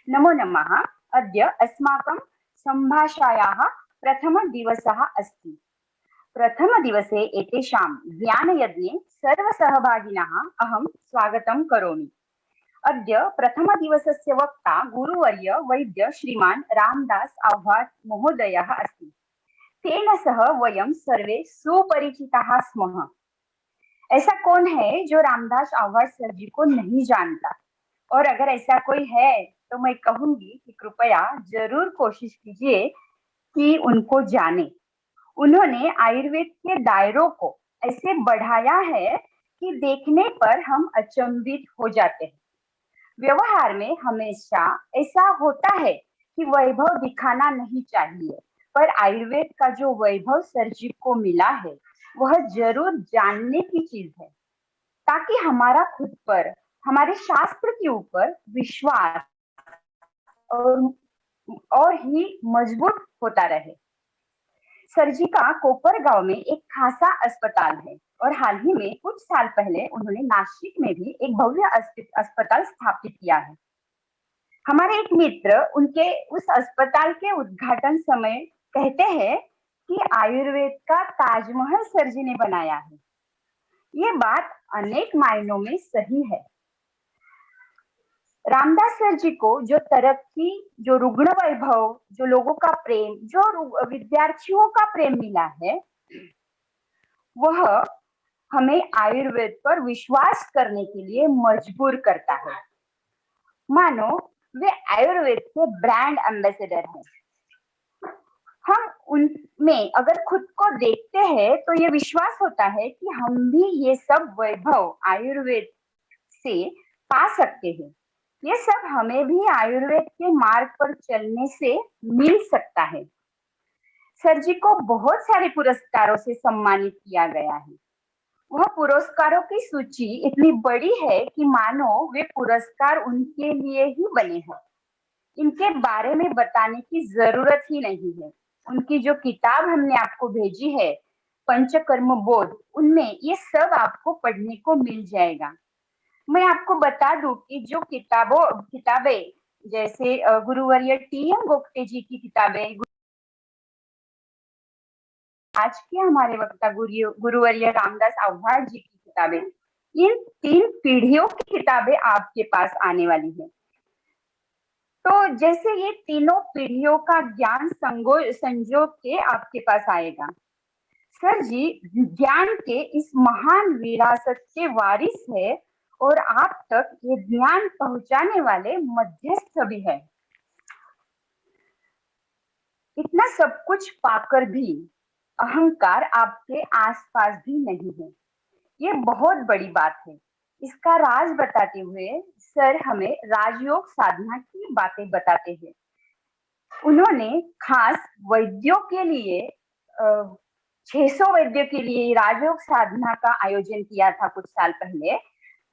नमो नमः। अद्य अस्माकं सम्भाषायाः प्रथमदिवसः अस्ति। प्रथमदिवसे एतेषां ज्ञानयज्ञे सर्वसहभागिनः अहं स्वागतं करोमि। अद्य प्रथमदिवसस्य वक्ता गुरुवर्य वैद्य श्रीमान् रामदास आह्वाड महोदयः अस्ति। तेन सह वयं सर्वे सुपरिचिताः स्मः। ऐसा कौन है जो रामदास आह्वाड सर जी को नहीं जानता? और अगर ऐसा कोई है तो मैं कहूंगी कि कृपया जरूर कोशिश कीजिए कि उनको जाने। उन्होंने आयुर्वेद के दायरों को ऐसे बढ़ाया है कि देखने पर हम अचंभित हो जाते हैं। व्यवहार में हमेशा ऐसा होता है कि वैभव दिखाना नहीं चाहिए, पर आयुर्वेद का जो वैभव सर जी को मिला है वह जरूर जानने की चीज है, ताकि हमारा खुद पर, हमारे शास्त्र के ऊपर विश्वास और ही मजबूत होता रहे। सर जी का कोपरगांव में एक खासा अस्पताल है और हाल ही में कुछ साल पहले उन्होंने नासिक में भी एक भव्य अस्पताल स्थापित किया है। हमारे एक मित्र उनके उस अस्पताल के उद्घाटन समय कहते हैं कि आयुर्वेद का ताजमहल सर जी ने बनाया है। ये बात अनेक मायनों में सही है। रामदास सर जी को जो तरक्की, जो रुग्ण वैभव, जो लोगों का प्रेम, जो विद्यार्थियों का प्रेम मिला है, वह हमें आयुर्वेद पर विश्वास करने के लिए मजबूर करता है। मानो वे आयुर्वेद के ब्रांड एम्बेसडर हैं। हम उनमें अगर खुद को देखते हैं तो ये विश्वास होता है कि हम भी ये सब वैभव आयुर्वेद से पा सकते हैं। ये सब हमें भी आयुर्वेद के मार्ग पर चलने से मिल सकता है। सर जी को बहुत सारे पुरस्कारों से सम्मानित किया गया है। वह पुरस्कारों की सूची इतनी बड़ी है कि मानो वे पुरस्कार उनके लिए ही बने हैं। इनके बारे में बताने की जरूरत ही नहीं है। उनकी जो किताब हमने आपको भेजी है, पंचकर्म बोध, उनमें ये सब आपको पढ़ने को मिल जाएगा। मैं आपको बता दूं कि जो किताबें जैसे गुरुवर्य टी.एम. गोखते जी की किताबें, आज के हमारे वक्ता गुरुवर्य रामदास आह्वाड जी की किताबें, इन 3 पीढ़ियों की किताबें आपके पास आने वाली है। तो जैसे ये तीनों पीढ़ियों का ज्ञान संजो के आपके पास आएगा। सर जी ज्ञान के इस महान विरासत के वारिस है और आप तक ये ज्ञान पहुंचाने वाले मध्यस्थ भी है। इतना सब कुछ पाकर भी अहंकार आपके आसपास भी नहीं है। ये बहुत बड़ी बात है। इसका राज बताते हुए सर हमें राजयोग साधना की बातें बताते हैं। उन्होंने खास वैद्यों के लिए 600 वैद्यों के लिए राजयोग साधना का आयोजन किया था कुछ साल पहले।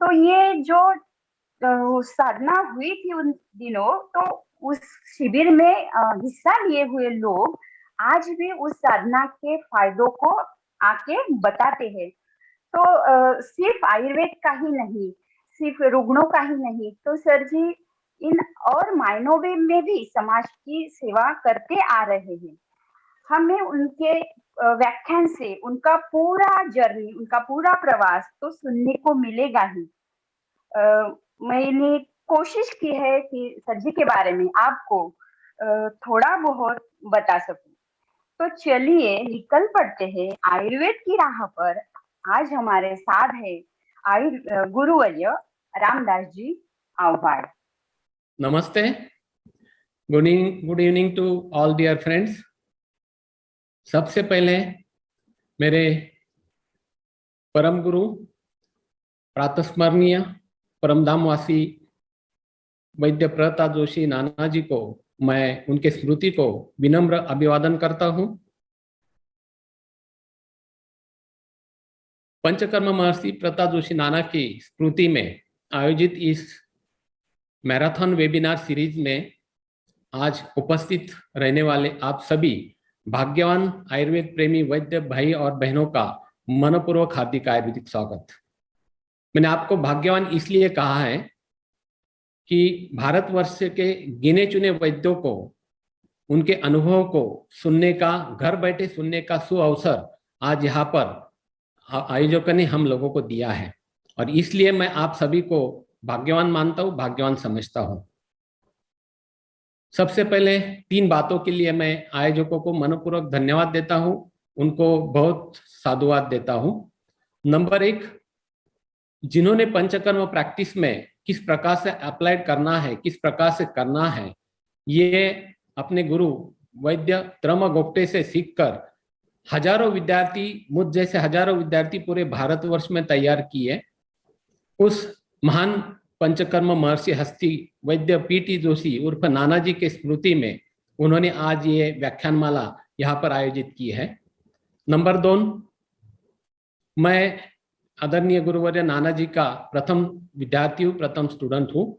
तो ये जो साधना हुई थी उन दिनों, तो उस शिविर में हिस्सा लिए हुए लोग आज भी उस साधना के फायदों को आके बताते हैं। तो सिर्फ आयुर्वेद का ही नहीं, सिर्फ रुग्णों का ही नहीं, तो सर जी इन और मायनों में भी समाज की सेवा करते आ रहे हैं। हमें उनके व्याख्यान से उनका पूरा जर्नी, उनका पूरा प्रवास तो सुनने को मिलेगा ही। मैंने कोशिश की है कि सर जी के बारे में आपको थोड़ा बहुत बता सकूं। तो चलिए निकल पड़ते हैं आयुर्वेद की राह पर। आज हमारे साथ है गुरुवर्य रामदास जी आह्वाड। नमस्ते, good evening to all dear friends. सबसे पहले मेरे परम गुरु प्रातस्मरणीय परमधामवासी वैद्य प्रताप जोशी नाना जी को मैं उनके स्मृति को विनम्र अभिवादन करता हूं। पंचकर्म महर्षि प्रताप जोशी नाना की स्मृति में आयोजित इस मैराथन वेबिनार सीरीज में आज उपस्थित रहने वाले आप सभी भाग्यवान आयुर्वेद प्रेमी वैद्य भाई और बहनों का मनपूर्वक हार्दिक आयुर्वेदिक स्वागत। मैंने आपको भाग्यवान इसलिए कहा है कि भारतवर्ष के गिने चुने वैद्यों को उनके अनुभव को सुनने का, घर बैठे सुनने का सुअवसर आज यहाँ पर आयोजकों ने हम लोगों को दिया है, और इसलिए मैं आप सभी को भाग्यवान मानता हूँ, भाग्यवान समझता हूँ। सबसे पहले 3 बातों के लिए मैं आयोजकों को मनपूर्वक धन्यवाद देता हूँ, उनको बहुत साधुवाद देता हूँ। नंबर 1, जिन्होंने पंचकर्म प्रैक्टिस में किस प्रकार से अप्लाइड करना है, किस प्रकार से करना है, ये अपने गुरु वैद्य त्रम गोप्टे से सीखकर हजारों विद्यार्थी, मुझ जैसे हजारों विद्यार्थी पूरे भारतवर्ष में तैयार किए। उस महान पंचकर्म महर्षि हस्ती वैद्य पीटी जोशी उर्फ नानाजी के स्मृति में उन्होंने आज ये व्याख्यानमाला यहाँ पर आयोजित की है। नंबर 2, मैं आदरणीय गुरुवर्य नानाजी का प्रथम विद्यार्थी हूँ, प्रथम स्टूडेंट हूँ।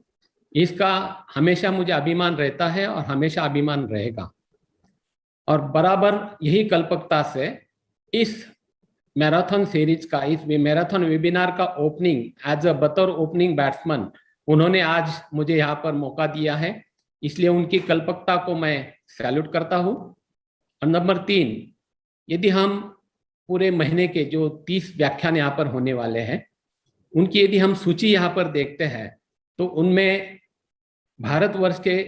इसका हमेशा मुझे अभिमान रहता है और हमेशा अभिमान रहेगा, और बराबर यही कल्पकता से इस मैराथन सीरीज का, इस मैराथन वेबिनार का ओपनिंग एज अ बतौर ओपनिंग बैट्समैन उन्होंने आज मुझे यहाँ पर मौका दिया है, इसलिए उनकी कल्पकता को मैं सैल्यूट करता हूँ। और नंबर 3, यदि हम पूरे महीने के जो 30 व्याख्यान यहाँ पर होने वाले हैं, उनकी यदि हम सूची यहाँ पर देखते हैं तो उनमें भारतवर्ष के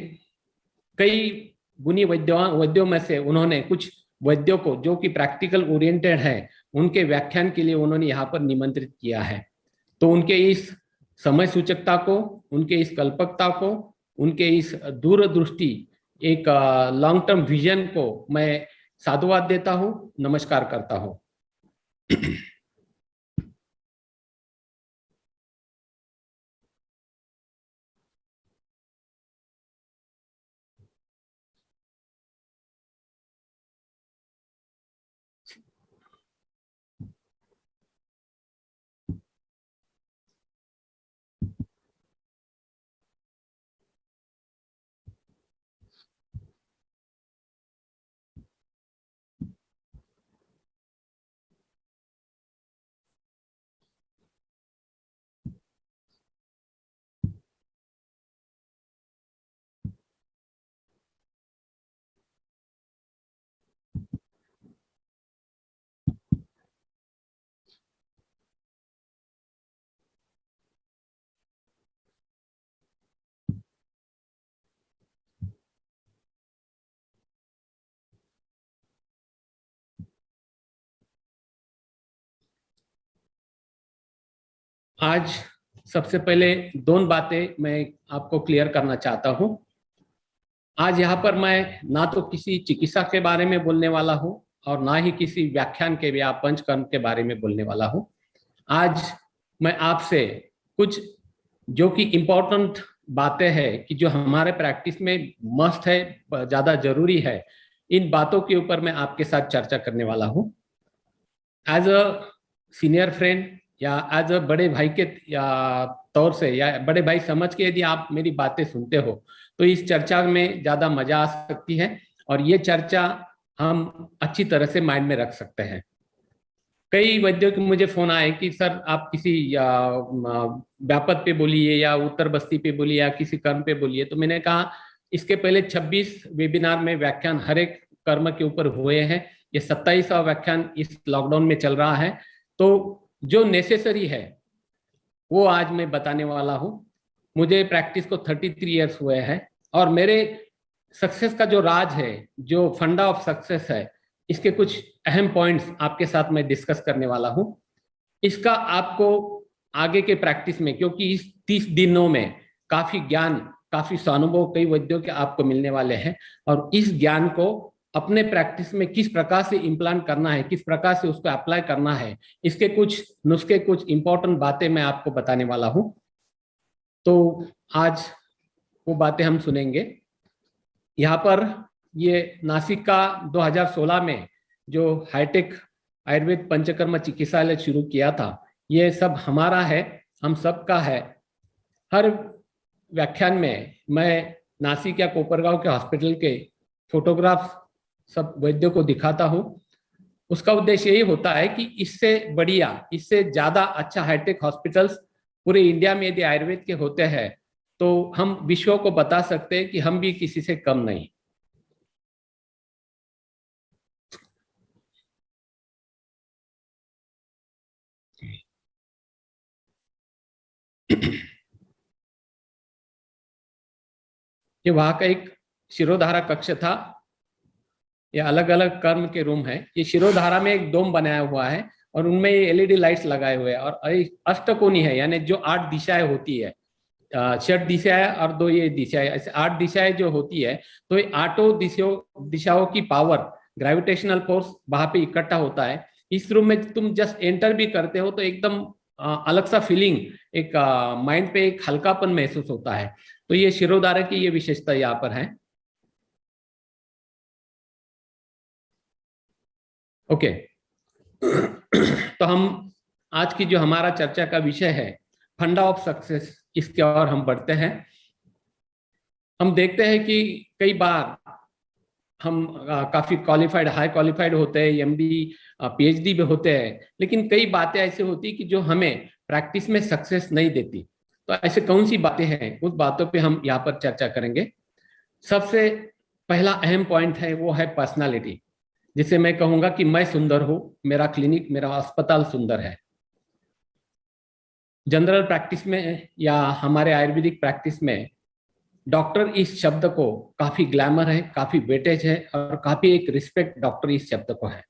कई गुणी वैद्यों में से उन्होंने कुछ वैद्यों को, जो कि प्रैक्टिकल ओरिएंटेड है, उनके व्याख्यान के लिए उन्होंने यहाँ पर निमंत्रित किया है। तो उनके इस समय सूचकता को, उनके इस कल्पकता को, उनके इस दूरदृष्टि, एक लॉन्ग टर्म विजन को मैं साधुवाद देता हूँ, नमस्कार करता हूँ। आज सबसे पहले 2 बातें मैं आपको क्लियर करना चाहता हूं। आज यहाँ पर मैं ना तो किसी चिकित्सा के बारे में बोलने वाला हूं और ना ही किसी व्याख्यान के या पंचकर्म के बारे में बोलने वाला हूं। आज मैं आपसे कुछ जो कि इम्पोर्टेंट बातें हैं कि जो हमारे प्रैक्टिस में मस्ट है, ज्यादा जरूरी है, इन बातों के ऊपर मैं आपके साथ चर्चा करने वाला हूं। एज अ सीनियर फ्रेंड या एज अ बड़े भाई के तौर से या बड़े भाई समझ के यदि आप मेरी बातें सुनते हो तो इस चर्चा में ज्यादा मजा आ सकती है और ये चर्चा हम अच्छी तरह से माइंड में रख सकते हैं। कई वैद्यों के मुझे फोन आए कि सर आप किसी व्यापक पे बोलिए या उत्तर बस्ती पे बोलिए या किसी कर्म पे बोलिए। तो मैंने कहा इसके पहले 26 वेबिनार में व्याख्यान हर एक कर्म के ऊपर हुए हैं, ये 27वां व्याख्यान इस लॉकडाउन में चल रहा है। तो जो नेसेसरी है वो आज मैं बताने वाला हूँ। मुझे प्रैक्टिस को 33 इयर्स हुए हैं और मेरे सक्सेस का जो राज है, जो फंडा ऑफ सक्सेस है, इसके कुछ अहम पॉइंट्स आपके साथ मैं डिस्कस करने वाला हूँ। इसका आपको आगे के प्रैक्टिस में, क्योंकि इस 30 दिनों में काफी ज्ञान, काफी स्वानुभव कई वैद्यों के आपको मिलने वाले हैं और इस ज्ञान को अपने प्रैक्टिस में किस प्रकार से इम्प्लांट करना है, किस प्रकार से उसको अप्लाई करना है, इसके कुछ नुस्खे, कुछ इंपॉर्टेंट बातें मैं आपको बताने वाला हूं। तो आज वो बातें हम सुनेंगे। यहाँ पर ये नासिक का 2016 में जो हाईटेक आयुर्वेद पंचकर्म चिकित्सालय शुरू किया था, ये सब हमारा है, हम सबका है। हर व्याख्यान में मैं नासिक या कोपरगांव के हॉस्पिटल के फोटोग्राफ सब वैद्यों को दिखाता हूँ। उसका उद्देश्य यही होता है कि इससे बढ़िया, इससे ज्यादा अच्छा हाईटेक हॉस्पिटल्स पूरे इंडिया में यदि आयुर्वेद के होते हैं तो हम विश्व को बता सकते हैं कि हम भी किसी से कम नहीं। ये वहां का एक शिरोधारा कक्ष था। ये अलग अलग कर्म के रूम है। ये शिरोधारा में एक डोम बनाया हुआ है और उनमें ये एलईडी लाइट्स लगाए हुए हैं और अष्टकोणी है, यानी जो 8 दिशाएं होती है, 6 दिशाएं और 2 ये दिशाएं, ऐसे 8 दिशाएं जो होती है, तो ये 8 दिशाओं की पावर, ग्रेविटेशनल फोर्स वहां पे इकट्ठा होता है। इस रूम में तुम जस्ट एंटर भी करते हो तो एकदम अलग सा फीलिंग, एक माइंड पे एक हल्कापन महसूस होता है। तो ये शिरोधारा की ये विशेषता यहाँ पर है। ओके, तो हम आज की जो हमारा चर्चा का विषय है फंडा ऑफ सक्सेस, इसके और हम बढ़ते हैं। हम देखते हैं कि कई बार हम काफी क्वालिफाइड, हाई क्वालिफाइड होते हैं, एमडी पीएचडी भी होते हैं, लेकिन कई बातें ऐसी होती कि जो हमें प्रैक्टिस में सक्सेस नहीं देती। तो ऐसे कौन सी बातें हैं, उस बातों पे हम यहाँ पर चर्चा करेंगे। सबसे पहला अहम पॉइंट है वो है पर्सनालिटी, जिसे मैं कहूंगा कि मैं सुंदर हूं, मेरा क्लिनिक, मेरा अस्पताल सुंदर है। जनरल प्रैक्टिस में या हमारे आयुर्वेदिक प्रैक्टिस में डॉक्टर इस शब्द को काफी ग्लैमर है, काफी वेटेज है और काफी एक रिस्पेक्ट डॉक्टर इस शब्द को है।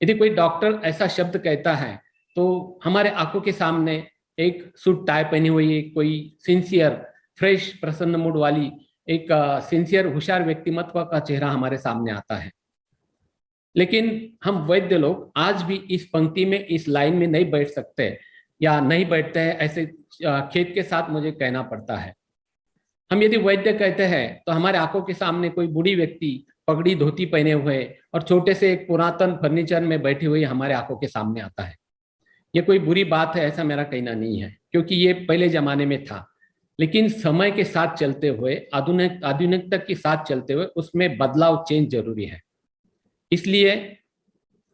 यदि कोई डॉक्टर ऐसा शब्द कहता है तो हमारे आंखों के सामने एक सूट टाई पहनी हुई कोई सिंसियर, फ्रेश, प्रसन्न मूड वाली एक सिंसियर, होशियार व्यक्तिमत्व का चेहरा हमारे सामने आता है। लेकिन हम वैद्य लोग आज भी इस पंक्ति में, इस लाइन में नहीं बैठ सकते या नहीं बैठते हैं, ऐसे खेद के साथ मुझे कहना पड़ता है। हम यदि वैद्य कहते हैं तो हमारे आंखों के सामने कोई बूढ़ी व्यक्ति पगड़ी धोती पहने हुए और छोटे से एक पुरातन फर्नीचर में बैठी हुई हमारे आंखों के सामने आता है। ये कोई बुरी बात है ऐसा मेरा कहना नहीं है, क्योंकि ये पहले जमाने में था। लेकिन समय के साथ चलते हुए, आधुनिकता के साथ चलते हुए उसमें बदलाव, चेंज जरूरी है। इसलिए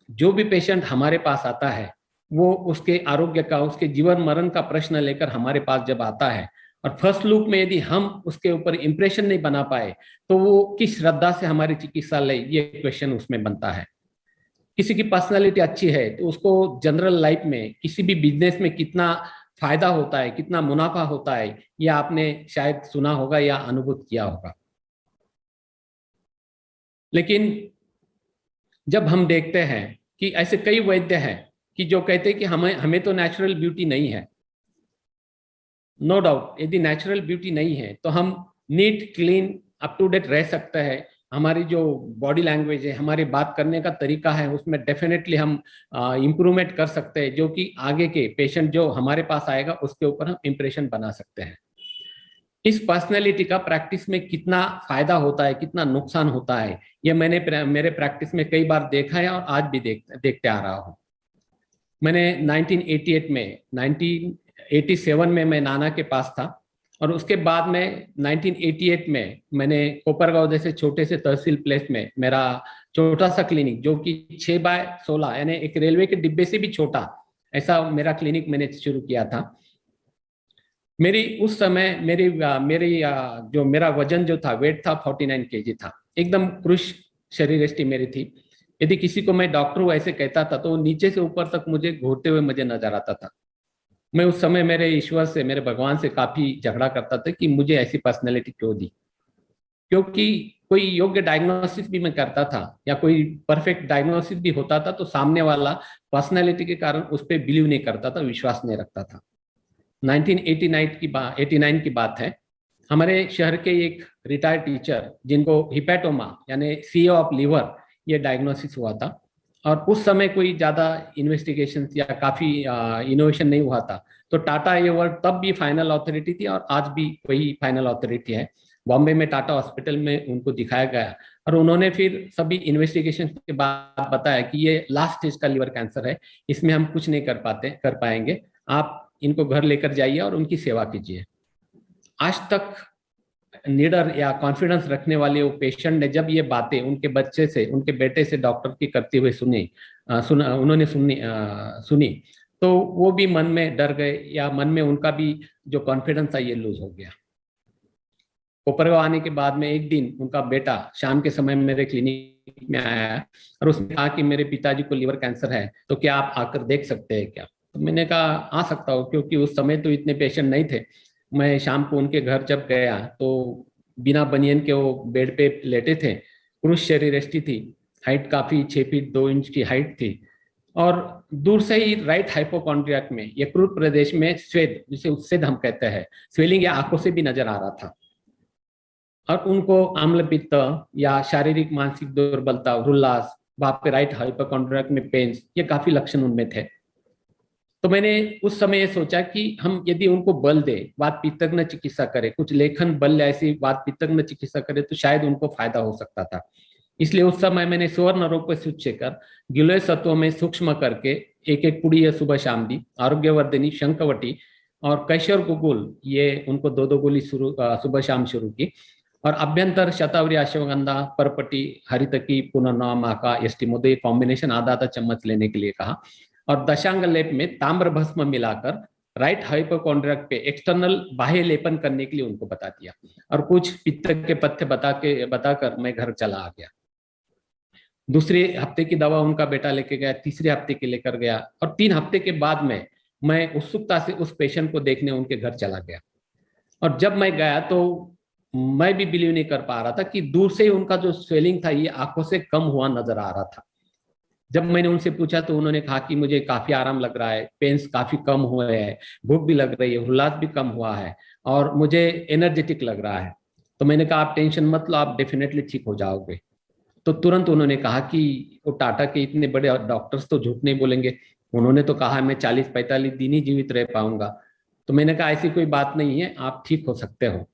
जो भी पेशेंट हमारे पास आता है वो उसके आरोग्य का, उसके जीवन मरण का प्रश्न लेकर हमारे पास जब आता है और फर्स्ट लुक में यदि हम उसके ऊपर इंप्रेशन नहीं बना पाए तो वो किस श्रद्धा से हमारी चिकित्सा ले, ये क्वेश्चन उसमें बनता है। किसी की पर्सनालिटी अच्छी है तो उसको जनरल लाइफ में, किसी भी बिजनेस में कितना फायदा होता है, कितना मुनाफा होता है, ये आपने शायद सुना होगा या अनुभव किया होगा। लेकिन जब हम देखते हैं कि ऐसे कई वैद्य हैं कि जो कहते हैं कि हमें तो नेचुरल ब्यूटी नहीं है। नो डाउट, यदि नेचुरल ब्यूटी नहीं है तो हम neat, clean, up to date रह सकते हैं। हमारी जो बॉडी लैंग्वेज है, हमारी बात करने का तरीका है, उसमें डेफिनेटली हम इम्प्रूवमेंट कर सकते हैं, जो कि आगे के पेशेंट जो हमारे पास आएगा उसके ऊपर हम इम्प्रेशन बना सकते हैं। इस पर्सनैलिटी का प्रैक्टिस में कितना फायदा होता है, कितना नुकसान होता है, ये मैंने मेरे प्रैक्टिस में कई बार देखा है और आज भी देखते आ रहा हूँ। मैंने 1987 में मैं नाना के पास था और उसके बाद में 1988 में मैंने कोपरगांव जैसे छोटे से तहसील प्लेस में मेरा छोटा सा क्लिनिक, जो कि 6x16 यानी एक रेलवे के डिब्बे से भी छोटा, ऐसा मेरा क्लिनिक मैंने शुरू किया था। उस समय मेरा वजन जो था, वेट था 49 kg था, एकदम पुरुष शरीरयष्टि मेरी थी। यदि किसी को मैं डॉक्टर हूँ ऐसे कहता था तो नीचे से ऊपर तक मुझे घूरते हुए मुझे नजर आता था। मैं उस समय मेरे ईश्वर से, मेरे भगवान से काफी झगड़ा करता था कि मुझे ऐसी पर्सनैलिटी क्यों दी, क्योंकि कोई योग्य डायग्नोसिस भी मैं करता था या कोई परफेक्ट डायग्नोसिस भी होता था तो सामने वाला पर्सनैलिटी के कारण उस पर बिलीव नहीं करता था, विश्वास नहीं रखता था। 1989 की बात है। हमारे शहर के एक रिटायर्ड टीचर जिनको हिपेटोमा यानी सीए ऑफ लीवर ये डायग्नोसिस हुआ था और उस समय कोई ज़्यादा इन्वेस्टिगेशन या काफ़ी इनोवेशन नहीं हुआ था, तो टाटा ये वर्ड तब भी फाइनल अथॉरिटी थी और आज भी वही फाइनल अथॉरिटी है। बॉम्बे में टाटा हॉस्पिटल में उनको दिखाया गया और उन्होंने फिर सभी इन्वेस्टिगेशन के बाद बताया कि ये लास्ट स्टेज का लीवर कैंसर है, इसमें हम कुछ नहीं कर पाएंगे, आप इनको घर लेकर जाइए और उनकी सेवा कीजिए। आज तक निडर या कॉन्फिडेंस रखने वाले वो पेशेंट ने जब ये बातें उनके बच्चे से, उनके बेटे से डॉक्टर की करते हुए उन्होंने सुनी तो वो भी मन में डर गए या मन में उनका भी जो कॉन्फिडेंस था ये लूज हो गया। कोपरगांव आने के बाद में एक दिन उनका बेटा शाम के समय में मेरे क्लिनिक में आया और उसने कहा कि मेरे पिताजी को लिवर कैंसर है, तो क्या आप आकर देख सकते हैं क्या? तो मैंने कहा आ सकता हूँ, क्योंकि उस समय तो इतने पेशेंट नहीं थे। मैं शाम को उनके घर जब गया तो बिना बनियन के वो बेड पे लेटे थे, पुरुष शरीरष्टि थी, हाइट काफी 6 फीट 2 इंच की हाइट थी, और दूर से ही राइट हाइपोकॉन्ड्रियाक में यकृत प्रदेश में स्वेद, जिसे उत्सेद हम कहते हैं, स्वेलिंग या आंखों से भी नजर आ रहा था। और उनको अम्ल पित्त या शारीरिक मानसिक दुर्बलता, उल्लास, वहां पे राइट हाइपोकॉन्ड्रियाक में पेन्स, ये काफी लक्षण उनमें थे। तो मैंने उस समय ये सोचा कि हम यदि उनको बल दे, वात पित्तज्ञ चिकित्सा करे, कुछ लेखन बल ऐसी वात पित्तज्ञ चिकित्सा करे, तो शायद उनको फायदा हो सकता था। इसलिए उस समय मैंने स्वर्ण रोग पर सूचकर गिलोय सत्वों में सूक्ष्म करके एक एक पुड़ी सुबह शाम दी, आरोग्यवर्धिनी, शंखवटी और कैशोर गुगुल, ये उनको 2-2 गोली सुबह शाम शुरू की। और अभ्यंतर शतावरी, अश्वगंधा, परपटी, हरितकी, पुनर्नवा, का एस्टिमोदे कॉम्बिनेशन आधा चम्मच लेने के लिए कहा। और दशांग लेप में ताम्र भस्म मिलाकर राइट हाइपोकॉन्ड्रियाक पे एक्सटर्नल बाह्य लेपन करने के लिए उनको बता दिया, और कुछ पित्त के पथ्य बताकर मैं घर चला आ गया। दूसरे हफ्ते की दवा उनका बेटा लेके गया, तीसरे हफ्ते के लेकर गया, और 3 हफ्ते के बाद में मैं उत्सुकता से उस पेशेंट को देखने उनके घर चला गया। और जब मैं गया तो मैं भी बिलीव नहीं कर पा रहा था कि दूर से ही उनका जो स्वेलिंग था ये आंखों से कम हुआ नजर आ रहा था। जब मैंने उनसे पूछा तो उन्होंने कहा कि मुझे काफी आराम लग रहा है, पेन्स काफी कम हुए हैं, भूख भी लग रही है, उल्लास भी कम हुआ है, और मुझे एनर्जेटिक लग रहा है। तो मैंने कहा आप टेंशन मत लो, आप डेफिनेटली ठीक हो जाओगे। तो तुरंत उन्होंने कहा कि वो टाटा के इतने बड़े डॉक्टर्स तो झूठ नहीं बोलेंगे, उन्होंने तो कहा मैं 40-45 दिन ही जीवित रह पाऊंगा। तो मैंने कहा ऐसी कोई बात नहीं है, आप ठीक हो सकते हो।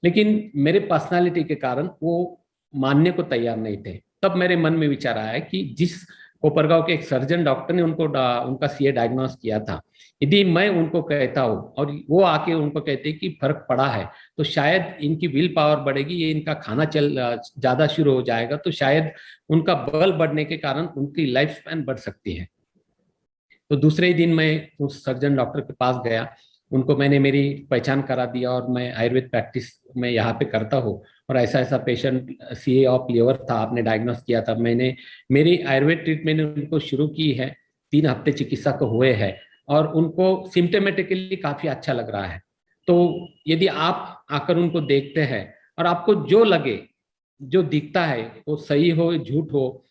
लेकिन मेरे पर्सनालिटी के कारण वो मानने को तैयार नहीं थे। तब मेरे मन में विचार आया कि जिस कोपरगांव के एक सर्जन डॉक्टर ने उनका सीए डायग्नोस किया था, यदि मैं उनको कहता हूँ और वो आके उनको कहते कि फर्क पड़ा है, तो शायद इनकी विल पावर बढ़ेगी, ये इनका खाना ज्यादा शुरू हो जाएगा, तो शायद उनका बल बढ़ने के कारण उनकी लाइफ स्पैन बढ़ सकती है। तो दूसरे ही दिन मैं उस सर्जन डॉक्टर के पास गया, उनको मैंने मेरी पहचान करा दिया, और मैं आयुर्वेद प्रैक्टिस में यहाँ पे करता हूँ, और ऐसा ऐसा पेशेंट सीए ऑफ लिवर था, आपने डायग्नोस किया था, मैंने मेरी आयुर्वेद ट्रीटमेंट उनको शुरू की है, 3 हफ्ते चिकित्सा को हुए हैं, और उनको सिम्टोमेटिकली काफी अच्छा लग रहा है। तो यदि आप आकर उनको देखते हैं और आपको जो लगे, जो दिखता है वो सही हो झूठ हो,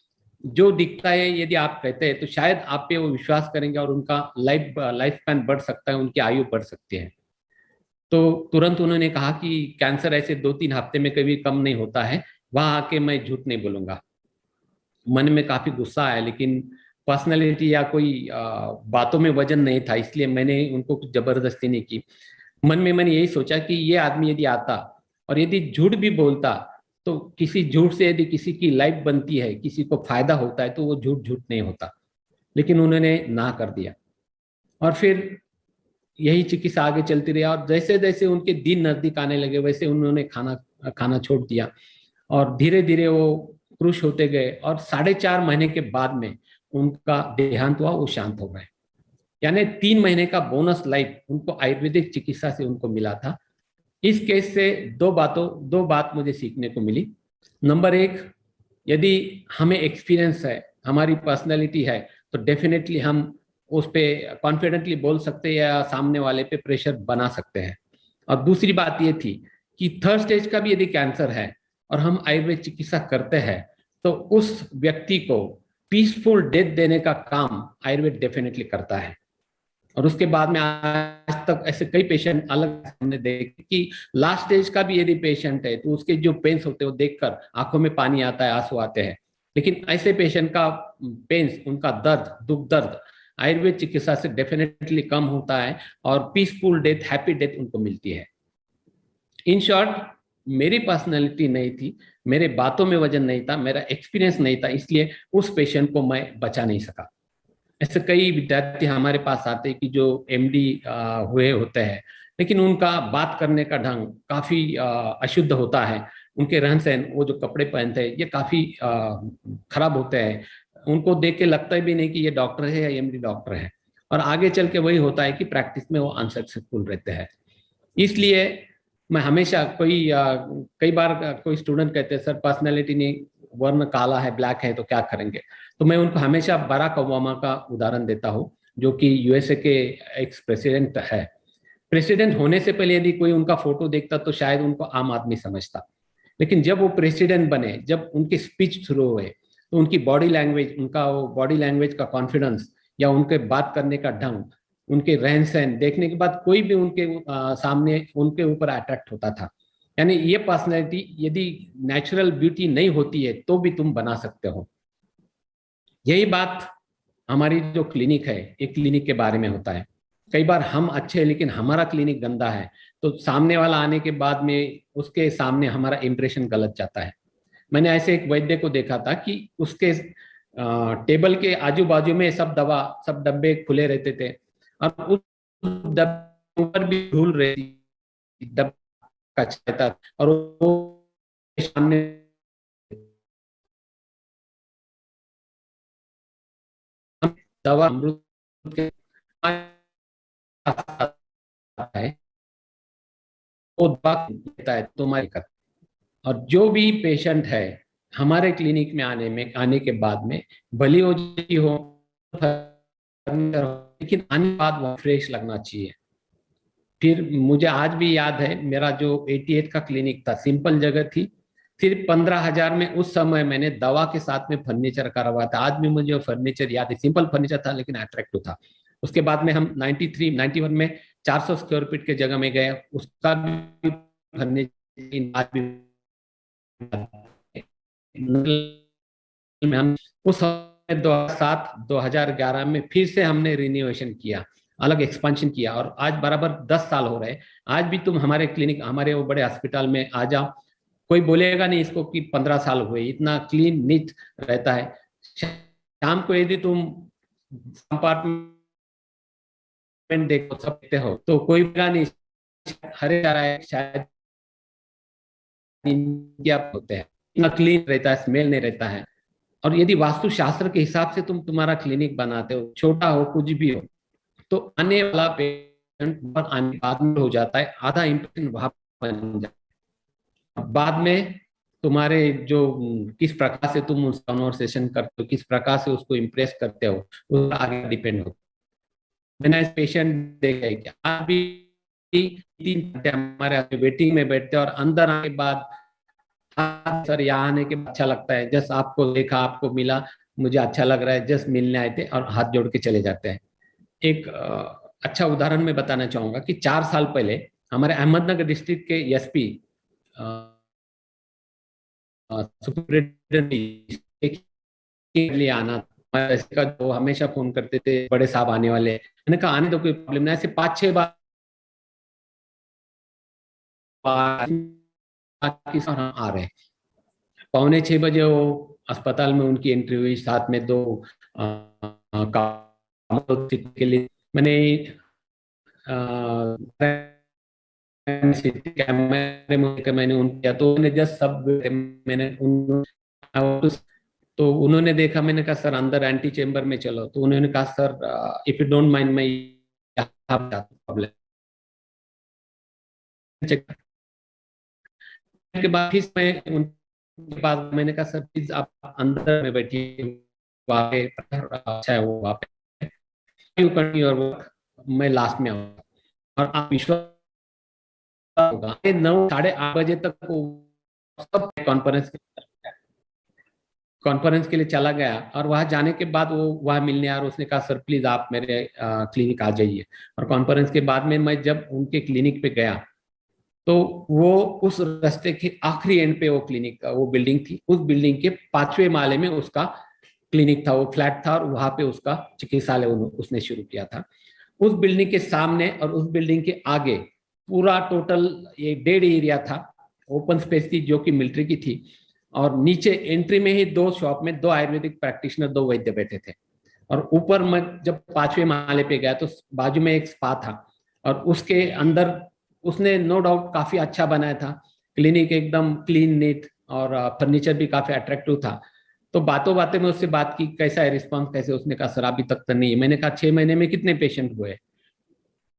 जो दिखता है यदि आप कहते हैं तो शायद आप पे वो विश्वास करेंगे और उनका लाइफ स्पैन बढ़ सकता है, उनकी आयु बढ़ सकती है। तो तुरंत उन्होंने कहा कि कैंसर ऐसे 2-3 हफ्ते में कभी कम नहीं होता है, वहां आके मैं झूठ नहीं बोलूंगा। मन में काफी गुस्सा आया, लेकिन पर्सनैलिटी या कोई बातों में वजन नहीं था, इसलिए मैंने उनको कुछ जबरदस्ती नहीं की। मन में मैंने यही सोचा कि ये आदमी यदि आता और यदि झूठ भी बोलता, तो किसी झूठ से यदि किसी की लाइफ बनती है, किसी को फायदा होता है, तो वो झूठ झूठ नहीं होता। लेकिन उन्होंने ना कर दिया, और फिर यही चिकित्सा आगे चलती रही, और जैसे जैसे उनके दिन नजदीक आने लगे वैसे उन्होंने खाना छोड़ दिया, और धीरे धीरे वो पुरुष होते गए, और 4.5 महीने के बाद में उनका देहांत हुआ, वो शांत हो गए। यानी 3 महीने का बोनस लाइफ उनको आयुर्वेदिक चिकित्सा से उनको मिला था। इस केस से दो बात मुझे सीखने को मिली। नंबर 1, यदि हमें एक्सपीरियंस है, हमारी पर्सनैलिटी है, तो डेफिनेटली हम उस पर कॉन्फिडेंटली बोल सकते हैं या सामने वाले पे प्रेशर बना सकते हैं। और दूसरी बात ये थी कि 3rd स्टेज का भी यदि कैंसर है और हम आयुर्वेद चिकित्सा करते हैं, तो उस व्यक्ति को पीसफुल डेथ देने का काम आयुर्वेद डेफिनेटली करता है। और उसके बाद में आज तक ऐसे कई पेशेंट अलग हमने देखे कि लास्ट स्टेज का भी यदि पेशेंट है तो उसके जो पेन्स होते हैं वो देखकर आंखों में पानी आता है, आंसू आते हैं। लेकिन ऐसे पेशेंट का पेन्स, उनका दर्द, दुख दर्द आयुर्वेद चिकित्सा से डेफिनेटली कम होता है, और पीसफुल डेथ, हैप्पी डेथ उनको मिलती है। इन शॉर्ट, मेरी पर्सनैलिटी नहीं थी, मेरे बातों में वजन नहीं था, मेरा एक्सपीरियंस नहीं था, इसलिए उस पेशेंट को मैं बचा नहीं सका। ऐसे कई विद्यार्थी हमारे पास आते हैं कि जो एमडी हुए होते हैं, लेकिन उनका बात करने का ढंग काफी अशुद्ध होता है, उनके रहन सहन, वो जो कपड़े पहनते हैं ये काफी खराब होते हैं, उनको देख के लगता भी नहीं कि ये डॉक्टर है या एमडी डॉक्टर है, और आगे चल के वही होता है कि प्रैक्टिस में वो अनसक्सेसफुल रहते हैं। इसलिए मैं हमेशा कई बार कोई स्टूडेंट कहते हैं सर पर्सनैलिटी नहीं, वर्ण काला है, ब्लैक है, तो क्या करेंगे। तो मैं उनको हमेशा बराक ओबामा का उदाहरण देता हूँ, जो कि यूएसए के एक्स प्रेसिडेंट है। प्रेसिडेंट होने से पहले यदि कोई उनका फोटो देखता तो शायद उनको आम आदमी समझता, लेकिन जब वो प्रेसिडेंट बने, जब उनके स्पीच शुरू हुए, तो उनकी बॉडी लैंग्वेज, उनका वो बॉडी लैंग्वेज का कॉन्फिडेंस, या उनके बात करने का ढंग, उनके रहन सहन देखने के बाद कोई भी उनके सामने उनके ऊपर अट्रैक्ट होता था। यानी ये पर्सनैलिटी यदि नेचुरल ब्यूटी नहीं होती है तो भी तुम बना सकते हो। यही बात हमारी जो क्लिनिक है, एक क्लिनिक के बारे में होता है। कई बार हम अच्छे हैं लेकिन हमारा क्लिनिक गंदा है, तो सामने वाला आने के बाद में उसके सामने हमारा इंप्रेशन गलत जाता है। मैंने ऐसे एक वैद्य को देखा था कि उसके टेबल के आजू बाजू में सब डब्बे खुले रहते थे, और उस डब्बे पर भी धूल रहती, डब्बा कचरा था, और वो सामने दवा अमृत के है, वो दवा देता है तुम्हारी। और जो भी पेशेंट है हमारे क्लिनिक में आने के बाद में, भली हो जी हो, लेकिन आने के बाद वो फ्रेश लगना चाहिए। फिर मुझे आज भी याद है, मेरा जो 88 का क्लिनिक था, सिंपल जगह थी, सिर्फ 15,000 में उस समय मैंने दवा के साथ में फर्नीचर करवाया था। आज भी मुझे फर्नीचर याद है, सिंपल फर्नीचर था लेकिन अट्रैक्टिव था। उसके बाद में हम 93 91 में 400 स्क्वायर फीट के जगह में गए, उसका भी फर्नीचर आज भी में हम उस समय 2007 2011 में फिर से हमने रिन्यूएशन किया, अलग एक्सपेंशन किया, और आज बराबर 10 साल हो रहे हैं। आज भी तुम हमारे क्लिनिक, हमारे वो बड़े अस्पताल में आ जाओ, कोई बोलेगा नहीं इसको कि 15 साल हुए। इतना क्लीन नीट रहता है। शाम को यदि तुम कंपार्टमेंट देखो, सकते हो, तो कोई बोलेगा नहीं हरे जा रहा है, शायद इंडिया होते हैं। इतना क्लीन रहता है, स्मेल नहीं रहता है। और यदि वास्तुशास्त्र के हिसाब से तुम्हारा क्लिनिक बनाते हो, छोटा हो कुछ भी हो, तो आने वाला पेशेंट बाद में हो जाता है, आधा इंप्रेशन वहां बन जाता है। बाद में तुम्हारे जो किस प्रकार से तुम उस कन्वर्सेशन करते हो, किस प्रकार से उसको इम्प्रेस करते हो, उस आगे डिपेंड हो। मैंने पेशेंट देखा है कि आज भी 3 घंटे हमारे वेटिंग में बैठते हैं, और अंदर आने के बाद सर यहाँ आने के बाद अच्छा लगता है, जस्ट आपको देखा, आपको मिला, मुझे अच्छा लग रहा है, जस्ट मिलने आए थे, और हाथ जोड़ के चले जाते हैं। एक अच्छा उदाहरण मैं बताना चाहूंगा कि 4 साल पहले हमारे अहमदनगर डिस्ट्रिक्ट के एसपी सुपरिटेंडेंट के लिए आना का, जो हमेशा फोन करते थे बड़े साहब आने वाले। मैंने कहा आने तो कोई प्रॉब्लम नहीं। ऐसे 5-6 बार आ रहे। 5:45 बजे वो अस्पताल में उनकी एंट्री हुई, साथ में 2 के लिए मैंने कैमरे में मैंने उन किया, तो उन्होंने जस्ट सब मैंने तो उन्होंने देखा। मैंने कहा सर अंदर एंटी चेम्बर में चलो, तो उन्होंने कहा sir if you don't mind मैं प्रॉब्लम के बाद फिर मैं उनके बाद मैंने कहा सर प्लीज आप अंदर में बैठिए, वहाँ पे अच्छा है वो, वहाँ पे यू कंटिन्यू योर वर्क, मैं लास्ट में आऊंगा। और आप विश्वास होगा 9 साढ़े 8 बजे तक वो सब कॉन्फ्रेंस के लिए चला गया, और वहां जाने के बाद वो वहां मिलने आया, और उसने कहा सर प्लीज आप मेरे क्लिनिक आ जाइए। और कॉन्फ्रेंस के बाद में मैं जब उनके क्लिनिक पे गया, तो वो उस रास्ते के आखिरी एंड पे वो क्लिनिक, वो बिल्डिंग थी, उस बिल्डिंग के 5वें माले में उसका क्लिनिक था। वो फ्लैट था, और वहां पे उसका चिकित्सालय उसने शुरू किया था। उस बिल्डिंग के सामने और उस बिल्डिंग के आगे पूरा टोटल ये 1.5 एरिया था, ओपन स्पेस थी, जो कि मिलिट्री की थी। और नीचे एंट्री में ही 2 शॉप में 2 आयुर्वेदिक प्रैक्टिशनर, 2 वैद्य बैठे थे। और ऊपर मैं जब 5वें माले पे गया, तो बाजू में एक स्पा था, और उसके अंदर उसने नो डाउट काफी अच्छा बनाया था। क्लिनिक एकदम क्लीन नीट, और फर्नीचर भी काफी अट्रैक्टिव था। तो बातों बातें में उससे बात की, कैसा है रिस्पांस, कैसे। उसने कहा सर अभी तक तो नहीं है। मैंने कहा 6 महीने में कितने पेशेंट हुए?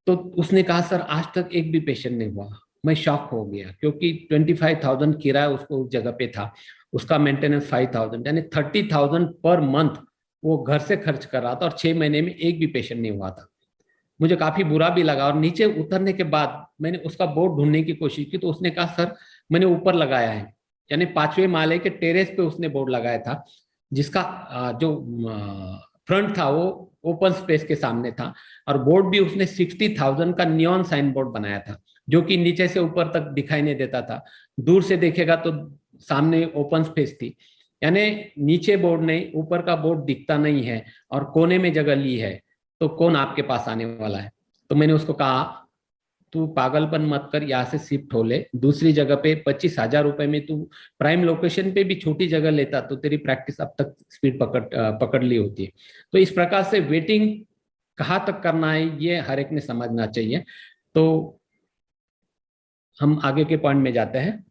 तो उसने कहा सर आज तक एक भी पेशेंट नहीं हुआ। मैं शॉक हो गया, क्योंकि 25,000 किराया उसको उस जगह पे था, उसका मेंटेनेंस 5,000, यानी 30,000 पर मंथ वो घर से खर्च कर रहा था और 6 महीने में एक भी पेशेंट नहीं हुआ था। मुझे काफी बुरा भी लगा, और नीचे उतरने के बाद मैंने उसका बोर्ड ढूंढने की कोशिश की, तो उसने कहा सर मैंने ऊपर लगाया है, यानी 5वें माले के टेरेस पे उसने बोर्ड लगाया था, जिसका जो फ्रंट था वो ओपन स्पेस के सामने था, और बोर्ड भी उसने 60,000 का नियॉन साइन बोर्ड बनाया था, जो कि नीचे से ऊपर तक दिखाई नहीं देता था, दूर से देखेगा तो सामने ओपन स्पेस थी, यानी नीचे बोर्ड नहीं, ऊपर का बोर्ड दिखता नहीं है और कोने में जगह ली है, तो कौन आपके पास आने वाला है। तो मैंने उसको कहा तू पागलपन मत कर, यहाँ से शिफ्ट हो ले दूसरी जगह पे, 25,000 रुपए में तू प्राइम लोकेशन पे भी छोटी जगह लेता तो तेरी प्रैक्टिस अब तक स्पीड पकड़ ली होती है। तो इस प्रकार से वेटिंग कहाँ तक करना है ये हर एक ने समझना चाहिए। तो हम आगे के पॉइंट में जाते हैं।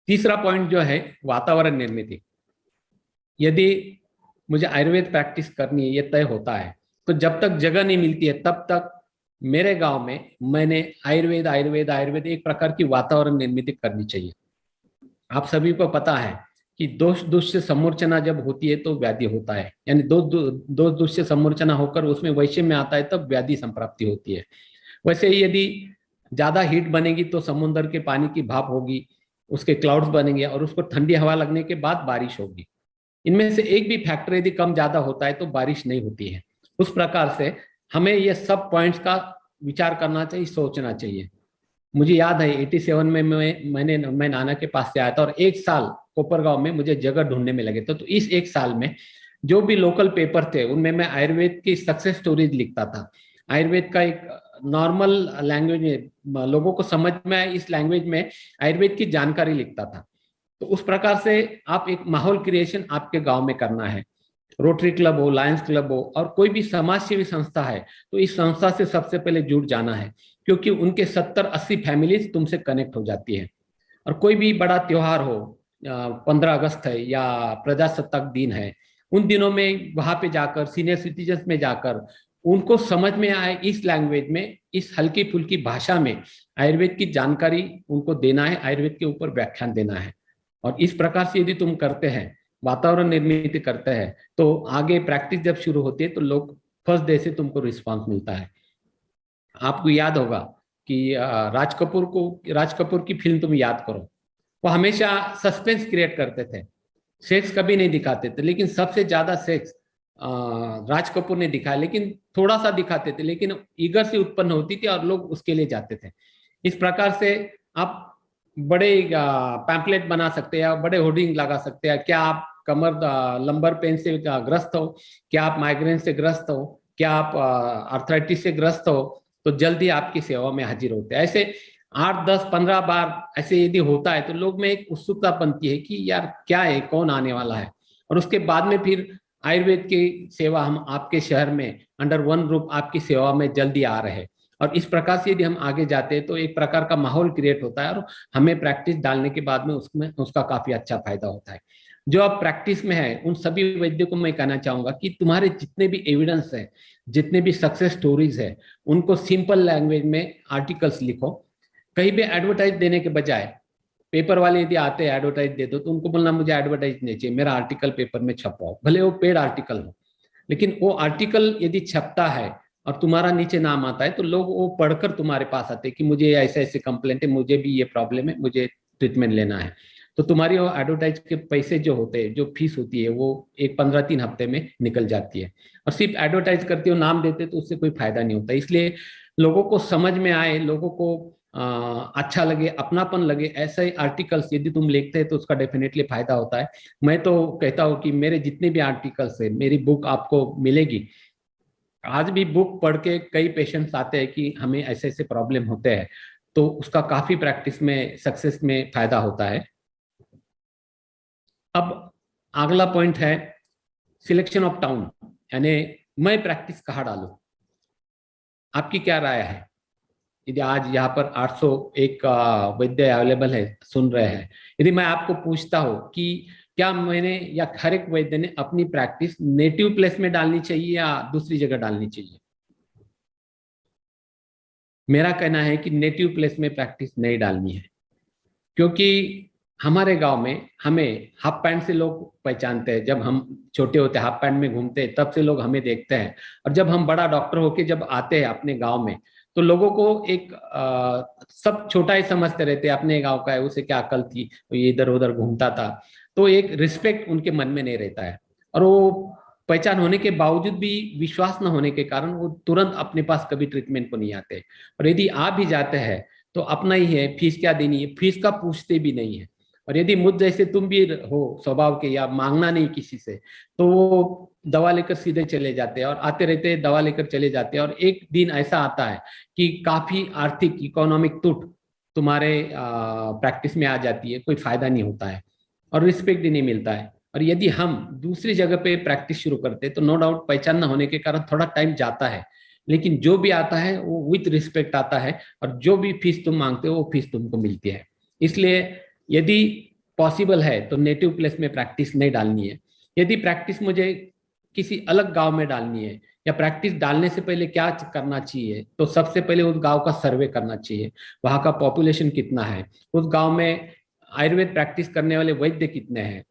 तीसरा पॉइंट जो है वातावरण निर्मित। यदि मुझे आयुर्वेद प्रैक्टिस करनी है, ये तय होता है, तो जब तक जगह नहीं मिलती है तब तक मेरे गांव में मैंने आयुर्वेद आयुर्वेद आयुर्वेद एक प्रकार की वातावरण निर्मित करनी चाहिए। आप सभी को पता है कि दोष दुष्य समूर्चना जब होती है तो व्याधि होता है, यानी दोष दुष्य समूर्चना होकर उसमें वैषम्य आता है तब व्याधि संप्राप्ति होती है। वैसे ही यदि ज्यादा हीट बनेगी तो समुद्र के पानी की भाप होगी, उसके क्लाउड्स बनेंगे और उसको ठंडी हवा लगने के बाद बारिश होगी। इनमें से एक भी फैक्टर यदि कम ज्यादा होता है तो बारिश नहीं होती है। उस प्रकार से हमें ये सब पॉइंट्स का विचार करना चाहिए, सोचना चाहिए। मुझे याद है 87 में मैं नाना के पास से आया था और एक साल कोपरगांव में मुझे जगह ढूंढने में लगे था। तो इस एक साल में जो भी लोकल पेपर थे उनमें मैं आयुर्वेद की सक्सेस स्टोरीज लिखता था। आयुर्वेद का एक नॉर्मल लैंग्वेज में लोगों को समझ में आए इस लैंग्वेज में आयुर्वेद की जानकारी लिखता था। तो उस प्रकार से आप एक माहौल क्रिएशन आपके गांव में करना है। रोटरी क्लब हो, लायंस क्लब हो और कोई भी समाज सेवी संस्था है तो इस संस्था से सबसे पहले जुड़ जाना है, क्योंकि उनके 70-80 फैमिलीज तुमसे कनेक्ट हो जाती है। और कोई भी बड़ा त्योहार हो, 15 अगस्त है या प्रजासत्ताक दिन है, उन दिनों में वहां पे जाकर सीनियर सिटीजन में जाकर उनको समझ में आए इस लैंग्वेज में, इस हल्की फुल्की भाषा में आयुर्वेद की जानकारी उनको देना है, आयुर्वेद के ऊपर व्याख्यान देना है। और इस प्रकार से यदि तुम करते हैं, वातावरण निर्मित करते हैं, तो आगे प्रैक्टिस जब शुरू होती है तो लोग फर्स्ट डे से तुमको रिस्पांस मिलता है। आपको याद होगा कि राज कपूर की फिल्म तुम याद करो, वो हमेशा सस्पेंस क्रिएट करते थे, सेक्स कभी नहीं दिखाते थे, लेकिन सबसे ज्यादा सेक्स राज कपूर ने दिखाया, लेकिन थोड़ा सा दिखाते थे, लेकिन ईगर से उत्पन्न होती थी और लोग उसके लिए जाते थे। इस प्रकार से आप बड़े पैम्पलेट बना सकते हैं, बड़े होर्डिंग लगा सकते हैं। क्या आप कमर लंबर पेन से ग्रस्त हो, क्या आप माइग्रेन से ग्रस्त हो, क्या आप आर्थराइटिस से ग्रस्त हो, तो जल्दी आपकी सेवा में हाजिर होते हैं। ऐसे 8, 10, 15 बार ऐसे यदि होता है तो लोग में एक उत्सुकता बनती है कि यार क्या है, कौन आने वाला है। और उसके बाद में फिर आयुर्वेद की सेवा हम आपके शहर में अंडर वन रूप आपकी सेवा में जल्दी आ रहे हैं। और इस प्रकार से यदि हम आगे जाते हैं तो एक प्रकार का माहौल क्रिएट होता है और हमें प्रैक्टिस डालने के बाद में उसमें उसका काफी अच्छा फायदा होता है। जो अब प्रैक्टिस में है उन सभी वैद्यों को मैं कहना चाहूंगा कि तुम्हारे जितने भी एविडेंस है, जितने भी सक्सेस स्टोरीज है, उनको सिंपल लैंग्वेज में आर्टिकल्स लिखो। कहीं भी एडवर्टाइज देने के बजाय, पेपर वाले यदि आते हैं एडवर्टाइज दे दो तो उनको बोलना मुझे एडवर्टाइज नहीं चाहिए, मेरा आर्टिकल पेपर में छपवाओ, भले वो पेड आर्टिकल हो। लेकिन वो आर्टिकल यदि छपता है और तुम्हारा नीचे नाम आता है तो लोग वो पढ़कर तुम्हारे पास आते हैं कि मुझे ऐसे ऐसे कंप्लेंट है, मुझे भी ये प्रॉब्लम है, मुझे ट्रीटमेंट लेना है। तो तुम्हारी वो एडवर्टाइज के पैसे जो होते हैं, जो फीस होती है, वो एक 15-3 हफ्ते में निकल जाती है। और सिर्फ एडवर्टाइज करते हो, नाम देते तो उससे कोई फायदा नहीं होता। इसलिए लोगों को समझ में आए, लोगों को अच्छा लगे, अपनापन लगे, ऐसे आर्टिकल्स यदि तुम लिखते हैं तो उसका डेफिनेटली फायदा होता है। मैं तो कहता हूँ कि मेरे जितने भी आर्टिकल्स है, मेरी बुक आपको मिलेगी। आज भी बुक पढ़ के कई पेशेंट्स आते हैं कि हमें ऐसे ऐसे प्रॉब्लम होते हैं, तो उसका काफी प्रैक्टिस में सक्सेस में फायदा होता है। अब अगला पॉइंट है सिलेक्शन ऑफ टाउन, यानी मैं प्रैक्टिस कहाँ डालूं। आपकी क्या राय है? यदि आज यहाँ पर 801 वैद्य अवेलेबल है, सुन रहे हैं, यदि मैं आपको पूछता हूँ कि क्या मैंने या हर एक वैद्य ने अपनी प्रैक्टिस नेटिव प्लेस में डालनी चाहिए या दूसरी जगह डालनी चाहिए? मेरा कहना है कि नेटिव प्लेस में प्रैक्टिस नहीं डालनी है, क्योंकि हमारे गांव में हमें हाफ पैंट से लोग पहचानते हैं। जब हम छोटे होते हाफ पैंट में घूमते हैं तब से लोग हमें देखते हैं, और जब हम बड़ा डॉक्टर होके जब आते हैं अपने गांव में तो लोगों को एक सब छोटा ही समझते रहते हैं, अपने गांव का है, उसे क्या अकल थी, ये इधर उधर घूमता था। तो एक रिस्पेक्ट उनके मन में नहीं रहता है, और वो पहचान होने के बावजूद भी विश्वास न होने के कारण वो तुरंत अपने पास कभी ट्रीटमेंट को नहीं आते। और यदि आ भी जाते हैं तो अपना ही है, फीस क्या देनी है, फीस का पूछते भी नहीं है। और यदि मुझ जैसे तुम भी हो स्वभाव के, या मांगना नहीं किसी से, तो वो दवा लेकर सीधे चले जाते हैं और आते रहते हैं, दवा लेकर चले जाते हैं। और एक दिन ऐसा आता है कि काफी आर्थिक इकोनॉमिक टूट तुम्हारे प्रैक्टिस में आ जाती है, कोई फायदा नहीं होता है और रिस्पेक्ट भी नहीं मिलता है। और यदि हम दूसरी जगह पे प्रैक्टिस शुरू करते तो नो डाउट पहचान न होने के कारण थोड़ा टाइम जाता है, लेकिन जो भी आता है वो विथ रिस्पेक्ट आता है, और जो भी फीस तुम मांगते हो वो फीस तुमको मिलती है। इसलिए यदि पॉसिबल है तो नेटिव प्लेस में प्रैक्टिस नहीं डालनी है। यदि प्रैक्टिस मुझे किसी अलग गांव में डालनी है, या प्रैक्टिस डालने से पहले क्या करना चाहिए, तो सबसे पहले उस गांव का सर्वे करना चाहिए। वहां का पॉपुलेशन कितना है, उस गांव में आयुर्वेद प्रैक्टिस करने वाले वैद्य कितने हैं,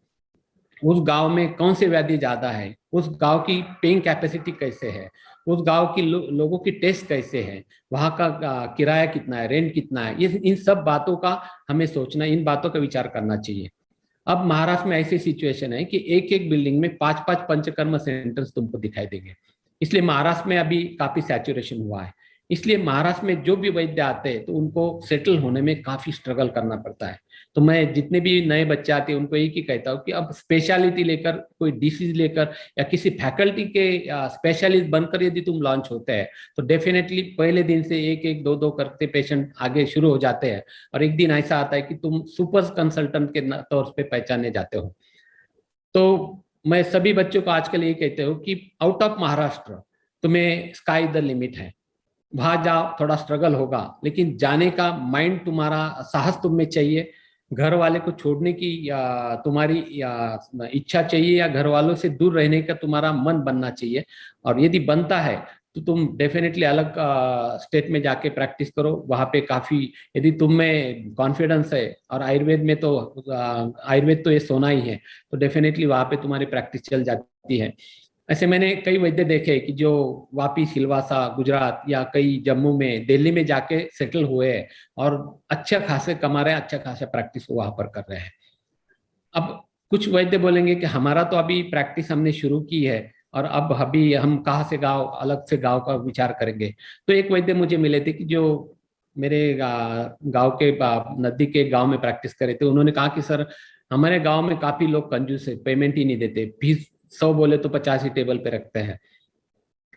उस गांव में कौन से व्याधि ज्यादा है, उस गांव की पेइंग कैपेसिटी कैसे है, उस गांव की लोगों की टेस्ट कैसे है, वहां का किराया कितना है, रेंट कितना है। ये इन सब बातों का हमें सोचना, इन बातों का विचार करना चाहिए। अब महाराष्ट्र में ऐसी सिचुएशन है कि एक एक बिल्डिंग में 5-5 पंचकर्म सेंटर्स तुमको दिखाई देंगे। इसलिए महाराष्ट्र में अभी काफी सैचुरेशन हुआ है। इसलिए महाराष्ट्र में जो भी वैद्य आते हैं तो उनको सेटल होने में काफी स्ट्रगल करना पड़ता है। तो मैं जितने भी नए बच्चे आते हैं उनको एक ही कहता हूँ कि अब स्पेशलिटी लेकर, कोई डिसीज लेकर, या किसी फैकल्टी के स्पेशलिस्ट बनकर यदि तुम लॉन्च होते हैं तो डेफिनेटली पहले दिन से एक एक दो दो करते पेशेंट आगे शुरू हो जाते हैं, और एक दिन ऐसा आता है कि तुम सुपर कंसल्टेंट के तौर पे पहचाने जाते हो। तो मैं सभी बच्चों को आजकल ये कहते हो कि आउट ऑफ महाराष्ट्र तुम्हें स्काई द लिमिट है, वहां जाओ, थोड़ा स्ट्रगल होगा, लेकिन जाने का माइंड तुम्हारा, साहस तुम में चाहिए, घर वाले को छोड़ने की या तुम्हारी या इच्छा चाहिए, या घर वालों से दूर रहने का तुम्हारा मन बनना चाहिए। और यदि बनता है तो तुम डेफिनेटली अलग स्टेट में जाके प्रैक्टिस करो। वहां पे काफी, यदि तुम में कॉन्फिडेंस है, और आयुर्वेद में तो आयुर्वेद तो ये सोना ही है, तो डेफिनेटली वहां पे तुम्हारी प्रैक्टिस चल जाती है। ऐसे मैंने कई वैद्य देखे कि जो वापी, सिलवासा, गुजरात या कई जम्मू में, दिल्ली में जाके सेटल हुए हैं और अच्छा खासे कमा रहे हैं, अच्छा खासा प्रैक्टिस वहां पर कर रहे हैं। अब कुछ वैद्य बोलेंगे कि हमारा तो अभी प्रैक्टिस हमने शुरू की है और अब अभी हम कहाँ से गांव, अलग से गांव का विचार करेंगे। तो एक वैद्य मुझे मिले थे कि जो मेरे गांव के नजदीक के गांव में प्रैक्टिस करे थे। उन्होंने कहा कि सर, हमारे गांव में काफी लोग कंजूस है, पेमेंट ही नहीं देते, फीस 100 बोले तो 50 ही टेबल पे रखते हैं,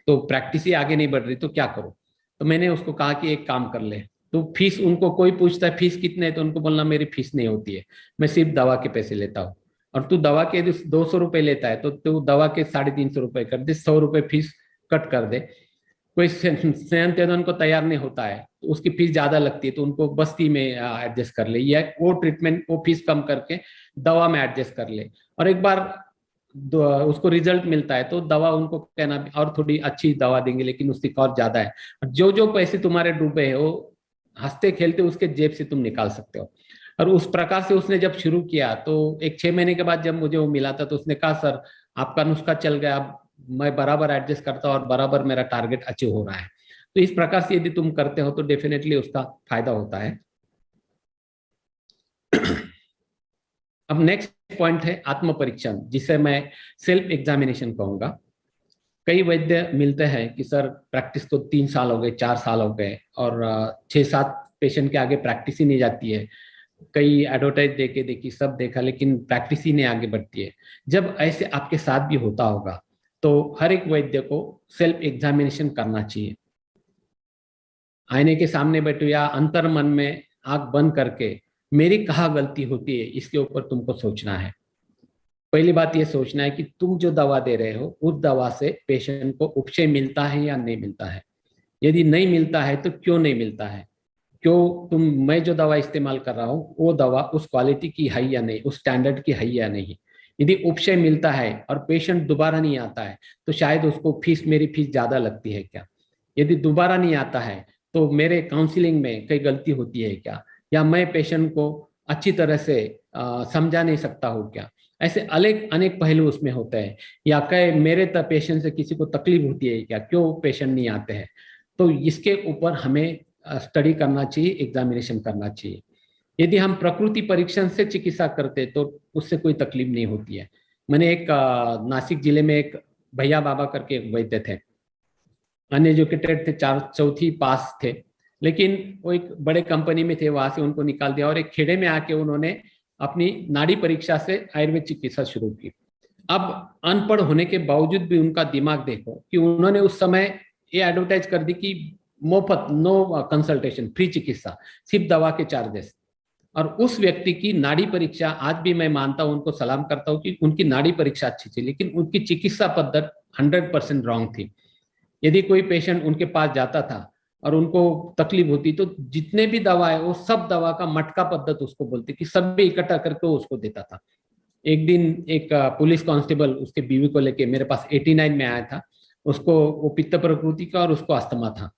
तो प्रैक्टिस ही आगे नहीं बढ़ रही, तो क्या करो। तो मैंने उसको कहा कि एक काम कर ले, तो फीस, उनको कोई पूछता है फीस कितने है तो उनको बोलना मेरी फीस नहीं होती है, मैं सिर्फ दवा के पैसे लेता हूँ। और तू दवा के 200 रुपए लेता है तो तू दवा के 350 रुपए कर दे, 100 रुपए फीस कट कर दे। कोई संयंत्र देने को तैयार नहीं होता है तो उसकी फीस ज्यादा लगती है, तो उनको बस्ती में एडजस्ट कर ले, या वो ट्रीटमेंट, वो फीस कम करके दवा में एडजस्ट कर ले। और एक बार उसको रिजल्ट मिलता है तो दवा उनको कहना और थोड़ी अच्छी दवा देंगे, लेकिन उसकी कॉस्ट ज्यादा है। जो जो पैसे तुम्हारे डूबे हैं वो हंसते खेलते उसके जेब से तुम निकाल सकते हो। और उस प्रकार से उसने जब शुरू किया तो एक 6 महीने के बाद जब मुझे वो मिला था तो उसने कहा सर आपका नुस्खा चल गया, अब मैं बराबर एडजस्ट करता हूँ और बराबर मेरा टारगेट अचीव हो रहा है। तो इस प्रकार से यदि तुम करते हो तो डेफिनेटली उसका फायदा होता है। अब नेक्स्ट पॉइंट है आत्म परीक्षण, जिसे मैं सेल्फ एग्जामिनेशन कहूंगा। कई वैद्य मिलते हैं कि सर प्रैक्टिस को 3 साल हो गए, 4 साल हो गए, और 6-7 पेशेंट के आगे प्रैक्टिस ही नहीं जाती है। कई एडवर्टाइज देके देखी, सब देखा, लेकिन प्रैक्टिस ही नहीं आगे बढ़ती है। जब ऐसे आपके साथ भी होता होगा तो हर एक वैद्य को सेल्फ एग्जामिनेशन करना चाहिए। आईने के सामने बैठो या अंतर मन में आंख बंद करके मेरी कहाँ गलती होती है, इसके ऊपर तुमको सोचना है। पहली बात ये सोचना है कि तुम जो दवा दे रहे हो उस दवा से पेशेंट को उपशय मिलता है या नहीं मिलता है। यदि नहीं मिलता है तो क्यों नहीं मिलता है, क्यों मैं जो दवा इस्तेमाल कर रहा हूँ वो दवा उस क्वालिटी की है या नहीं, उस स्टैंडर्ड की है या नहीं। यदि उपशय मिलता है और पेशेंट दोबारा नहीं आता है तो शायद उसको मेरी फीस ज्यादा लगती है क्या। यदि दोबारा नहीं आता है तो मेरे काउंसलिंग में कई गलती होती है क्या, या मैं पेशेंट को अच्छी तरह से समझा नहीं सकता हूँ क्या, ऐसे अनेक अनेक पहलू उसमें होते हैं। या कई मेरे पेशेंट से किसी को तकलीफ होती है क्या, क्यों पेशेंट नहीं आते हैं, तो इसके ऊपर हमें स्टडी करना चाहिए, एग्जामिनेशन करना चाहिए। यदि हम प्रकृति परीक्षण से चिकित्सा करते तो उससे कोई तकलीफ नहीं होती है। मैंने एक नासिक जिले में एक भैया बाबा करके एक वैद्य थे, अनएजुकेटेड थे, चौथी पास थे, लेकिन वो एक बड़े कंपनी में थे, वहां से उनको निकाल दिया और एक खेड़े में आके उन्होंने अपनी नाड़ी परीक्षा से आयुर्वेद चिकित्सा शुरू की। अब अनपढ़ होने के बावजूद भी उनका दिमाग देखो कि उन्होंने उस समय ये एडवर्टाइज कर दी कि मुफ्त, नो कंसल्टेशन, फ्री चिकित्सा, सिर्फ दवा के चार्जेस। और उस व्यक्ति की नाड़ी परीक्षा, आज भी मैं मानता हूं, उनको सलाम करता हूं कि उनकी नाड़ी परीक्षा अच्छी थी, लेकिन उनकी चिकित्सा पद्धति 100% रॉन्ग थी। यदि कोई पेशेंट उनके पास जाता था और उनको तकलीफ होती तो जितने भी दवा है वो सब दवा का मटका पद्धति उसको बोलते कि सब भी इकट्ठा करके उसको देता था। एक दिन एक पुलिस कांस्टेबल उसके बीवी को लेके मेरे पास 89 में आया था। उसको वो पित्त प्रकृति का और उसको अस्थमा था।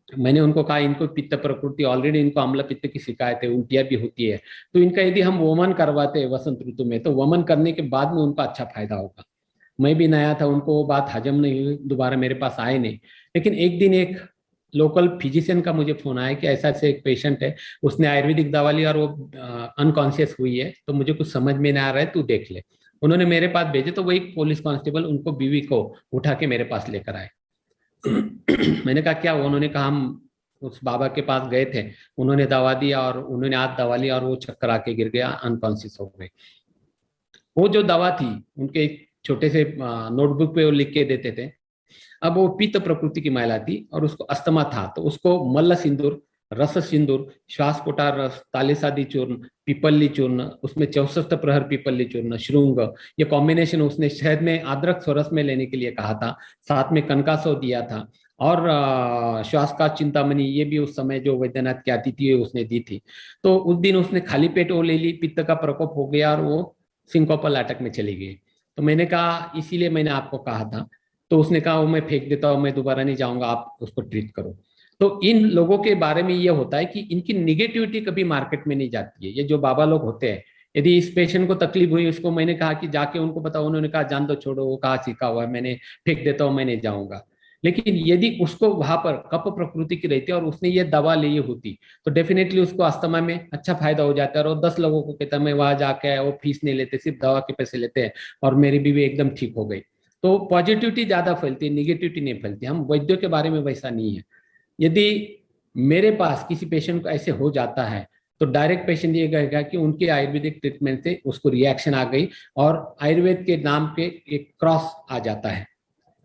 मैंने उनको कहा इनको पित्त प्रकृति, ऑलरेडी इनको अम्ल पित्त की शिकायत है, उल्टियां भी होती है, तो इनका यदि हम वमन करवाते हैं वसंत ऋतु में तो वमन करने के बाद में उनका अच्छा फायदा होगा। मैं भी नया था, उनको वो बात हजम नहीं हुई, दोबारा मेरे पास आए नहीं। लेकिन एक दिन एक लोकल फिजिशियन का मुझे फोन आया कि ऐसा ऐसे एक पेशेंट है, उसने आयुर्वेदिक दवा ली और वो अनकॉन्शियस हुई है, तो मुझे कुछ समझ में नहीं आ रहा है, तू देख ले। उन्होंने मेरे पास भेजे तो वही पुलिस कांस्टेबल उनको बीवी को उठा के मेरे पास लेकर आए। मैंने कहा क्या? उन्होंने कहा हम उस बाबा के पास गए थे, उन्होंने दवा दिया और उन्होंने आज दवा ली और वो चक्कर आके गिर गया, अनकॉन्शियस हो गए। वो जो दवा थी उनके छोटे से नोटबुक पे वो लिख के देते थे। अब वो पित्त प्रकृति की महिला थी और उसको अस्थमा था, तो उसको मल्ल सिंदूर, रस सिंदूर, श्वास कोटा रस, तालिसादी चूर्ण, पिपल्ली चूर्ण, उसमें 64 प्रहर पिपल्ली चूर्ण, श्रृंग, ये कॉम्बिनेशन उसने शहद में अदरक सोरस में लेने के लिए कहा था। साथ में कनकासो दिया था और श्वास का चिंतामणि, ये भी उस समय जो वैद्यनाथ की आती थी उसने दी थी। तो उस दिन उसने खाली पेट वो ले ली, पित्त का प्रकोप हो गया और वो सिंकोपल अटैक में चली गई। तो मैंने कहा इसीलिए मैंने आपको कहा था। तो उसने कहा वो मैं फेंक देता हूँ, मैं दोबारा नहीं जाऊंगा, आप उसको ट्रीट करो। तो इन लोगों के बारे में ये होता है कि इनकी निगेटिविटी कभी मार्केट में नहीं जाती है। ये जो बाबा लोग होते हैं, यदि इस पेशेंट को तकलीफ हुई, उसको मैंने कहा कि जाके उनको बताओ, उन्होंने कहा जान दो, छोड़ो, वो कहा सीखा हुआ है, मैंने फेंक देता हूँ, मैं नहीं जाऊंगा। लेकिन यदि उसको वहां पर कफ प्रकृति की रहती है और उसने ये दवा ली होती तो डेफिनेटली उसको अस्थमा में अच्छा फायदा हो जाता है। और 10 लोगों को कहता है मैं वहां जाके आया, वो फीस नहीं लेते, सिर्फ दवा के पैसे लेते हैं और मेरी बीवी एकदम ठीक हो गई। तो पॉजिटिविटी ज्यादा फैलती है, निगेटिविटी नहीं फैलती। हम वैद्यों के बारे में वैसा नहीं है। यदि मेरे पास किसी पेशेंट को ऐसे हो जाता है तो डायरेक्ट पेशेंट ये कहेगा कि उनके आयुर्वेदिक ट्रीटमेंट से उसको रिएक्शन आ गई और आयुर्वेद के नाम पे एक क्रॉस आ जाता है।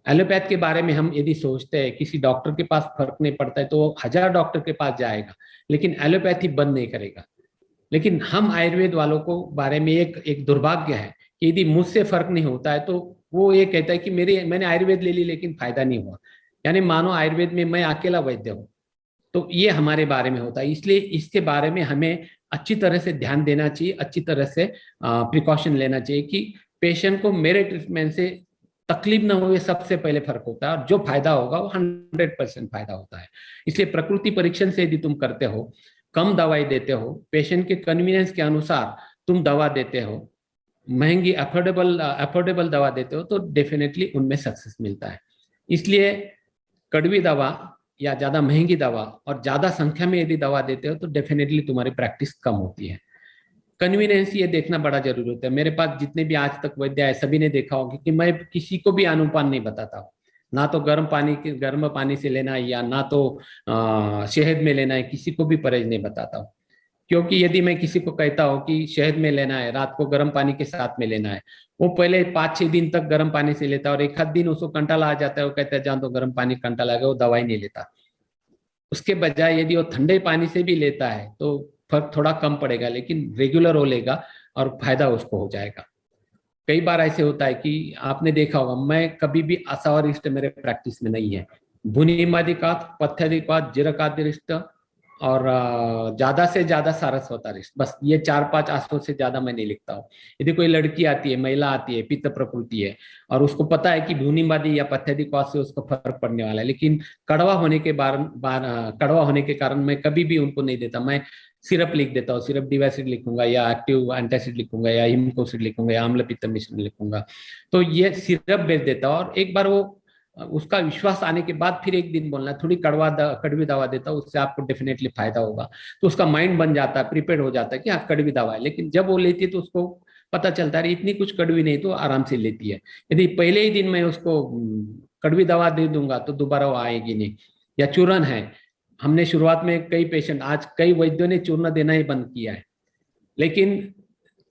एलोपैथ के बारे में हम यदि सोचते हैं किसी डॉक्टर के पास फर्क नहीं पड़ता है तो वो 1000 डॉक्टर के पास जाएगा लेकिन एलोपैथी बंद नहीं करेगा। लेकिन हम आयुर्वेद वालों को बारे में एक दुर्भाग्य है कि यदि मुझसे फर्क नहीं होता है तो वो ये कहता है कि मैंने आयुर्वेद ले ली लेकिन फायदा नहीं हुआ, यानी मानो आयुर्वेद में मैं अकेला वैद्य हूँ। तो ये हमारे बारे में होता है, इसलिए इसके बारे में हमें अच्छी तरह से ध्यान देना चाहिए, अच्छी तरह से प्रिकॉशन लेना चाहिए कि पेशेंट को मेरे ट्रीटमेंट से तकलीफ ना हो, ये सबसे पहले फर्क होता है और जो फायदा होगा वो 100% फायदा होता है। इसलिए प्रकृति परीक्षण से यदि तुम करते हो, कम दवाई देते हो, पेशेंट के कन्वीनियंस के अनुसार तुम दवा देते हो, महंगी अफोर्डेबल दवा देते हो, तो डेफिनेटली उनमें सक्सेस मिलता है। इसलिए कड़वी दवा या ज्यादा महंगी दवा और ज्यादा संख्या में यदि दवा देते हो तो डेफिनेटली तुम्हारी प्रैक्टिस कम होती है। कन्वीनियंस ये देखना बड़ा जरूरी होता है। मेरे पास जितने भी आज तक वैद्य आए सभी ने देखा होगा कि मैं किसी को भी अनुपान नहीं बताता हूँ, ना तो गर्म पानी से लेना है या ना तो शहद में लेना है, किसी को भी परहेज नहीं बताता हूँ। क्योंकि यदि मैं किसी को कहता हूँ कि शहद में लेना है, रात को गर्म पानी के साथ में लेना है, वो पहले 5-6 दिन तक गर्म पानी से लेता है और एक आध दिन उसको कंटाला आ जाता है, वो कहता है जान तो गर्म पानी कंटाला आ गया, वो दवाई नहीं लेता। उसके बजाय यदि वो ठंडे पानी से भी लेता है तो फर्क थोड़ा कम पड़ेगा, लेकिन रेगुलर वो लेगा और फायदा उसको हो जाएगा। कई बार ऐसे होता है कि आपने देखा होगा, मैं कभी भी असावरिष्ट मेरे प्रैक्टिस में नहीं है। भुनिमादिकात, पथ्यादिकात, जीरकादिष्ट, और ज्यादा से ज्यादा सारस्वता रिष्ट, बस ये 4-5 आंसू से ज्यादा मैं नहीं लिखता हूँ। यदि कोई लड़की आती है, महिला आती है, पित्त प्रकृति है और उसको पता है कि भूनिबादी या पथ्यादि कौज से उसको फर्क पड़ने वाला है, लेकिन कड़वा होने के कड़वा होने के कारण मैं कभी भी उनको नहीं देता। मैं सिरप लिख देता हूँ, सिरप डिवासिड लिखूंगा या एक्टिव एंटासिड लिखूंगा या हिमकोसिड लिखूंगा या आम्ल पित्त मिश्रण लिखूंगा। तो ये सिरप बेच देता हूँ, और एक बार वो उसका विश्वास आने के बाद फिर एक दिन बोलना थोड़ी कड़वी दवा देता हूँ, उससे आपको डेफिनेटली फायदा होगा। तो उसका माइंड बन जाता है, प्रिपेयर हो जाता है कि हाँ कड़वी दवा है। लेकिन जब वो लेती है तो उसको पता चलता है इतनी कुछ कड़वी नहीं, तो आराम से लेती है। यदि पहले ही दिन मैं उसको कड़वी दवा दे दूंगा तो दोबारा वो आएगी नहीं। या चूर्ण है, हमने शुरुआत में कई पेशेंट, आज कई वैद्यों ने चूर्ण देना ही बंद किया है। लेकिन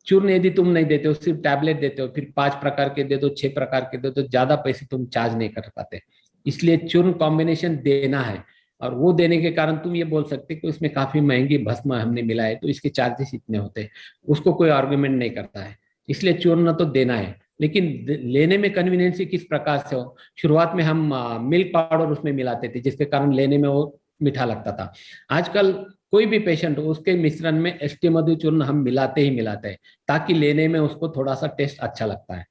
चूर्ण यदि तुम नहीं देते हो, सिर्फ टैबलेट देते हो, फिर 5 प्रकार के दे दो, 6 प्रकार के दे दो, तो ज्यादा पैसे तुम चार्ज नहीं कर पाते। इसलिए चूर्ण कॉम्बिनेशन देना है, और वो देने के कारण तुम ये बोल सकते कि उसमें काफी महंगी भस्म हमने मिला है तो इसके चार्जेस इतने होते हैं, उसको कोई आर्गुमेंट नहीं करता है। इसलिए चूर्ण तो देना है, लेकिन लेने में कन्वीनियंस किस प्रकार से हो। शुरुआत में हम मिल्क पाउडर उसमें मिलाते थे, जिसके कारण लेने में वो मीठा लगता था। आजकल कोई भी पेशेंट हो, उसके मिश्रण में अष्टमधु चूर्ण हम मिलाते ही मिलाते हैं, ताकि लेने में उसको थोड़ा सा टेस्ट अच्छा लगता है।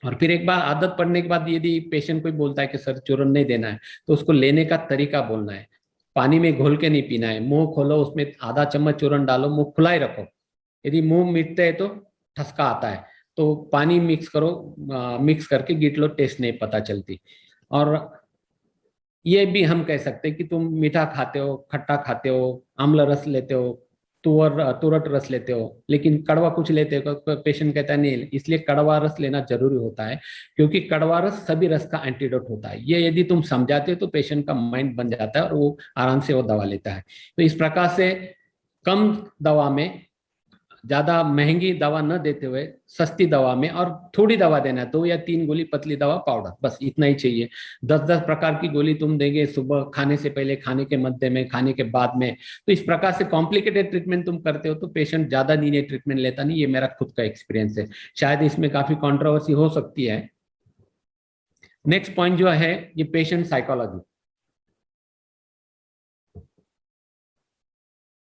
और फिर एक बार आदत पड़ने के बाद यदि पेशेंट कोई बोलता है कि सर चूर्ण नहीं देना है, तो उसको लेने का तरीका बोलना है। पानी में घोल के नहीं पीना है, मुंह खोलो, उसमें आधा चम्मच चूर्ण डालो, मुंह खुला ही रखो। यदि मुंह मिटते है तो ठसका आता है, तो पानी मिक्स करो, मिक्स करके गिट लो, टेस्ट नहीं पता चलती। और ये भी हम कह सकते हैं कि तुम मीठा खाते हो, खट्टा खाते हो, आम्ल रस लेते हो, तुरट रस लेते हो, लेकिन कड़वा कुछ लेते हो, तो पेशेंट कहता है नहीं। इसलिए कड़वा रस लेना जरूरी होता है, क्योंकि कड़वा रस सभी रस का एंटीडोट होता है। ये यदि तुम समझाते हो तो पेशेंट का माइंड बन जाता है और वो आराम से वो दवा लेता है। तो इस प्रकार से कम दवा में, ज्यादा महंगी दवा न देते हुए सस्ती दवा में, और थोड़ी दवा देना है, 2 या 3 गोली पतली दवा पाउडर, बस इतना ही चाहिए। 10-10 प्रकार की गोली तुम देंगे, सुबह खाने से पहले, खाने के मध्य में, खाने के बाद में, तो इस प्रकार से कॉम्प्लिकेटेड ट्रीटमेंट तुम करते हो तो पेशेंट ज्यादा दिन ये ट्रीटमेंट लेता नहीं। ये मेरा खुद का एक्सपीरियंस है, शायद इसमें काफी कॉन्ट्रोवर्सी हो सकती है। नेक्स्ट पॉइंट जो है ये पेशेंट साइकोलॉजी।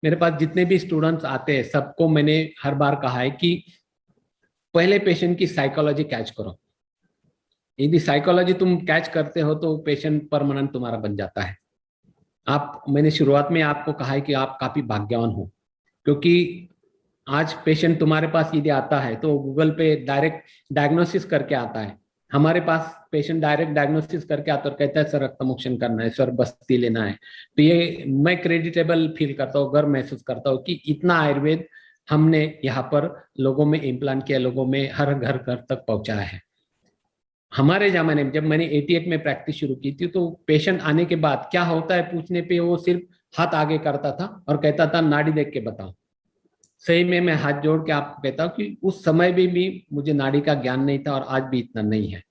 मेरे पास जितने भी स्टूडेंट्स आते हैं सबको मैंने हर बार कहा है कि पहले पेशेंट की साइकोलॉजी कैच करो। यदि साइकोलॉजी तुम कैच करते हो तो पेशेंट परमानेंट तुम्हारा बन जाता है। मैंने शुरुआत में आपको कहा है कि आप काफी भाग्यवान हो, क्योंकि आज पेशेंट तुम्हारे पास यदि आता है तो गूगल पे डायरेक्ट डायग्नोसिस करके आता है। हमारे पास पेशेंट डायरेक्ट डायग्नोसिस करके आता है और कहता है सर रक्तमोक्षण करना है, सर बस्ती लेना है। तो ये मैं क्रेडिटेबल फील करता हूँ, गर्व महसूस करता हूँ कि इतना आयुर्वेद हमने यहाँ पर लोगों में इम्प्लांट किया, लोगों में हर घर घर तक पहुंचाया है। हमारे जमाने में जब मैंने 88 में प्रैक्टिस शुरू की थी, तो पेशेंट आने के बाद क्या होता है पूछने पे वो सिर्फ हाथ आगे करता था और कहता था नाड़ी देख के बताओ। सही में मैं हाथ जोड़ के आपको कहता हूँ कि उस समय भी मुझे नाड़ी का ज्ञान नहीं था और आज भी इतना नहीं है।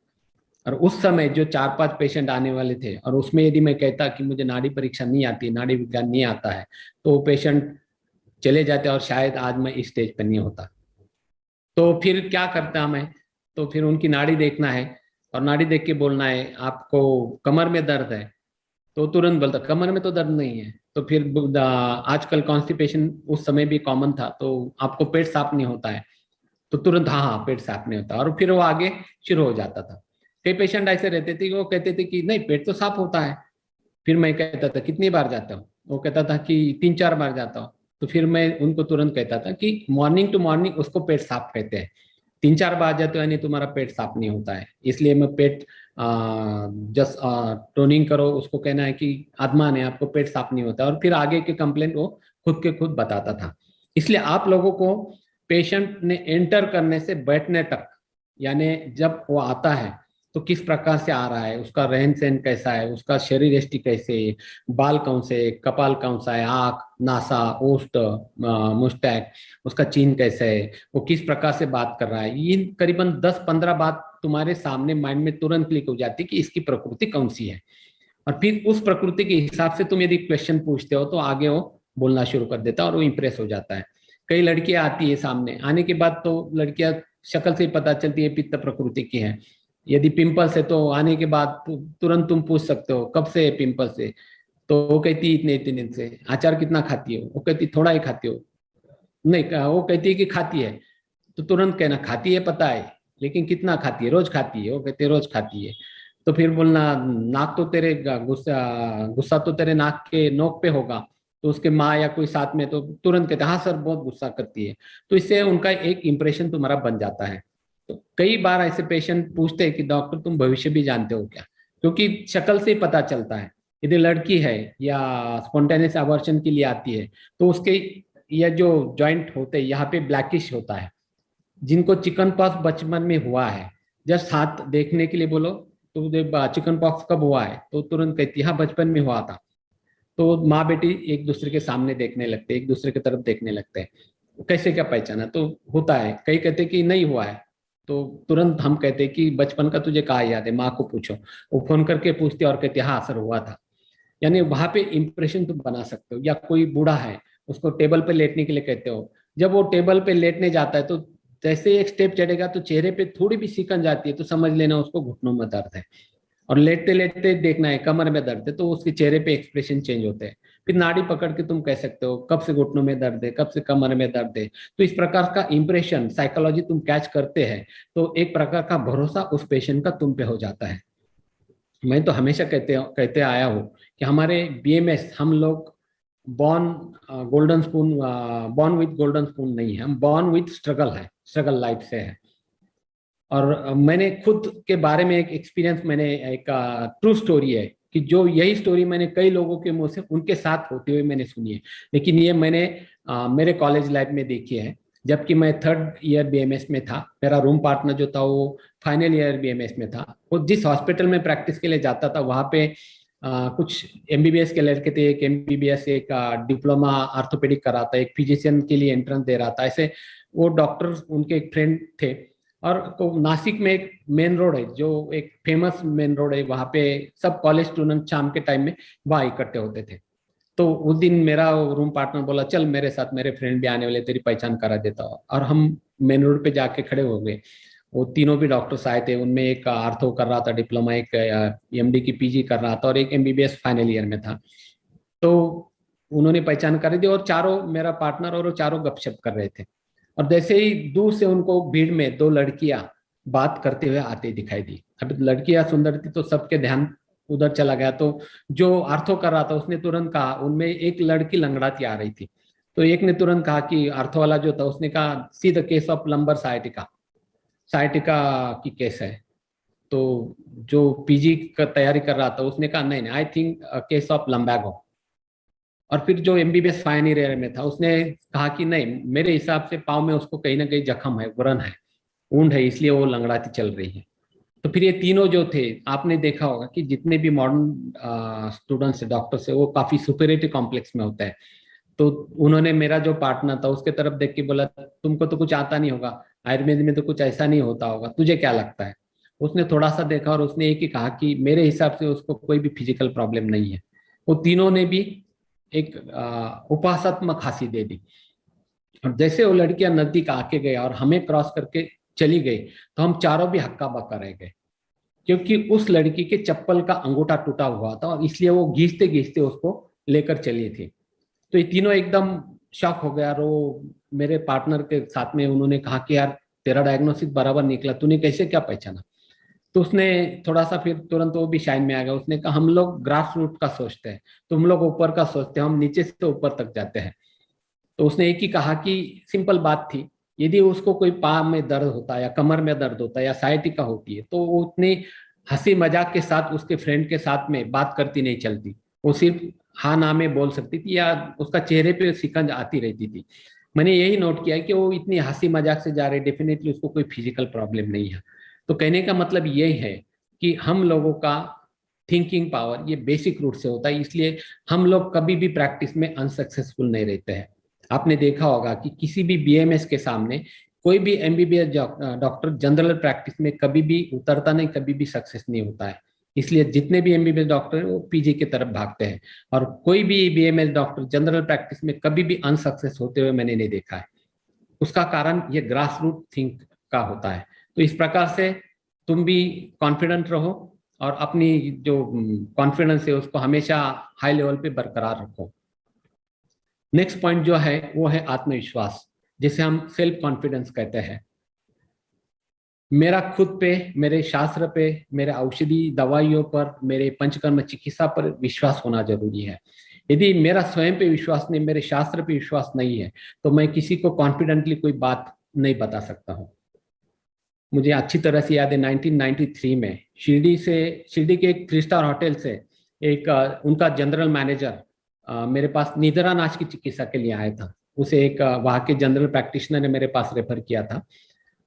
और उस समय जो 4-5 पेशेंट आने वाले थे और उसमें यदि मैं कहता कि मुझे नाड़ी परीक्षा नहीं आती, नाड़ी विज्ञान नहीं आता है, तो पेशेंट चले जाते और शायद आज मैं इस स्टेज पर नहीं होता। तो फिर क्या करता मैं, तो फिर उनकी नाड़ी देखना है और नाड़ी देख के बोलना है आपको कमर में दर्द है, तो तुरंत बोलता कमर में तो दर्द नहीं है। तो फिर आजकल कॉन्स्टिपेशन उस समय भी कॉमन था, तो आपको पेट साफ नहीं होता है, तो तुरंत हाँ हाँ पेट साफ नहीं होता, और फिर वो आगे शुरू हो जाता था। कई पेशेंट ऐसे रहते थे कि वो कहते थे कि नहीं पेट तो साफ होता है। फिर मैं कहता था कितनी बार जाता हूँ, वो कहता था कि 3-4 बार जाता हूँ। तो फिर मैं उनको तुरंत कहता था कि मॉर्निंग टू मॉर्निंग उसको पेट साफ कहते हैं, 3-4 बार जाते हो यानी तुम्हारा पेट साफ नहीं होता है। इसलिए मैं पेट जस्ट टोनिंग करो, उसको कहना है कि आत्मा ने आपको पेट साफ नहीं होता, और फिर आगे के कंप्लेंट वो खुद के खुद बताता था। इसलिए आप लोगों को पेशेंट ने एंटर करने से बैठने तक, यानी जब वो आता है तो किस प्रकार से आ रहा है, उसका रहन सहन कैसा है, उसका शरीर यष्टि कैसे है, बाल कौन से, कपाल कौन सा है, आंख, नासा, ओष्ठ, मुस्टैक, उसका चीन कैसे है, वो किस प्रकार से बात कर रहा है, ये करीबन 10-15 बात तुम्हारे सामने माइंड में तुरंत क्लिक हो जाती है कि इसकी प्रकृति कौन सी है। और फिर उस प्रकृति के हिसाब से तुम यदि क्वेश्चन पूछते हो तो आगे वो बोलना शुरू कर देता है और वो इंप्रेस हो जाता है। कई लड़कियां आती है सामने, आने के बाद तो लड़कियां शक्ल से ही पता चलती है पित्त प्रकृति की है। यदि पिंपल्स है तो आने के बाद तुरंत तुम पूछ सकते हो कब से है पिंपल्स है, तो वो कहती इतने इतने दिन से। अचार कितना खाती हो? वो कहती थोड़ा ही खाती हो। नहीं, वो कहती है कि खाती है। तो तुरंत कहना खाती है पता है, लेकिन कितना खाती है? रोज खाती है? वो कहते रोज खाती है। तो फिर बोलना नाक तो तेरे गुस्सा गुस्सा तो तेरे नाक के नोक पे होगा। तो उसके माँ या कोई साथ में तो तुरंत कहते हाँ सर बहुत गुस्सा करती है। तो इससे उनका एक इंप्रेशन तुम्हारा बन जाता है। तो कई बार ऐसे पेशेंट पूछते हैं कि डॉक्टर तुम भविष्य भी जानते हो क्या? क्योंकि शक्ल से ही पता चलता है। यदि लड़की है या स्पॉन्टेनियस अबॉर्शन के लिए आती है तो उसके ये जो जॉइंट होते हैं यहाँ पे ब्लैकिश होता है। जिनको चिकन पॉक्स बचपन में हुआ है, जस्ट हाथ देखने के लिए बोलो तो चिकन पॉक्स कब हुआ है तो तुरंत कहती है हाँ बचपन में हुआ था। तो माँ बेटी एक दूसरे के सामने देखने लगते, एक दूसरे की तरफ देखने लगते हैं। कैसे क्या पहचाना? तो होता है। कई कहते कि नहीं हुआ है। तो तुरंत हम कहते हैं कि बचपन का तुझे कहाँ याद है, माँ को पूछो। वो फोन करके पूछती है और कहती है हाँ सर हुआ था। यानी वहां पे इंप्रेशन तुम बना सकते हो। या कोई बूढ़ा है, उसको टेबल पे लेटने के लिए कहते हो, जब वो टेबल पे लेटने जाता है तो जैसे एक स्टेप चढ़ेगा तो चेहरे पे थोड़ी भी सिकन जाती है तो समझ लेना उसको घुटनों में दर्द है। और लेटते लेटते देखना है कमर में दर्द है तो उसके चेहरे पे एक्सप्रेशन चेंज होते हैं। फिर नाड़ी पकड़ के तुम कह सकते हो कब से घुटनों में दर्द है, कब से कमर में दर्द है। तो इस प्रकार का इंप्रेशन साइकोलॉजी तुम कैच करते हैं तो एक प्रकार का भरोसा उस पेशेंट का तुम पे हो जाता है। मैं तो हमेशा कहते आया हूँ कि हमारे बीएमएस हम लोग born golden spoon born with golden spoon नहीं है, हम बॉर्न विथ स्ट्रगल है, स्ट्रगल लाइफ से है। और मैंने खुद के बारे में एक एक्सपीरियंस, मैंने एक ट्रू स्टोरी है कि जो यही स्टोरी मैंने कई लोगों के मुंह से उनके साथ होते हुए मैंने सुनी है। लेकिन ये मैंने मेरे कॉलेज लाइफ में देखी है। जबकि मैं 3rd ईयर बीएमएस में था, मेरा रूम पार्टनर जो था वो फाइनल ईयर बीएमएस में था। वो जिस हॉस्पिटल में प्रैक्टिस के लिए जाता था वहाँ पे कुछ एमबीबीएस के लड़के थे। एक एमबीबीएस, एक डिप्लोमा आर्थोपेडिक कर रहा था, एक फिजिशियन के लिए एंट्रेंस दे रहा था। ऐसे वो डॉक्टर उनके एक फ्रेंड थे। और तो नासिक में एक मेन रोड है जो एक फेमस मेन रोड है, वहाँ पे सब कॉलेज स्टूडेंट शाम के टाइम में वहाँ इकट्ठे होते थे। तो उस दिन मेरा रूम पार्टनर बोला चल मेरे साथ, मेरे फ्रेंड भी आने वाले, तेरी पहचान करा देता हूँ। और हम मेन रोड पे जाके खड़े हो गए। वो तीनों भी डॉक्टर्स आए थे, उनमें एक आर्थो कर रहा था डिप्लोमा, एक एमडी की पीजी कर रहा था और एक एमबीबीएस फाइनल ईयर में था। तो उन्होंने पहचान कर दी और चारों, मेरा पार्टनर और वो चारों गपशप कर रहे थे। और जैसे ही दूर से उनको भीड़ में 2 लड़कियां बात करते हुए आते दिखाई दी। अब लड़कियां सुंदर थी तो सबके ध्यान उधर चला गया। तो जो आर्थो कर रहा था उसने तुरंत कहा, उनमें एक लड़की लंगड़ाती आ रही थी। तो एक ने तुरंत कहा कि आर्थो वाला जो था उसने कहा see the case of lumbar sciatica, sciatica की केस है। तो जो पीजी का तैयारी कर रहा था उसने कहा नहीं नहीं, आई थिंक केस ऑफ लंबैगो। और फिर जो एमबीबीएस फाइनल ईयर में था उसने कहा कि नहीं, मेरे हिसाब से पाँव में उसको कहीं ना कहीं जख्म है, व्रण है, वुंड है, इसलिए वो लंगड़ाती चल रही है। तो फिर ये तीनों जो थे, आपने देखा होगा कि जितने भी मॉडर्न स्टूडेंट्स डॉक्टर्स है वो काफी सुपीरियरिटी कॉम्प्लेक्स में होता है। तो उन्होंने मेरा जो पार्टनर था उसके तरफ देख के बोला तुमको तो कुछ आता नहीं होगा, आयुर्वेद में तो कुछ ऐसा नहीं होता होगा, तुझे क्या लगता है? उसने थोड़ा सा देखा और उसने एक ही कहा कि मेरे हिसाब से उसको कोई भी फिजिकल प्रॉब्लम नहीं है। वो तीनों ने भी एक उपासात्मक हंसी दे दी। और जैसे वो लड़कियां नजदीक आके गए और हमें क्रॉस करके चली गई तो हम चारों भी हक्का बक्का रह गए, क्योंकि उस लड़की के चप्पल का अंगूठा टूटा हुआ था और इसलिए वो घींचते घींचते उसको लेकर चली थी। तो ये तीनों एकदम शॉक हो गया। और वो मेरे पार्टनर के साथ में उन्होंने कहा कि यार तेरा डायग्नोसिस बराबर निकला, तूने कैसे क्या पहचाना? तो उसने थोड़ा सा फिर तुरंत वो भी शाइन में आ गया। उसने कहा हम लोग ग्रास रूट का सोचते हैं, तुम लोग ऊपर का सोचते हैं, हम नीचे से ऊपर तक जाते हैं। तो उसने एक ही कहा कि सिंपल बात थी, यदि उसको कोई पाँव में दर्द होता है या कमर में दर्द होता है या साइटिका होती है तो वो उतनी हंसी मजाक के साथ उसके फ्रेंड के साथ में बात करती नहीं चलती। वो सिर्फ हाँ ना में बोल सकती थी या उसका चेहरे पे सिकंज आती रहती थी। मैंने यही नोट किया कि वो इतनी हंसी मजाक से जा रही, डेफिनेटली उसको कोई फिजिकल प्रॉब्लम नहीं है। तो कहने का मतलब यही है कि हम लोगों का थिंकिंग पावर ये बेसिक रूट से होता है, इसलिए हम लोग कभी भी प्रैक्टिस में अनसक्सेसफुल नहीं रहते हैं। आपने देखा होगा कि किसी भी बीएमएस के सामने कोई भी एमबीबीएस डॉक्टर जनरल प्रैक्टिस में कभी भी उतरता नहीं, कभी भी सक्सेस नहीं होता है। इसलिए जितने भी एमबीबीएस डॉक्टर हैं वो पीजी की तरफ भागते हैं। और कोई भी बीएमएस डॉक्टर जनरल प्रैक्टिस में कभी भी अनसक्सेस होते हुए मैंने नहीं देखा है। उसका कारण ये ग्रास रूट थिंक का होता है। तो इस प्रकार से तुम भी कॉन्फिडेंट रहो और अपनी जो कॉन्फिडेंस है उसको हमेशा हाई लेवल पे बरकरार रखो। नेक्स्ट पॉइंट जो है वो है आत्मविश्वास, जिसे हम सेल्फ कॉन्फिडेंस कहते हैं। मेरा खुद पे, मेरे शास्त्र पे, मेरे औषधि दवाइयों पर, मेरे पंचकर्म चिकित्सा पर विश्वास होना जरूरी है। यदि मेरा स्वयं पे विश्वास नहीं, मेरे शास्त्र पे विश्वास नहीं है, तो मैं किसी को कॉन्फिडेंटली कोई बात नहीं बता सकता हूँ। मुझे अच्छी तरह से याद है 1993 में शिरडी के एक 3 स्टार होटल से एक उनका जनरल मैनेजर मेरे पास निद्रा नाश की चिकित्सा के लिए आया था। उसे एक वहाँ के जनरल प्रैक्टिशनर ने मेरे पास रेफर किया था,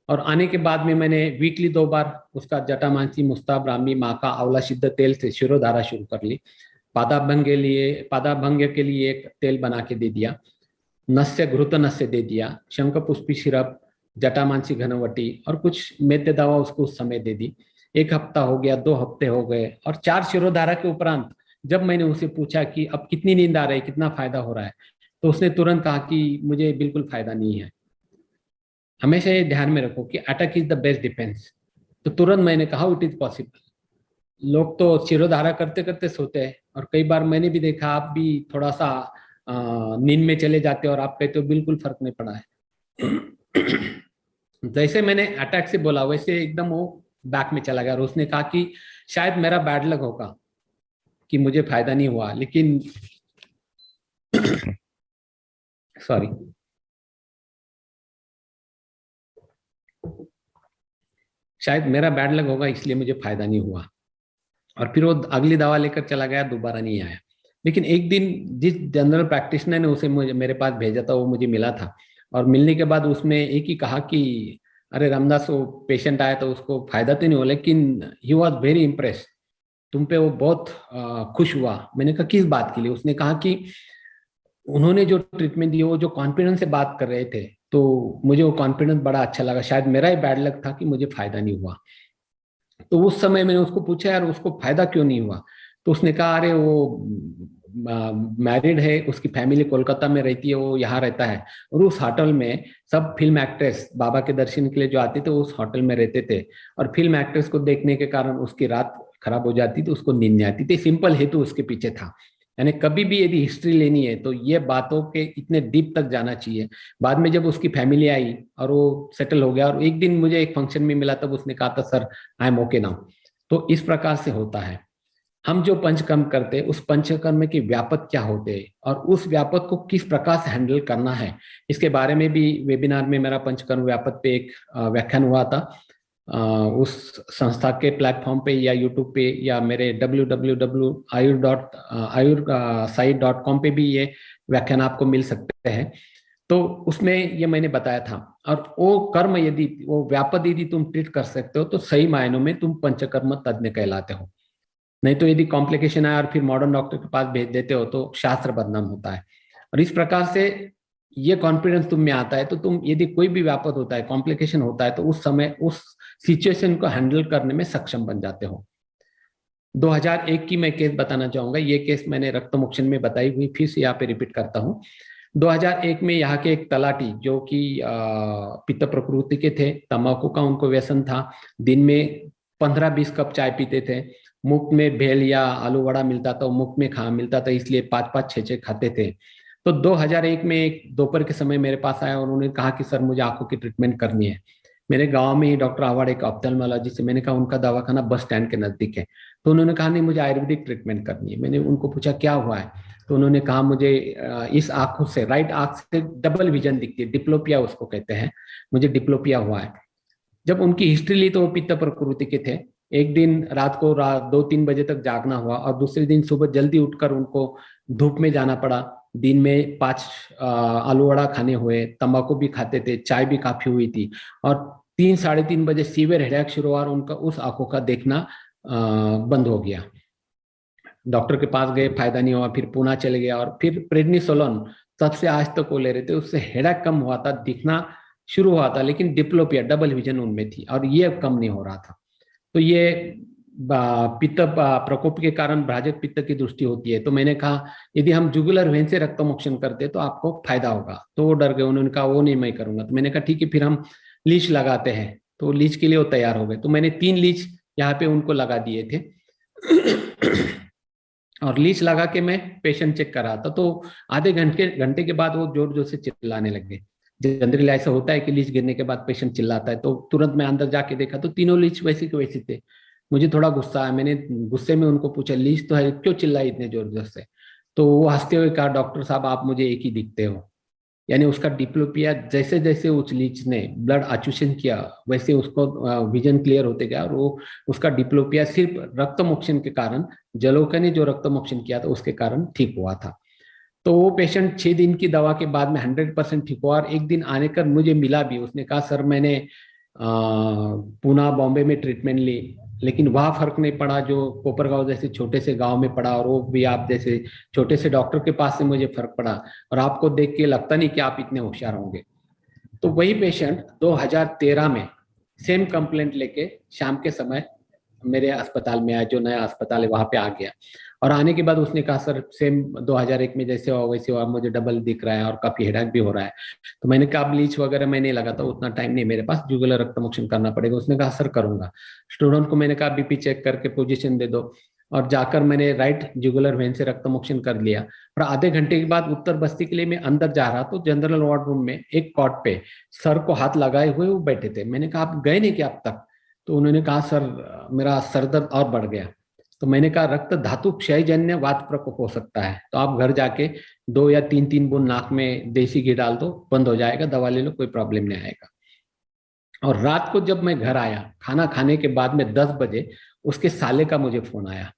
और आने के बाद में मैंने वीकली 2 बार उसका जटामांसी, मुस्ता, ब्राह्मी, माका, आंवला सिद्ध तेल से शिरोधारा शुरू कर ली। पादाभंग के लिए एक तेल बना के दे दिया, नस्य घृत नस्य दे दिया, शंख पुष्पी सिरप, जटामांसी घनवटी और कुछ मेद्य दवा उसको उस समय दे दी। 1 हफ्ता हो गया, 2 हफ्ते हो गए, और 4 शिरोधारा के उपरांत जब मैंने उसे पूछा कि अब कितनी नींद आ रही है, कितना फायदा हो रहा है, तो उसने तुरंत कहा कि मुझे बिल्कुल फायदा नहीं है। हमेशा ये ध्यान में रखो कि attack is the best defence. तो तुरंत मैंने कहा इट इज पॉसिबल। लोग तो शिरोधारा करते करते सोते हैं, और कई बार मैंने भी देखा आप भी थोड़ा सा नींद में चले जाते हो और आप कहते हो बिल्कुल फर्क नहीं पड़ा है। जैसे मैंने अटैक से बोला वैसे एकदम वो बैक में चला गया, और उसने कहा कि शायद मेरा बैड लक होगा कि मुझे फायदा नहीं हुआ, लेकिन सॉरी, शायद मेरा बैड लक होगा इसलिए मुझे फायदा नहीं हुआ। और फिर वो अगली दवा लेकर चला गया, दोबारा नहीं आया। लेकिन एक दिन जिस जनरल प्रैक्टिशनर ने उसे मेरे पास भेजा था वो मुझे मिला था, और मिलने के बाद उसने एक ही कहा कि अरे रामदास, वो पेशेंट आया तो उसको फायदा तो नहीं हुआ, लेकिन ही वॉज वेरी इम्प्रेस, तुम पे वो बहुत खुश हुआ। मैंने कहा किस बात के लिए? उसने कहा कि उन्होंने जो ट्रीटमेंट दी, वो जो कॉन्फिडेंस से बात कर रहे थे, तो मुझे वो कॉन्फिडेंस बड़ा अच्छा लगा, शायद मेरा ही बैड लक था कि मुझे फायदा नहीं हुआ। तो उस समय मैंने उसको पूछा यार उसको फायदा क्यों नहीं हुआ? तो उसने कहा अरे वो मैरिड है, उसकी फैमिली कोलकाता में रहती है, वो यहाँ रहता है, और उस होटल में सब फिल्म एक्ट्रेस बाबा के दर्शन के लिए जो आते थे उस होटल में रहते थे, और फिल्म एक्ट्रेस को देखने के कारण उसकी रात खराब हो जाती थी, उसको नींद नहीं आती थी। सिंपल हेतु उसके पीछे था। यानी कभी भी यदि हिस्ट्री लेनी है तो ये बातों के इतने डीप तक जाना चाहिए। बाद में जब उसकी फैमिली आई और वो सेटल हो गया, और एक दिन मुझे एक फंक्शन में मिला, तब उसने कहा था sir I am okay now. तो इस प्रकार से होता है। हम जो पंचकर्म करते हैं उस पंचकर्म के व्यापक क्या होते हैं और उस व्यापक को किस प्रकार से हैंडल करना है, इसके बारे में भी वेबिनार में मेरा पंचकर्म व्यापक पे एक व्याख्यान हुआ था। उस संस्था के प्लेटफॉर्म पे या यूट्यूब पे या मेरे www.ayursai.com पे भी ये व्याख्यान आपको मिल सकते हैं। तो उसमें ये मैंने बताया था। और वो कर्म यदि वो व्यापक यदि तुम ट्रीट कर सकते हो तो सही मायनों में तुम पंचकर्म तज्ञ कहलाते हो। नहीं तो यदि कॉम्प्लिकेशन आया और फिर मॉडर्न डॉक्टर के पास भेज देते हो तो शास्त्र बदनाम होता है। और इस प्रकार से ये कॉन्फिडेंस तुम में आता है तो तुम यदि कोई भी व्यापक होता है, कॉम्प्लिकेशन होता है, तो उस समय उस सिचुएशन को हैंडल करने में सक्षम बन जाते हो। 2001 की मैं केस बताना चाहूंगा। ये केस मैंने रक्त मोक्षण में बताई हुई, फिर से यहाँ पे रिपीट करता हूँ। 2001 में यहाँ के एक तलाटी जो कि पित्त प्रकृति के थे, तंबाकू का उनको व्यसन था, दिन में 15-20 कप चाय पीते थे, मुफ्त में भेल या आलू वड़ा मिलता था, मुफ्त में खा मिलता था, इसलिए 5-5, 6-6 खाते थे। तो 2001 में एक दोपहर के समय मेरे पास आया और उन्होंने कहा कि सर मुझे आंखों की ट्रीटमेंट करनी है। मेरे गांव में ही डॉक्टर आवाड़ एक ऑप्थेल्मोलॉजिस्ट है। मैंने कहा उनका दवाखाना बस स्टैंड के नजदीक है। तो उन्होंने कहा नहीं मुझे आयुर्वेदिक ट्रीटमेंट करनी है। मैंने उनको पूछा क्या हुआ है? तो उन्होंने कहा मुझे इस आंखों से, राइट आंख से डबल विजन दिखती है, डिप्लोपिया उसको कहते हैं, मुझे डिप्लोपिया हुआ है। जब उनकी हिस्ट्री ली तो वो पित्त प्रकृति के थे। एक दिन रात को 2-3 बजे तक जागना हुआ और दूसरे दिन सुबह जल्दी उठकर उनको धूप में जाना पड़ा। दिन में 5 आलू वड़ा खाने हुए, तंबाकू भी खाते थे, चाय भी काफी हुई थी, और 3-3:30 बजे सीवियर हेडेक शुरू हुआ और उनका उस आंखों का देखना बंद हो गया। डॉक्टर के पास गए, फायदा नहीं हुआ, फिर पुणे चले गया और फिर प्रेडनिसोलोन सबसे आज तक वो ले रहे थे, उससे हेडेक कम हुआ था, दिखना शुरू हुआ था, लेकिन डिप्लोपिया डबल विजन उनमें थी और ये कम नहीं हो रहा था। तो ये पित्त प्रकोप के कारण भ्राजक पित्त की दृष्टि होती है। तो मैंने कहा यदि हम जुगुलर वेन से रक्त मोक्षण करते तो आपको फायदा होगा। तो वो डर गए, उन्होंने कहा वो नहीं मैं करूंगा। तो मैंने कहा ठीक है फिर हम लीच लगाते हैं। तो लीच के लिए वो तैयार हो गए। तो मैंने 3 लीच यहाँ पे उनको लगा दिए थे। और लीच लगा के मैं पेशेंट चेक कर रहा था, तो आधे घंटे के बाद वो जोर जोर से चिल्लाने लगे। जनरली ऐसा होता है कि लीच गिरने के बाद पेशेंट चिल्लाता है, तो तुरंत मैं अंदर जाके देखा तो तीनों लीच वैसी के वैसी थे। मुझे थोड़ा गुस्सा आया, मैंने गुस्से में उनको पूछा लीच तो है, क्यों चिल्लाई इतने जोर जोर से? तो वो हंसते हुए कहा, डॉक्टर साहब आप मुझे एक ही दिखते हो। यानी उसका डिप्लोपिया जैसे जैसे उस लीच ने ब्लड आचूषण किया वैसे उसको विजन क्लियर होते गया, और वो उसका डिप्लोपिया सिर्फ रक्त मोक्षण के कारण, जलोका ने जो रक्त मोक्षण किया था उसके कारण ठीक हुआ था। तो वो पेशेंट 6 दिन की दवा के बाद में 100% ठीक हुआ, और एक दिन आने कर मुझे मिला भी। उसने कहा सर मैंने पूना बॉम्बे में ट्रीटमेंट ली, लेकिन वहां फर्क नहीं पड़ा जो कोपरगांव जैसे छोटे से गांव में पड़ा, और वो भी आप जैसे छोटे से डॉक्टर के पास से मुझे फर्क पड़ा, और आपको देख के लगता नहीं कि आप इतने होशियार होंगे। तो वही पेशेंट 2013 में सेम कंप्लेंट लेके शाम के समय मेरे अस्पताल में आया, जो नया अस्पताल है वहां पे आ गया। और आने के बाद उसने कहा सर सेम 2001 में जैसे हुआ वैसे हुआ, मुझे डबल दिख रहा है और काफी हेडेक भी हो रहा है। तो मैंने कहा ब्लीच वगैरह मैं नहीं लगाता, उतना टाइम नहीं मेरे पास, जुगुलर रक्तमोक्षण करना पड़ेगा। उसने कहा सर करूंगा। स्टूडेंट को मैंने कहा बीपी चेक करके पोजीशन दे दो, और जाकर मैंने राइट जुगुलर वेन से रक्तमोक्षण कर लिया। और आधे घंटे के बाद उत्तर बस्ती के लिए मैं अंदर जा रहा, तो जनरल वार्ड रूम में एक कॉट पे सर को हाथ लगाए हुए वो बैठे थे। मैंने कहा आप गए नहीं क्या अब तक? तो उन्होंने कहा सर मेरा सर दर्द और बढ़ गया। तो मैंने कहा रक्त धातु क्षयजन्य वात प्रकोप हो सकता है, तो आप घर जाके 2 या 3 बूंद नाक में देसी घी डाल दो, बंद हो जाएगा, दवा ले लो, कोई प्रॉब्लम नहीं आएगा। और रात को जब मैं घर आया खाना खाने के बाद में 10 बजे, उसके साले का मुझे फोन आया,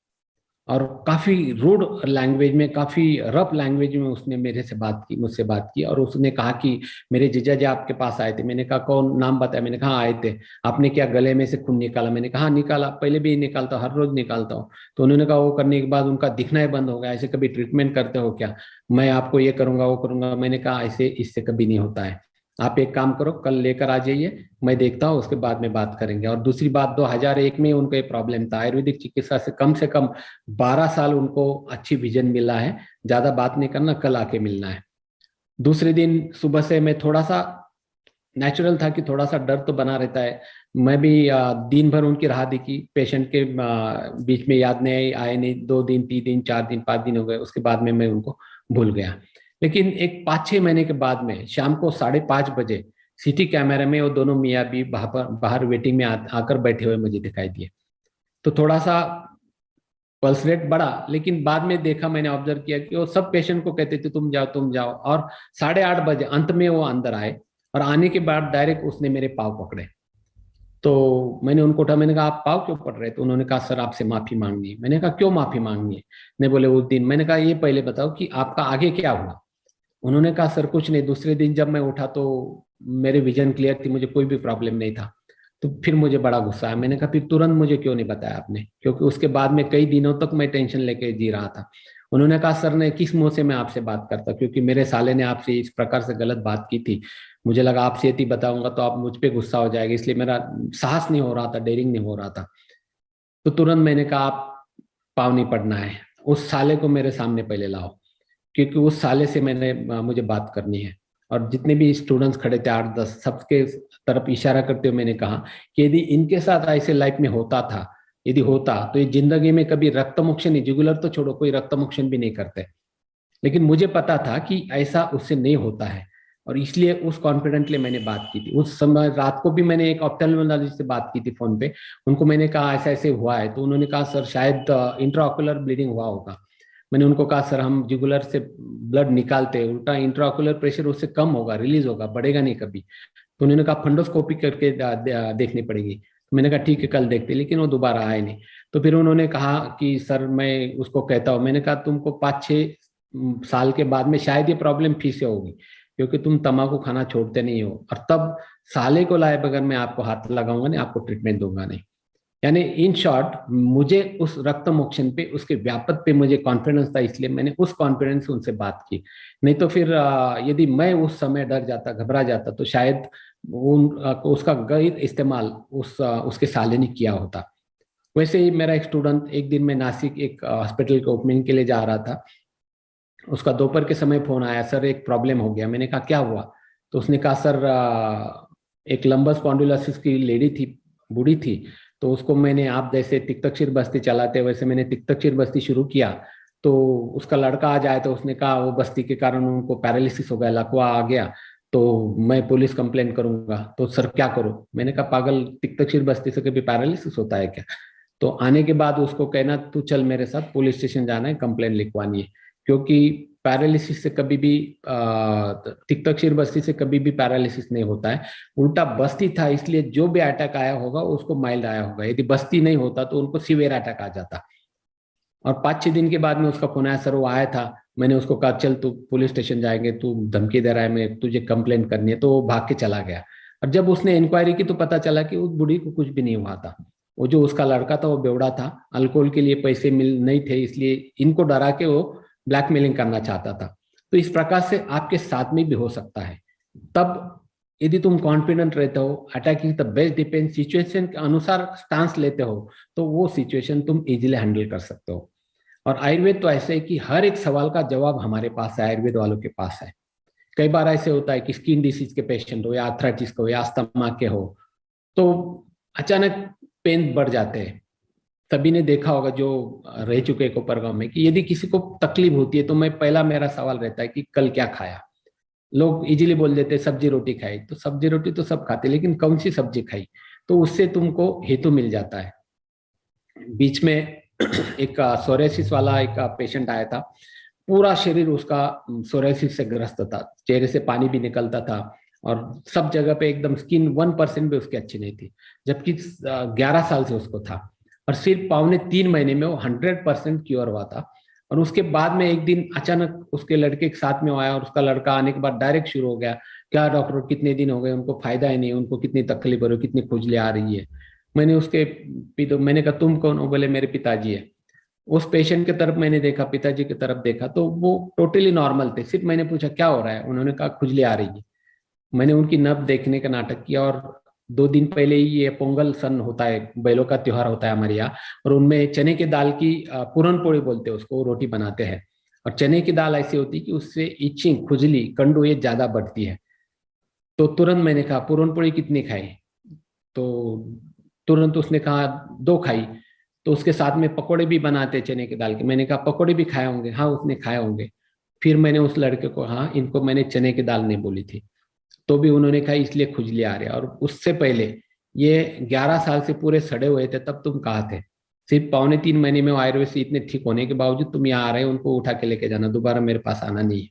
और काफी रूड लैंग्वेज में, काफी रफ लैंग्वेज में उसने मुझसे बात की, और उसने कहा कि मेरे जीजा जी आपके पास आए थे। मैंने कहा कौन, नाम बताया। मैंने कहा आए थे। आपने क्या गले में से खून निकाला? मैंने कहा हाँ निकाला, पहले भी निकालता, हर रोज निकालता हूँ। तो उन्होंने कहा वो करने के बाद उनका दिखना ही बंद हो गया, ऐसे कभी ट्रीटमेंट करते हो क्या? मैं आपको ये करूंगा वो करूंगा। मैंने कहा ऐसे इससे कभी नहीं होता है, आप एक काम करो कल लेकर आ जाइए, मैं देखता हूँ, उसके बाद में बात करेंगे। और दूसरी बात 2001 में उनको एक प्रॉब्लम था, आयुर्वेदिक चिकित्सा से कम 12 साल उनको अच्छी विजन मिला है। ज्यादा बात नहीं करना, कल आके मिलना है। दूसरे दिन सुबह से मैं थोड़ा सा, नेचुरल था कि थोड़ा सा डर तो बना रहता है। मैं भी दिन भर उनकी राह देखी, पेशेंट के बीच में याद नहीं आए नहीं, 2 दिन 3 दिन 4 दिन 5 दिन हो गए, उसके बाद में मैं उनको भूल गया। लेकिन एक 5-6 महीने के बाद में शाम को 5:30 बजे सीटी कैमरे में वो दोनों मियाँ भी बाहर वेटिंग में आकर बैठे हुए मुझे दिखाई दिए। तो थोड़ा सा पल्स रेट बढ़ा, लेकिन बाद में देखा, मैंने ऑब्जर्व किया कि वो सब पेशेंट को कहते थे तुम जाओ तुम जाओ, और 8:30 बजे अंत में वो अंदर आए, और आने के बाद डायरेक्ट उसने मेरे पाँव पकड़े। तो मैंने उनको उठा, मैंने कहा आप पाँव क्यों पकड़ रहे? तो उन्होंने कहा सर आपसे माफी मांगनी है। मैंने कहा क्यों माफी मांगनी है? नहीं बोले उस दिन। मैंने कहा ये पहले बताओ कि आपका आगे क्या हुआ? उन्होंने कहा सर कुछ नहीं, दूसरे दिन जब मैं उठा तो मेरे विजन क्लियर थी, मुझे कोई भी प्रॉब्लम नहीं था। तो फिर मुझे बड़ा गुस्सा आया, मैंने कहा फिर तुरंत मुझे क्यों नहीं बताया आपने? क्योंकि उसके बाद में कई दिनों तक मैं टेंशन लेके जी रहा था। उन्होंने कहा सर ने किस मुंह से मैं आपसे बात करता, क्योंकि मेरे साले ने आपसे इस प्रकार से गलत बात की थी, मुझे लगा आपसे यदि बताऊंगा तो आप मुझ पे गुस्सा हो जाएगा, इसलिए मेरा साहस नहीं हो रहा था, डेयरिंग नहीं हो रहा था। तो तुरंत मैंने कहा आप पाँव नहीं पड़ना है, उस साले को मेरे सामने पहले लाओ, क्योंकि उस साले से मुझे बात करनी है। और जितने भी स्टूडेंट्स खड़े थे 8-10, सबके तरफ इशारा करते हुए मैंने कहा कि यदि इनके साथ ऐसे लाइफ में होता था, यदि होता तो ये जिंदगी में कभी रक्तमोक्षण नहीं, जुगुलर तो छोड़ो, कोई रक्तमोक्षण भी नहीं करते। लेकिन मुझे पता था कि ऐसा उससे नहीं होता है, और इसलिए उस कॉन्फिडेंटली मैंने बात की थी। उस समय रात को भी मैंने एक ऑप्थेल्मोलॉजिस्ट से बात की थी फोन पे, उनको मैंने कहा ऐसा ऐसे हुआ है। तो उन्होंने कहा सर शायद इंट्राऑकुलर ब्लीडिंग हुआ होगा। मैंने उनको कहा सर हम जुगुलर से ब्लड निकालते हैं, उल्टा इंट्राऑकुलर प्रेशर उससे कम होगा, रिलीज होगा, बढ़ेगा नहीं कभी। तो उन्होंने कहा फंडोस्कोपी करके देखनी पड़ेगी। तो मैंने कहा ठीक है कल देखते, लेकिन वो दोबारा आए नहीं। तो फिर उन्होंने कहा कि सर मैं उसको कहता हूँ। मैंने कहा तुमको 5-6 साल के बाद में शायद ये प्रॉब्लम फिर से होगी, क्योंकि तुम तम्बाकू खाना छोड़ते नहीं हो, और तब साले को लाए बगैर मैं आपको हाथ लगाऊंगा नहीं, आपको ट्रीटमेंट दूंगा नहीं। यानी इन शॉर्ट मुझे उस रक्त मोक्षण पे, उसके व्यापक पे मुझे कॉन्फिडेंस था, इसलिए मैंने उस कॉन्फिडेंस से उनसे बात की। नहीं तो फिर यदि मैं उस समय डर जाता, घबरा जाता, तो शायद उसका गलत इस्तेमाल उसके साले ने किया होता। वैसे ही मेरा एक स्टूडेंट, एक दिन मैं नासिक एक हॉस्पिटल के ओपनिंग के लिए जा रहा था, उसका दोपहर के समय फोन आया, सर एक प्रॉब्लम हो गया। मैंने कहा क्या हुआ? तो उसने कहा सर एक लंबस स्पॉन्डिलोसिस की लेडी थी, बूढ़ी थी, तो उसको मैंने, आप जैसे तिक्तक्षीर बस्ती चलाते वैसे मैंने तिक्तक्षीर बस्ती शुरू किया। तो उसका लड़का आ जाए तो उसने कहा वो बस्ती के कारण उनको पैरालिसिस हो गया, लकवा आ गया, तो मैं पुलिस कंप्लेन करूंगा। तो सर क्या करूं? मैंने कहा पागल, तिक्तक्षीर बस्ती से कभी पैरालिसिस होता है क्या? तो आने के बाद उसको कहना तू चल मेरे साथ पुलिस स्टेशन जाना है, कंप्लेन लिखवानी है। क्योंकि पैरालिसिस से कभी भी तिक्तक्षीर बस्ती से कभी भी पैरालिसिस नहीं होता है। उल्टा बस्ती था इसलिए जो भी अटैक आया होगा उसको माइल्ड आया होगा, यदि बस्ती नहीं होता तो उनको सीवियर अटैक आ जाता। और 5-6 दिन के बाद में उसका फोन आया, सर वो आया था। मैंने उसको कहा चल तू पुलिस स्टेशन जाएंगे, तू धमकी दे रहा है, मैं तुझे कंप्लेन करनी है। तो वो भाग के चला गया। और जब उसने इंक्वायरी की तो पता चला कि उस बूढ़ी को कुछ भी नहीं हुआ था। वो जो उसका लड़का था वो बेवड़ा था, अल्कोहल के लिए पैसे मिल नहीं थे, इसलिए इनको डरा के वो ब्लैकमेलिंग करना चाहता था। तो इस प्रकार से आपके साथ में भी हो सकता है। तब यदि तुम कॉन्फिडेंट रहते हो, attacking the best depend situation के अनुसार स्टांस लेते हो, तो वो सिचुएशन तुम इजीली हैंडल कर सकते हो। और आयुर्वेद तो ऐसे है कि हर एक सवाल का जवाब हमारे पास है, आयुर्वेद वालों के पास है। कई बार ऐसे होता है कि स्किन डिसीज के पेशेंट हो या आर्थराइटिस के हो या अस्थमा के हो, तो अचानक पेन बढ़ जाते हैं। सभी ने देखा होगा जो रह चुके कोपरगांव में, कि यदि किसी को तकलीफ होती है तो मैं पहला मेरा सवाल रहता है कि कल क्या खाया। लोग इजीली बोल देते सब्जी रोटी खाई, तो सब्जी रोटी तो सब खाते, लेकिन कौन सी सब्जी खाई, तो उससे तुमको हेतु मिल जाता है। बीच में एक सोरेसिस वाला एक पेशेंट आया था, पूरा शरीर उसका सोरेसिस से ग्रस्त था, चेहरे से पानी भी निकलता था और सब जगह पे एकदम स्किन 1% भी उसकी अच्छी नहीं थी, जबकि 11 साल से उसको था। और सिर्फ 2.5-3 महीने में वो 100% क्योर हुआ था। और उसके बाद में एक दिन अचानक उसके लड़के के साथ में आया और उसका लड़का आने के बाद डायरेक्ट शुरू हो गया, क्या डॉक्टर कितने दिन हो गए, उनको फायदा ही नहीं, उनको कितनी तकलीफ हो रही है, कितनी खुजली आ रही है। मैंने कहा तुम कौन हो? बोले मेरे पिताजी है। उस पेशेंट की तरफ मैंने देखा, पिताजी की तरफ देखा, तो वो टोटली नॉर्मल थे। सिर्फ मैंने पूछा क्या हो रहा है, उन्होंने कहा खुजली आ रही है। मैंने उनकी नब्ज देखने का नाटक किया। और 2 दिन पहले ही ये पोंगल सन होता है, बैलों का त्योहार होता है हमारे यहाँ, और उनमें चने की दाल की पूरन पोड़ी बोलते हैं उसको, रोटी बनाते हैं। और चने की दाल ऐसी होती है कि उससे इचिंग, खुजली, कंडू ये ज्यादा बढ़ती है। तो तुरंत मैंने कहा पूरन पोड़ी कितनी खाई? तो तुरंत उसने कहा 2 खाई। तो उसके साथ में पकोड़े भी बनाते चने की दाल के। मैंने कहा पकोड़े भी खाए होंगे? हाँ उसने खाए होंगे। फिर मैंने उस लड़के को, हाँ इनको मैंने चने की दाल नहीं बोली थी, तो भी उन्होंने कहा इसलिए खुजली आ रही है। और उससे पहले ये 11 साल से पूरे सड़े हुए थे, तब तुम कहा थे। सिर्फ 2.5-3 महीने में आयुर्वेद से इतने ठीक होने के बावजूद तुम यहाँ आ रहे हो, उनको उठा के लेके जाना, दोबारा मेरे पास आना नहीं है।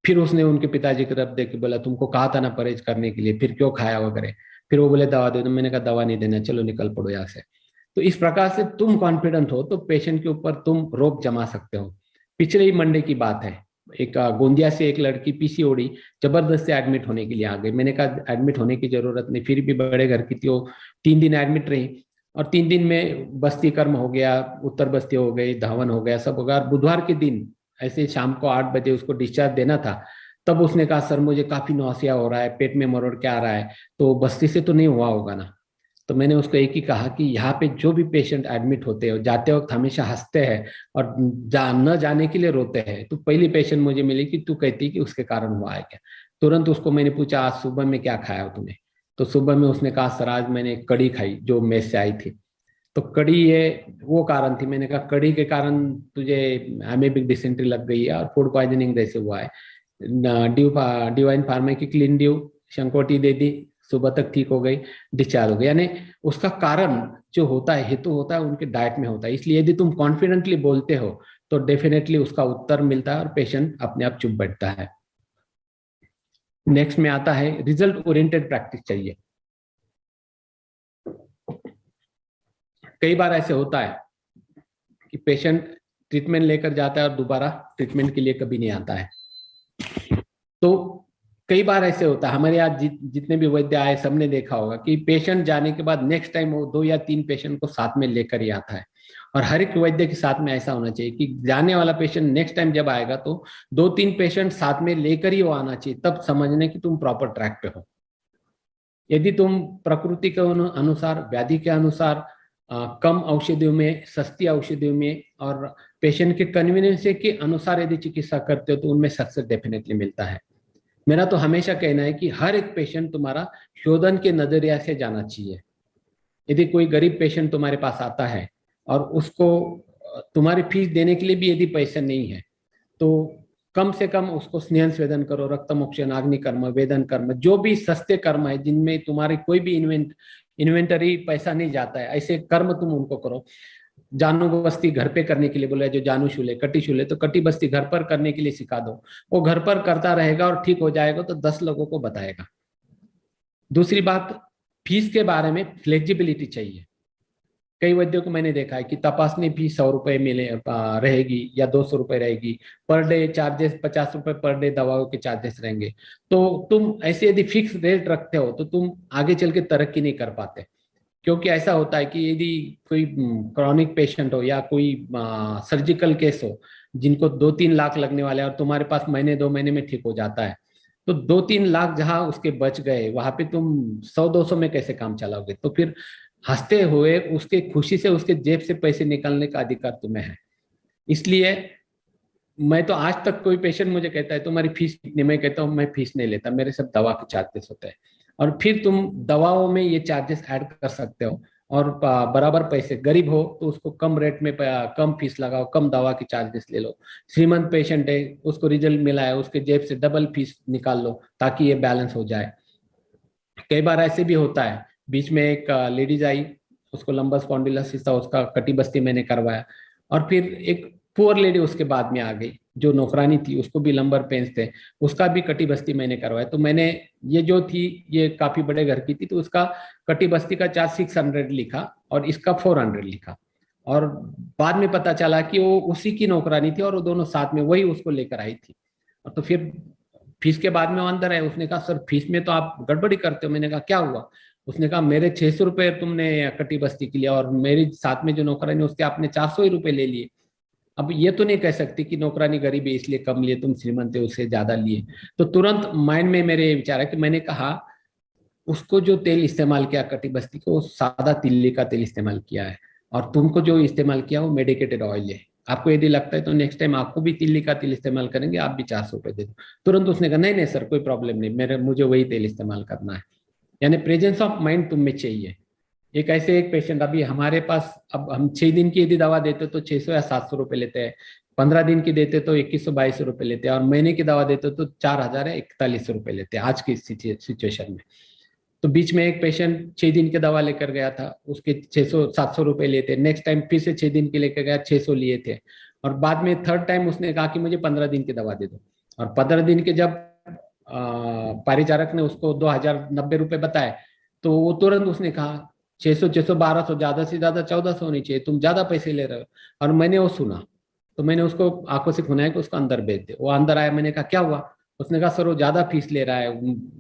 फिर उसने उनके पिताजी की तरफ देख के बोला तुमको कहा था ना परहेज करने के लिए, फिर क्यों खाया वगैरह। फिर वो बोले दवा दे दो। मैंने कहा दवा नहीं देना, चलो निकल पड़ो यहाँ से। तो इस प्रकार से तुम कॉन्फिडेंट हो तो पेशेंट के ऊपर तुम रोप जमा सकते हो। पिछले ही मंडे की बात है, एक गोंदिया से एक लड़की पीसीओडी जबरदस्त से एडमिट होने के लिए आ गई। मैंने कहा एडमिट होने की जरूरत नहीं, फिर भी बड़े घर की थी वो। 3 दिन एडमिट रही और 3 दिन में बस्ती कर्म हो गया, उत्तर बस्ती हो गई, धावन हो गया, सब हो गया। बुधवार के दिन ऐसे शाम को 8 बजे उसको डिस्चार्ज देना था। तब उसने कहा सर मुझे काफी नौसिया हो रहा है, पेट में मरोड़ के आ रहा है, तो बस्ती से तो नहीं हुआ होगा ना। तो मैंने उसको एक ही कहा कि यहाँ पे जो भी पेशेंट एडमिट होते हैं जाते वक्त हमेशा हंसते हैं और न जाने के लिए रोते हैं। तो पहली पेशेंट मुझे मिली कि तू कहती कि उसके कारण हुआ है क्या। तुरंत उसको मैंने पूछा आज सुबह में क्या खाया हो तूने? तो सुबह में उसने कहा सर आज मैंने कड़ी खाई जो मेस से आई थी। तो कड़ी ये वो कारण थी। मैंने कहा कड़ी के कारण तुझे एमेबिक डिसेंट्री लग गई है और फूड पॉइजनिंग जैसे हुआ है। डिवाइन फार्मा की क्लीन ड्यू शंकोटी दे दी, सुबह तक ठीक हो गई, डिस्चार्ज हो गई। यानी उसका कारण जो होता है, हेतु होता है उनके डाइट में होता है। इसलिए यदि तुम कॉन्फिडेंटली बोलते हो तो डेफिनेटली उसका उत्तर मिलता है और पेशेंट अपने आप चुप बैठता है। नेक्स्ट में आता है रिजल्ट ओरिएंटेड प्रैक्टिस चाहिए। कई बार ऐसे होता है कि पेशेंट ट्रीटमेंट लेकर जाता है और दोबारा ट्रीटमेंट के लिए कभी नहीं आता है। तो कई बार ऐसे होता है, हमारे यहाँ जितने भी वैद्य आए सबने देखा होगा कि पेशेंट जाने के बाद नेक्स्ट टाइम वो 2 या 3 पेशेंट को साथ में लेकर ही आता है। और हर एक वैद्य के साथ में ऐसा होना चाहिए कि जाने वाला पेशेंट नेक्स्ट टाइम जब आएगा तो 2-3 पेशेंट साथ में लेकर ही वो आना चाहिए, तब समझने कि तुम प्रॉपर ट्रैक पे हो। यदि तुम प्रकृति के अनुसार, व्याधि के अनुसार, कम औषधियों में, सस्ती औषधियों में और पेशेंट के कन्वीनियंस के अनुसार यदि चिकित्सा करते हो तो उनमें सक्सेस डेफिनेटली मिलता है। मेरा तो हमेशा कहना है कि हर एक पेशेंट तुम्हारा शोधन के नजरिया से जाना चाहिए। यदि कोई गरीब पेशेंट तुम्हारे पास आता है और उसको तुम्हारी फीस देने के लिए भी यदि पैसे नहीं है, तो कम से कम उसको स्नेहन स्वेदन करो, रक्तमोक्षण, अग्नि कर्म, वेदन कर्म, जो भी सस्ते कर्म है जिनमें तुम्हारी कोई भी इन्वेंटरी पैसा नहीं जाता है, ऐसे कर्म तुम उनको करो। जानू बस्ती घर पे करने के लिए बोला, जो जानू शूले, कटी शूले, तो कटी बस्ती घर पर करने के लिए सिखा दो। वो घर पर करता रहेगा और ठीक हो जाएगा तो 10 लोगों को बताएगा। दूसरी बात, फीस के बारे में फ्लेक्सिबिलिटी चाहिए। कई वैद्यों को मैंने देखा है कि तपासनी फीस 100 रुपए मिले रहेगी या 200 रुपए रहेगी, पर डे चार्जेस 50 रुपए पर डे दवाओं के चार्जेस रहेंगे। तो तुम ऐसे यदि फिक्स रेट रखते हो तो तुम आगे चल के तरक्की नहीं कर पाते। क्योंकि ऐसा होता है कि यदि कोई क्रॉनिक पेशेंट हो या कोई सर्जिकल केस हो जिनको 2-3 लाख लगने वाले हैं और तुम्हारे पास महीने 2 महीने में ठीक हो जाता है, तो 2-3 लाख जहां उसके बच गए, वहां पे तुम 100-200 में कैसे काम चलाओगे? तो फिर हंसते हुए उसके खुशी से उसके जेब से पैसे निकालने का अधिकार तुम्हें है। इसलिए मैं तो आज तक कोई पेशेंट मुझे कहता है तुम्हारी फीस कितनी, मैं कहता हूँ मैं फीस नहीं लेता, मेरे सब दवा के चार्जेस होते हैं। और फिर तुम दवाओं में ये चार्जेस ऐड कर सकते हो और बराबर पैसे, गरीब हो तो उसको कम रेट में कम फीस लगाओ, कम दवा की चार्जेस ले लो। श्रीमंत पेशेंट है, उसको रिजल्ट मिला है, उसके जेब से डबल फीस निकाल लो ताकि ये बैलेंस हो जाए। कई बार ऐसे भी होता है, बीच में एक लेडीज आई, उसको लंबा स्पॉन्डिलोसिस था, उसका कटी बस्ती मैंने करवाया, और फिर एक पुअर लेडी उसके बाद में आ गई जो नौकरानी थी, उसको भी लंबर पेन्स थे, उसका भी कटी बस्ती मैंने करवाया। तो मैंने ये जो थी ये काफी बड़े घर की थी, तो उसका कटी बस्ती का चार्ज 600 लिखा और इसका 400 लिखा। और बाद में पता चला कि वो उसी की नौकरानी थी और वो दोनों साथ में वही उसको लेकर आई थी। और तो फिर फीस के बाद में वो अंदर है, उसने कहा सर फीस में तो आप गड़बड़ी करते हो। मैंने कहा क्या हुआ? उसने कहा मेरे 600 रुपए तुमने कटी बस्ती के लिए और मेरी साथ में जो नौकरानी उसके आपने 400 ही रुपए ले लिए। अब ये तो नहीं कह सकती कि नौकरानी गरीब है इसलिए कम लिए, तुम श्रीमंत है उससे ज्यादा लिए। तो तुरंत माइंड में मेरे विचार है कि मैंने कहा उसको जो तेल इस्तेमाल किया कटी बस्ती को, सादा तिल्ली का तेल इस्तेमाल किया है, और तुमको जो इस्तेमाल किया वो मेडिकेटेड ऑयल है। आपको यदि लगता है तो नेक्स्ट टाइम आपको भी तिल्ली का तेल इस्तेमाल करेंगे, आप भी 400 रुपए दे दो। तुरंत उसने कहा नहीं नहीं सर कोई प्रॉब्लम नहीं, मुझे वही तेल इस्तेमाल करना है। यानी प्रेजेंस ऑफ माइंड तुम में चाहिए। एक ऐसे एक पेशेंट अभी हमारे पास, अब हम 6 दिन की यदि दवा देते तो 600 या 700 रुपए लेते हैं, 15 दिन की देते तो 2100-2200 रुपए लेते हैं, और महीने की दवा देते तो 4000 या 4100 रुपए लेते हैं आज की सिचुएशन में। तो बीच में एक पेशेंट 6 दिन की दवा लेकर गया था, उसके 600-700 रुपए लिए थे। नेक्स्ट टाइम फिर से 6 दिन की लेकर गया, 600 लिए थे। और बाद में थर्ड टाइम उसने कहा कि मुझे 15 दिन की दवा दे दो। और 15 दिन के जब परिचारक ने उसको 2090 रुपए बताए, तो वो तुरंत उसने कहा 600, 600, 1200, ज्यादा से ज्यादा 1400 होनी चाहिए, तुम ज्यादा पैसे ले रहे हो। और मैंने वो सुना, तो मैंने उसको आंखों से खुनाया कि उसको अंदर भेज दे। वो अंदर आया, मैंने कहा क्या हुआ? उसने कहा सर वो ज्यादा फीस ले रहा है,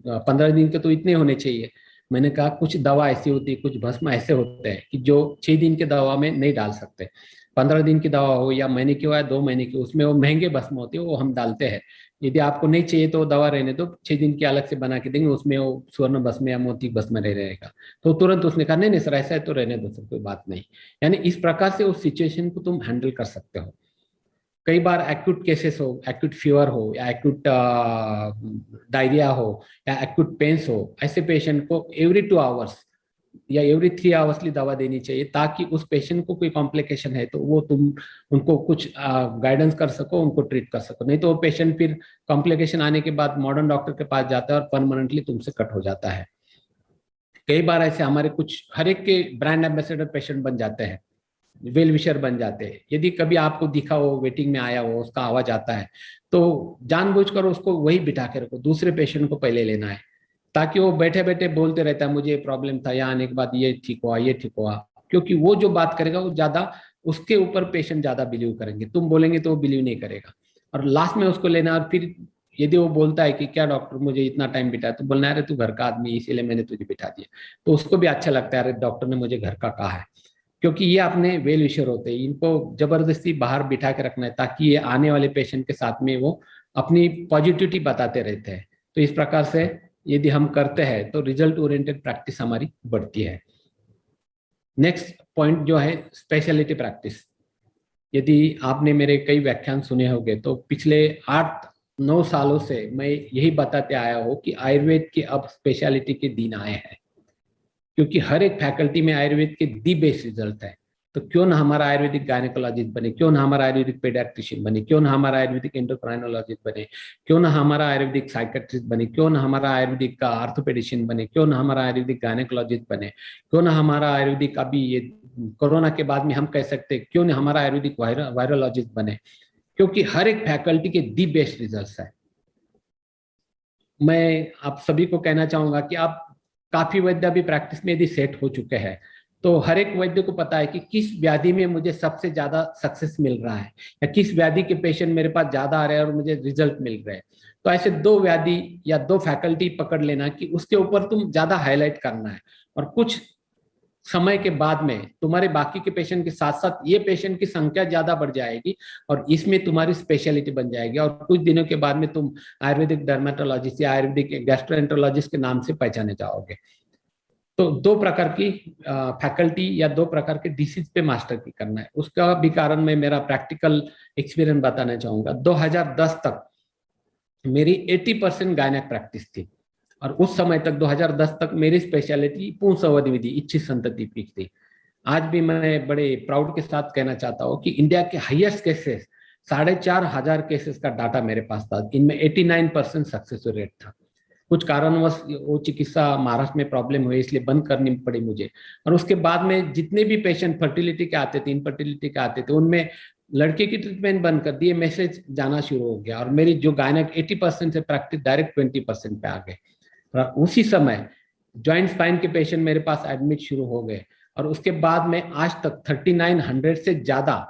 15 दिन के तो इतने होने चाहिए। मैंने कहा कुछ दवा ऐसी होती है, कुछ भस्म ऐसे होते हैं कि जो 6 दिन की दवा में नहीं डाल सकते। 15 दिन की दवा हो या महीने की हो या 2 महीने की, उसमें वो महंगे भस्म होते हैं, वो हम डालते हैं। यदि आपको नहीं चाहिए तो दवा रहने दो, 6 दिन की अलग से बना के देंगे, उसमें वो स्वर्ण भस्म या मोती भस्म रह रहेगा। तो तुरंत उसने कहा नहीं नहीं सर ऐसा है तो रहने दो सर, कोई बात नहीं। यानी इस प्रकार से उस सिचुएशन को तुम हैंडल कर सकते हो। कई बार एक्यूट केसेस हो, एक्यूट फीवर हो या एक्यूट डायरिया हो या एक्यूट पेन्स हो, ऐसे पेशेंट को एवरी 2 आवर्स या एवरी 3 आवर्सली दवा देनी चाहिए, ताकि उस पेशेंट को कोई कॉम्प्लिकेशन है तो वो तुम उनको कुछ गाइडेंस कर सको, उनको ट्रीट कर सको। नहीं तो वो पेशेंट फिर कॉम्प्लिकेशन आने के बाद मॉडर्न डॉक्टर के पास जाता है और परमानेंटली तुमसे कट हो जाता है। कई बार ऐसे हमारे कुछ हर एक के ब्रांड एम्बेसडर पेशेंट बन जाते हैं, वेल विशर बन जाते हैं। यदि कभी आपको दिखा हो, वेटिंग में आया हो, उसका आवाज आता है, तो जानबूझकर उसको वही बिठा के रखो, दूसरे पेशेंट को पहले लेना है, ताकि वो बैठे बैठे बोलते रहता है मुझे ये प्रॉब्लम था, यहाँ आने के बाद ये ठीक हुआ, ये ठीक हुआ। क्योंकि वो जो बात करेगा वो ज्यादा, उसके ऊपर पेशेंट ज्यादा बिलीव करेंगे, तुम बोलेंगे तो वो बिलीव नहीं करेगा। और लास्ट में उसको लेना। और फिर यदि वो बोलता है कि क्या डॉक्टर मुझे इतना टाइम बिठाया, तो बोलना है अरे तू घर का आदमी इसीलिए मैंने तुझे बिठा दिया। तो उसको भी अच्छा लगता है अरे डॉक्टर ने मुझे घर का कहा है। क्योंकि ये अपने वेल विशर होते हैं, इनको जबरदस्ती बाहर बिठा के रखना है ताकि ये आने वाले पेशेंट के साथ में वो अपनी पॉजिटिविटी बताते रहते हैं। तो इस प्रकार से यदि हम करते हैं तो रिजल्ट ओरिएंटेड प्रैक्टिस हमारी बढ़ती है। नेक्स्ट पॉइंट जो है स्पेशलिटी प्रैक्टिस। यदि आपने मेरे कई व्याख्यान सुने होंगे तो पिछले 8-9 सालों से मैं यही बताते आया हूँ कि आयुर्वेद के अब स्पेशलिटी के दिन आए हैं। क्योंकि हर एक फैकल्टी में आयुर्वेद के दी बेस्ट रिजल्ट है। तो क्यों ना हमारा आयुर्वेदिक गायनेकोलॉजिस्ट बने, क्यों ना हमारा आयुर्वेदिक पेडियाट्रिशियन बने, क्यों ना हमारा आयुर्वेदिक एंडोक्राइनोलॉजिस्ट बने, क्यों ना हमारा आयुर्वेदिक साइकेट्रिस्ट बने, क्यों ना हमारा आयुर्वेदिक का आर्थोपेडिशियन बने, क्यों ना हमारा आयुर्वेदिक गायनेकोलॉजिस्ट बने, क्यों ना हमारा आयुर्वेदिक अभी ये कोरोना के बाद में हम कह सकते हैं क्यों ना हमारा आयुर्वेदिक वायरोलॉजिस्ट बने, क्योंकि हर एक फैकल्टी के दी बेस्ट रिजल्ट है। मैं आप सभी को कहना चाहूंगा कि आप काफी वैद्य अभी प्रैक्टिस में यदि सेट हो चुके हैं तो हर एक वैद्य को पता है कि किस व्याधि में मुझे सबसे ज्यादा सक्सेस मिल रहा है या किस व्याधि के पेशेंट मेरे पास ज्यादा आ रहे हैं और मुझे रिजल्ट मिल रहे हैं। तो ऐसे 2 व्याधि या 2 फैकल्टी पकड़ लेना कि उसके ऊपर तुम ज्यादा हाईलाइट करना है, और कुछ समय के बाद में तुम्हारे बाकी के पेशेंट के साथ साथ ये पेशेंट की संख्या ज्यादा बढ़ जाएगी और इसमें तुम्हारी स्पेशलिटी बन जाएगी, और कुछ दिनों के बाद में तुम आयुर्वेदिक डर्मेटोलॉजिस्ट या आयुर्वेदिक गैस्ट्रोएंटरोलॉजिस्ट के नाम से पहचाने जाओगे। तो 2 प्रकार की फैकल्टी या 2 प्रकार के डिसीज पे मास्टर की करना है। उसका भी कारण मैं मेरा प्रैक्टिकल एक्सपीरियंस बताना चाहूंगा। 2010 तक मेरी 80% गायनेक प्रैक्टिस थी, और उस समय तक 2010 तक मेरी स्पेशलिटी पुंसवद विधि इच्छित संतति पीठ थी। आज भी मैं बड़े प्राउड के साथ कहना चाहता हूँ कि इंडिया के हाईएस्ट केसेस 4,500 केसेस का डाटा मेरे पास था, इनमें 89% सक्सेस रेट था। कुछ कारणवश वो चिकित्सा महाराष्ट्र में प्रॉब्लम हुई इसलिए बंद करनी पड़ी मुझे, और उसके बाद में जितने भी पेशेंट फर्टिलिटी के आते थे, इनफर्टिलिटी के आते थे, उनमें लड़के की ट्रीटमेंट बंद कर दिए, मैसेज जाना शुरू हो गया, और मेरी जो गायनेक 80% से प्रैक्टिस डायरेक्ट 20% पे आ गए। उसी समय जॉइंट स्पाइन के पेशेंट मेरे पास एडमिट शुरू हो गए, और उसके बाद में आज तक 3900 से ज्यादा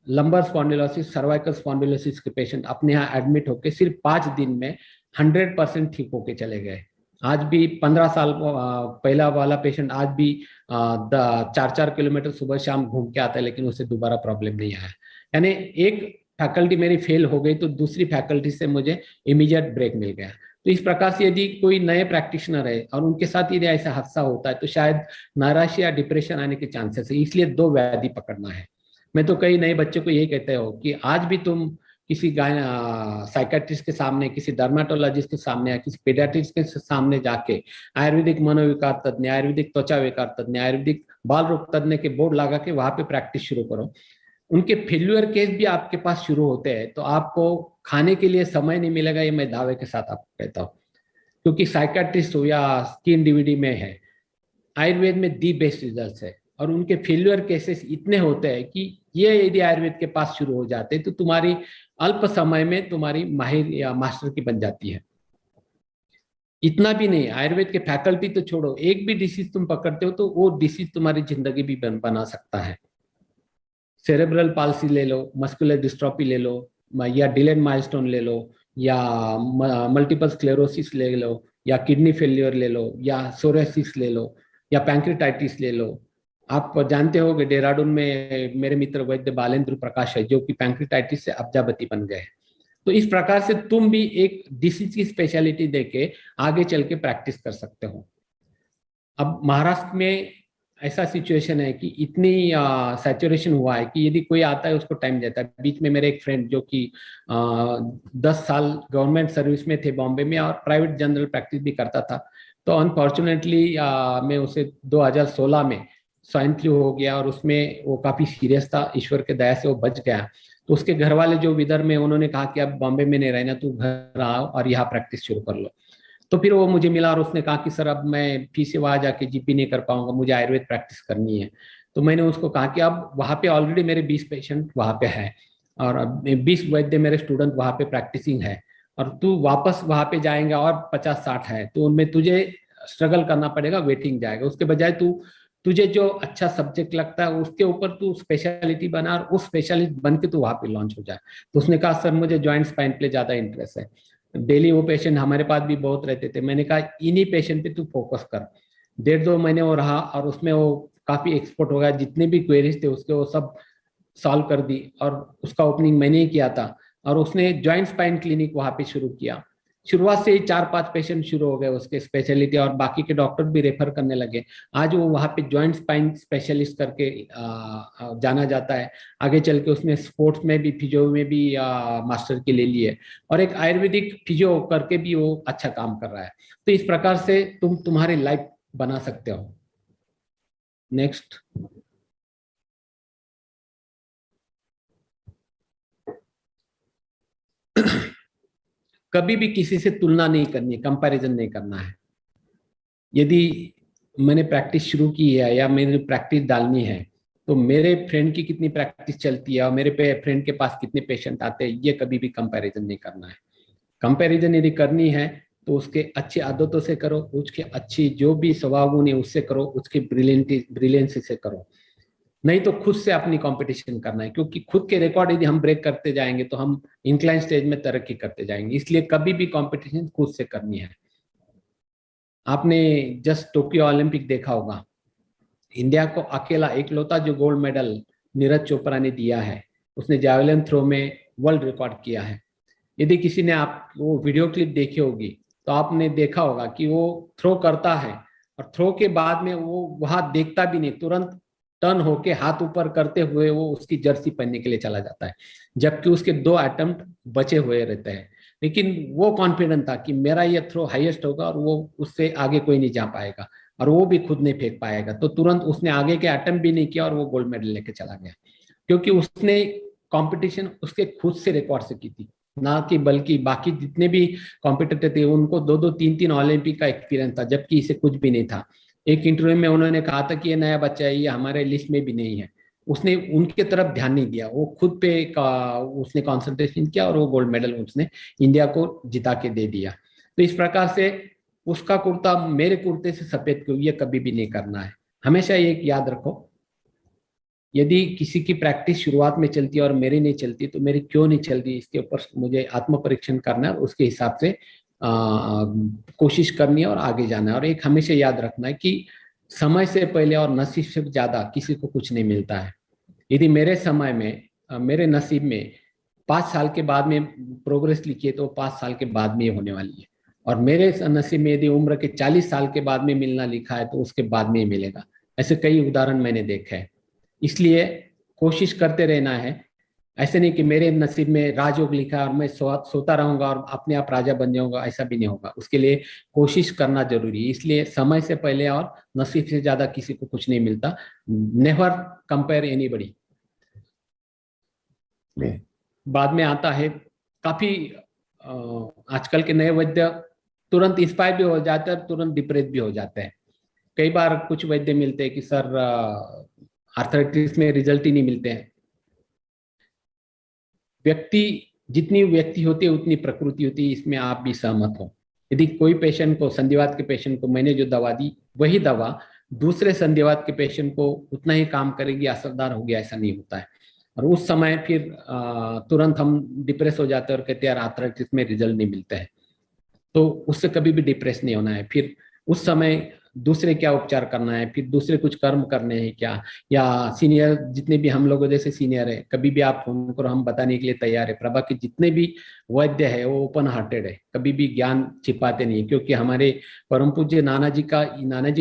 लंबर स्पॉन्डिलोसिस, सर्वाइकल स्पॉन्डिलोसिस के पेशेंट अपने यहाँ एडमिट होकर सिर्फ 5 दिन में 100% ठीक होके चले गए। आज भी 15 साल पहला वाला पेशेंट आज भी 4-4 किलोमीटर सुबह शाम घूम के आता है, लेकिन उसे दोबारा प्रॉब्लम नहीं आया। यानी एक फैकल्टी मेरी फेल हो गई तो दूसरी फैकल्टी से मुझे इमीडिएट ब्रेक मिल गया। तो इस प्रकार से यदि कोई नए प्रैक्टिशनर है और उनके साथ यदि ऐसा हादसा होता है तो शायद नैराश्य या डिप्रेशन आने के चांसेस है, इसलिए 2 व्याधि पकड़ना है। मैं तो कई नए बच्चों को यही कहते हो कि आज भी तुम किसी साइकेट्रिस्ट के सामने, किसी डर्मेटोलॉजिस्ट के सामने या किसी पेडियाट्रिस्ट के सामने जाके आयुर्वेदिक मनोविकार तज्ञ, आयुर्वेदिक त्वचा विकार तज्ञ, आयुर्वेदिक बाल रोग तज्ञ के बोर्ड लगा के वहां पे प्रैक्टिस शुरू करो। उनके फेल्यूर केस भी आपके पास शुरू होते हैं तो आपको खाने के लिए समय नहीं मिलेगा, ये मैं दावे के साथ आपको कहता हूँ, क्योंकि साइकेट्रिस्ट हो या स्किन डीवीडी में है, आयुर्वेद में दी बेस्ट रिजल्ट है, और उनके फेल्यूर केसेस इतने होते हैं कि ये यदि आयुर्वेद के पास शुरू हो जाते तो तुम्हारी अल्प समय में तुम्हारी माहिर या मास्टर की बन जाती है। इतना भी नहीं, आयुर्वेद के फैकल्टी तो छोड़ो, एक भी डिसीज तुम पकड़ते हो तो वो डिसीज तुम्हारी जिंदगी भी बना सकता है। सेरेब्रल पाल्सी ले लो, मस्कुलर डिस्ट्रॉफी ले लो, या डिलेड माइलस्टोन ले लो, या मल्टीपल स्क्लेरोसिस ले लो, या किडनी फेलियर ले लो, या सोरेसिस ले लो, या पैंक्रेटाइटिस ले लो। आप जानते हो कि देहरादून में मेरे मित्र वैद्य बालेंद्र प्रकाश है जो कि पैंक्रेटाइटिस से अब्जापति बन गए। तो इस प्रकार से तुम भी एक डिसीज की स्पेशलिटी देके आगे चल के प्रैक्टिस कर सकते हो। अब महाराष्ट्र में ऐसा सिचुएशन है कि इतनी सैचुरेशन हुआ है कि यदि कोई आता है उसको टाइम देता है। बीच में मेरे एक फ्रेंड जो कि 10 साल गवर्नमेंट सर्विस में थे बॉम्बे में और प्राइवेट जनरल प्रैक्टिस भी करता था, तो अनफॉर्चुनेटली मैं उसे 2016 में स्वाइन फ्लू हो गया और उसमें वो काफी सीरियस था, ईश्वर के दया से वो बच गया। तो उसके घर वाले जो विदर्भ में, उन्होंने कहा कि अब बॉम्बे में नहीं रहना, तू घर आओ और यहाँ प्रैक्टिस शुरू कर लो। तो फिर वो मुझे मिला और उसने कहा कि सर अब मैं फिर से वहां जाके जीपी नहीं कर पाऊंगा, मुझे आयुर्वेद प्रैक्टिस करनी है। तो मैंने उसको कहा कि अब वहाँ पे ऑलरेडी मेरे 20 पेशेंट वहाँ पे है और 20 वैद्य मेरे स्टूडेंट वहाँ पे प्रैक्टिसिंग है, और तू वापस वहाँ पे जाएंगा और 50-60 है, तो उनमें तुझे स्ट्रगल करना पड़ेगा, वेटिंग जाएगा। उसके बजाय तुझे जो अच्छा सब्जेक्ट लगता है उसके ऊपर तू स्पेशलिटी बना और उस स्पेशलिस्ट बन के तू वहाँ पे लॉन्च हो जाए। तो उसने कहा सर मुझे जॉइंट स्पाइन पे ज्यादा इंटरेस्ट है, डेली वो पेशेंट हमारे पास भी बहुत रहते थे। मैंने कहा इन्हीं पेशेंट पे तू फोकस कर। 1.5-2 महीने वो रहा और उसमें वो काफी एक्सपर्ट हो गया, जितने भी क्वेरीज थे उसके वो सब सॉल्व कर दी, और उसका ओपनिंग मैंने ही किया था और उसने जॉइंट स्पाइन क्लिनिक वहां पे शुरू किया। शुरुआत से ही 4-5 पेशेंट शुरू हो गए उसके स्पेशलिटी, और बाकी के डॉक्टर भी रेफर करने लगे। आज वो वहाँ पे जॉइंट स्पाइन स्पेशलिस्ट करके जाना जाता है। आगे चल के उसने स्पोर्ट्स में भी, फिजियो में भी मास्टर की ले ली है, और एक आयुर्वेदिक फिजियो करके भी वो अच्छा काम कर रहा है। तो इस प्रकार से तुम्हारी लाइफ बना सकते हो। नेक्स्ट। कभी भी किसी से तुलना नहीं करनी है, कंपैरिजन नहीं करना है। यदि मैंने प्रैक्टिस शुरू की है या मैंने प्रैक्टिस डालनी है, तो मेरे फ्रेंड की कितनी प्रैक्टिस चलती है और मेरे फ्रेंड के पास कितने पेशेंट आते हैं, ये कभी भी कंपैरिजन नहीं करना है। कंपैरिजन यदि करनी है तो उसके अच्छी आदतों से करो, उसके अच्छी जो भी स्वभाव गुण है उससे करो, उसके ब्रिलियंसी से करो। नहीं तो खुद से अपनी कंपटीशन करना है, क्योंकि खुद के रिकॉर्ड यदि हम ब्रेक करते जाएंगे तो हम इंक्लाइन स्टेज में तरक्की करते जाएंगे। इसलिए कभी भी कंपटीशन खुद से करनी है। आपने जस्ट टोक्यो ओलंपिक देखा होगा, इंडिया को अकेला इकलौता जो गोल्ड मेडल नीरज चोपड़ा ने दिया है, उसने जैवलिन थ्रो में वर्ल्ड रिकॉर्ड किया है। यदि किसी ने आप वो वीडियो क्लिप देखी होगी तो आपने देखा होगा कि वो थ्रो करता है और थ्रो के बाद में वो वहां देखता भी नहीं, तुरंत टर्न होके हाथ ऊपर करते हुए वो उसकी जर्सी पहनने के लिए चला जाता है, जबकि उसके 2 अटेम्प्ट बचे हुए रहते हैं। लेकिन वो कॉन्फिडेंट था कि मेरा ये थ्रो हाईएस्ट होगा और वो उससे आगे कोई नहीं जा पाएगा और वो भी खुद नहीं फेंक पाएगा। तो तुरंत उसने आगे के अटेम्प्ट भी नहीं किया और वो गोल्ड मेडल लेके चला गया, क्योंकि उसने कंपटीशन उसके खुद से रिकॉर्ड से की थी, ना कि बल्कि बाकी जितने भी कॉम्पिटिटर थे उनको 2-2, 3-3 ओलंपिक का एक्सपीरियंस था, जबकि इसे कुछ भी नहीं था। एक इंटरव्यू में उन्होंने कहा था कि ये नया बच्चा है, ये हमारे लिस्ट में भी नहीं है। उसने उनके तरफ ध्यान नहीं दिया, वो खुद पे उसने कॉन्सेंट्रेशन किया और वो गोल्ड मेडल उसने इंडिया को जिता के दे दिया। तो इस प्रकार से उसका कुर्ता मेरे कुर्ते से सफेद क्यों, ये कभी भी नहीं करना है। हमेशा एक याद रखो, यदि किसी की प्रैक्टिस शुरुआत में चलती है और मेरी नहीं चलती तो मेरी क्यों नहीं चल रही, इसके ऊपर मुझे आत्म परीक्षण करना है और उसके हिसाब से कोशिश करनी है और आगे जाना है। और एक हमेशा याद रखना है कि समय से पहले और नसीब से ज्यादा किसी को कुछ नहीं मिलता है। यदि मेरे समय में मेरे नसीब में 5 साल के बाद में प्रोग्रेस लिखी है तो 5 साल के बाद में होने वाली है, और मेरे नसीब में यदि उम्र के 40 साल के बाद में मिलना लिखा है तो उसके बाद में ही मिलेगा। ऐसे कई उदाहरण मैंने देखे हैं। इसलिए कोशिश करते रहना है। ऐसे नहीं कि मेरे नसीब में राजयोग लिखा है और मैं सोता रहूंगा और अपने आप राजा बन जाऊंगा, ऐसा भी नहीं होगा। उसके लिए कोशिश करना जरूरी है। इसलिए समय से पहले और नसीब से ज्यादा किसी को कुछ नहीं मिलता। Never compare anybody. बाद में आता है काफी आजकल के नए वैद्य तुरंत इंस्पायर भी हो जाते हैं, तुरंत डिप्रेस भी हो जाते हैं। कई बार कुछ वैद्य मिलते हैं कि सर आर्थराइटिस में रिजल्ट ही नहीं मिलते हैं। व्यक्ति जितनी व्यक्ति होती है उतनी प्रकृति होती है, इसमें आप भी सहमत हो। यदि कोई पेशेंट को, संधिवात के पेशेंट को मैंने जो दवा दी वही दवा दूसरे संधिवात के पेशेंट को उतना ही काम करेगी, असरदार होगी, ऐसा नहीं होता है। और उस समय फिर तुरंत हम डिप्रेस हो जाते हैं और कहते हैं यार आर्थराइटिस में रिजल्ट नहीं मिलते हैं। तो उससे कभी भी डिप्रेस नहीं होना है। फिर उस समय दूसरे क्या उपचार करना है, फिर दूसरे कुछ कर्म करने हैं क्या, या सीनियर जितने भी हम लोगों जैसे सीनियर है, कभी भी आप फोन करो, हम बताने के लिए तैयार है। प्रभा के जितने भी वैद्य है वो ओपन हार्टेड है, कभी भी ज्ञान छिपाते नहीं, क्योंकि हमारे परम पूज्य नाना जी